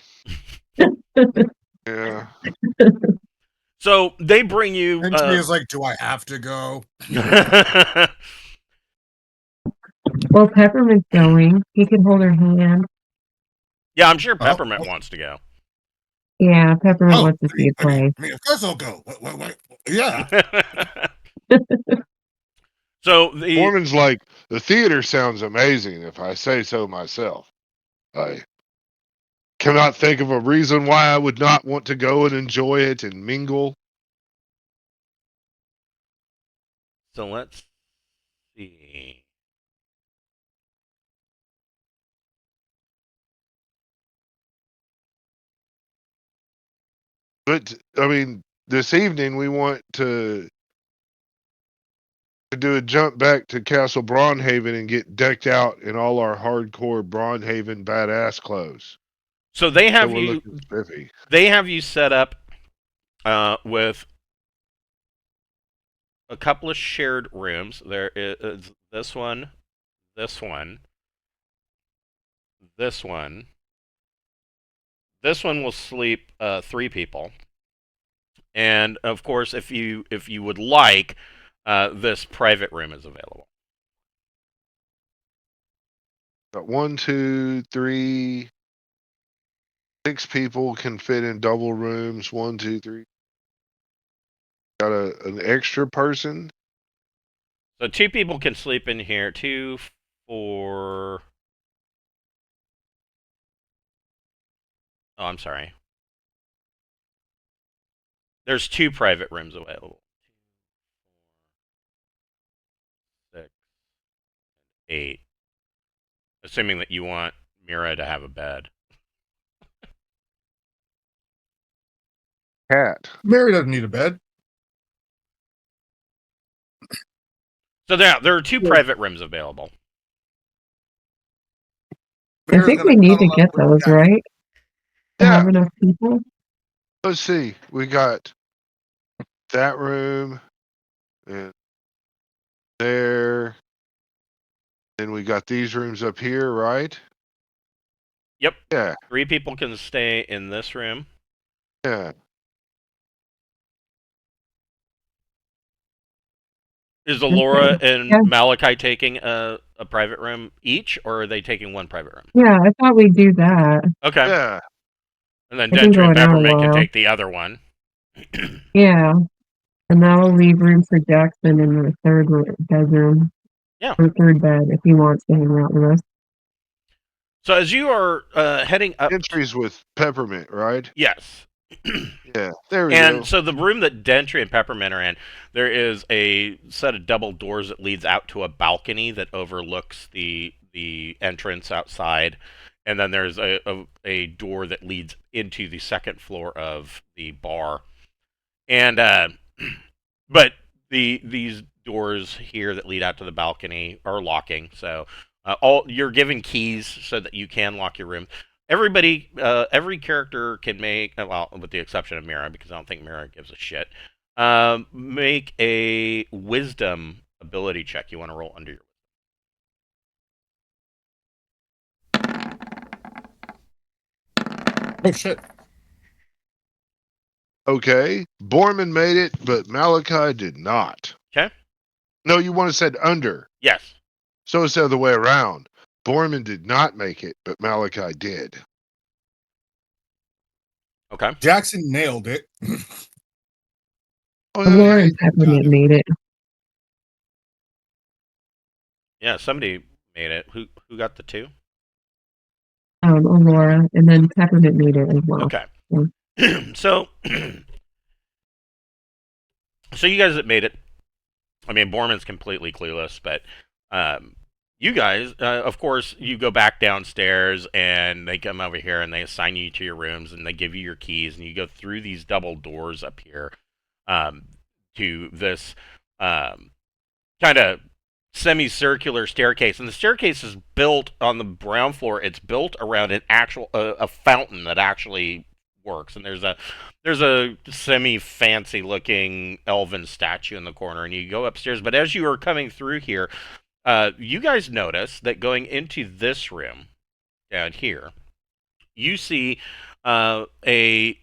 Yeah. So they bring you. And she is like, "Do I have to go?" Well, Peppermint's going. He can hold her hand. Yeah, I'm sure Peppermint wants to go. Yeah, Peppermint wants to see a play. I mean, of course I'll go. What? Yeah. So the Mormon's like, the theater sounds amazing if I say so myself. I cannot think of a reason why I would not want to go and enjoy it and mingle. so let's see. But I mean, this evening we want to to do a jump back to Castle Braunhaven and get decked out in all our hardcore Braunhaven badass clothes. So they So have we're you. looking spiffy. They have you set up with a couple of shared rooms. There is this one, this one, this one. This one will sleep 3 people, and of course, if you would like, this private room is available. Got 1, 2, 3, 6 people can fit in double rooms. 1, 2, 3. Got an extra person. So 2 people can sleep in here. 2, 4. Oh, I'm sorry. There's 2 private rooms available. 6, 8. Assuming that you want Mira to have a bed. Cat. Mary doesn't need a bed. So there are 2 private rooms available. I Mary's think gonna we need to cuddle up get with those, Jack. right? To Yeah. have enough people. Let's see. We got that room and there. Then we got these rooms up here, right? Yep. Yeah. 3 people can stay in this room. Yeah. Is Alora Okay. and Yeah. Malachi taking a private room each, or are they taking 1 private room? Yeah, I thought we'd do that. Okay. Yeah. And then I've been Dentry and going out a Peppermint can while. take the other one. Yeah. And that'll leave room for Jackson in the bedroom. Yeah. Or third bed if he wants to hang out with us. So as you are heading up... Entries with Peppermint, right? Yes. Yeah. There we And go. so the room that Dentry and Peppermint are in, there is a set of double doors that leads out to a balcony that overlooks the entrance outside. And then there's a door that leads into the second floor of the bar. And but these doors here that lead out to the balcony are locking. So you're given keys so that you can lock your room. Everybody, every character can make, well, with the exception of Mira, because I don't think Mira gives a shit. Make a wisdom ability check. You want to roll under your. Oh shit. Okay. Borman made it, but Malachi did not. Okay. No, you want to said under. Yes. So it's the other way around. Borman did not make it, but Malachi did. Okay. Jackson nailed it. Oh, Alora yeah. and Peppermint made it. Yeah, somebody made it. Who got the 2? Alora, and then Peppermint made it as well. Okay. Yeah. So you guys that made it, I mean, Borman's completely clueless, but you guys, of course, you go back downstairs and they come over here and they assign you to your rooms and they give you your keys and you go through these double doors up here to this kind of semicircular staircase. And the staircase is built on the ground floor. It's built around an actual a fountain that actually works. And there's a semi-fancy looking elven statue in the corner, and you go upstairs. But as you are coming through here, you guys notice that going into this room down here, you see a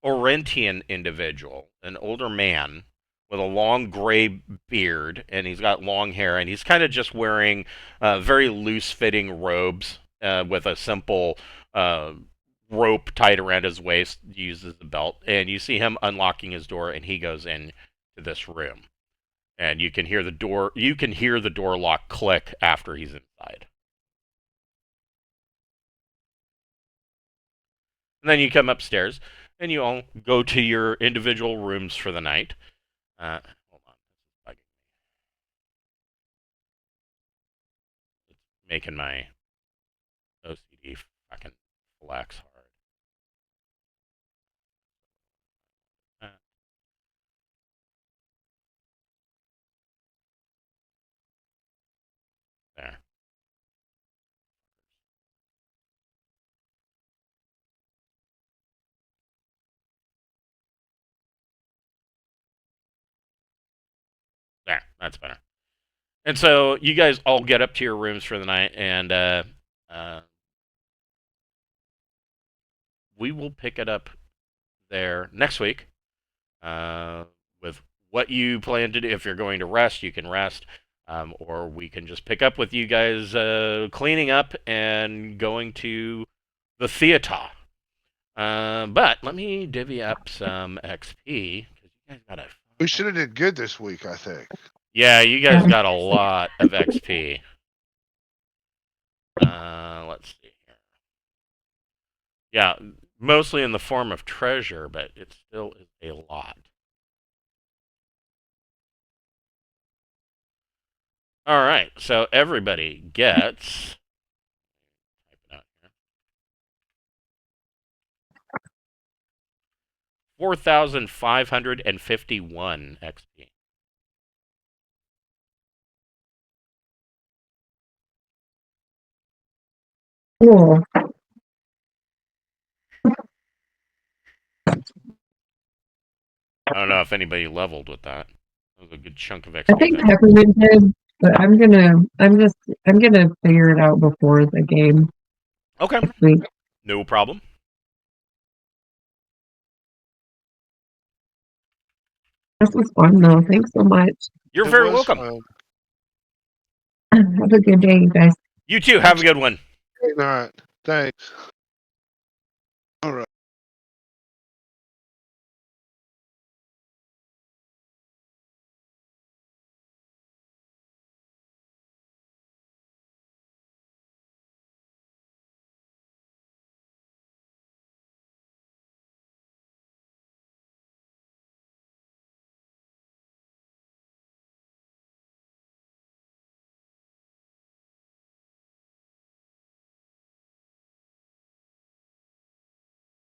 Orentian individual, an older man with a long gray beard, and he's got long hair, and he's kind of just wearing very loose-fitting robes with a simple rope tied around his waist, used as a belt. And you see him unlocking his door, and he goes in to this room. And you can hear the door lock click after he's inside. And then you come upstairs, and you all go to your individual rooms for the night. Hold on. It's making my OCD fucking flex hard. There. There, that's better. And so you guys all get up to your rooms for the night, and we will pick it up there next week with what you plan to do. If you're going to rest, you can rest, or we can just pick up with you guys cleaning up and going to the theater. But let me divvy up some XP because you guys got a. We should have did good this week, I think. Yeah, you guys got a lot of XP. Let's see here. Yeah, mostly in the form of treasure, but it still is a lot. All right, so everybody gets. Type it out here. 4,551 XP. Cool. I don't know if anybody leveled with that. That was a good chunk of XP. I think Peppermint did, but I'm gonna figure it out before the game. Okay. Next week. No problem. This was fun though. Thanks so much. You're It very was welcome. fun. Have a good day, you guys. You too. Have a good one. All right. Thanks.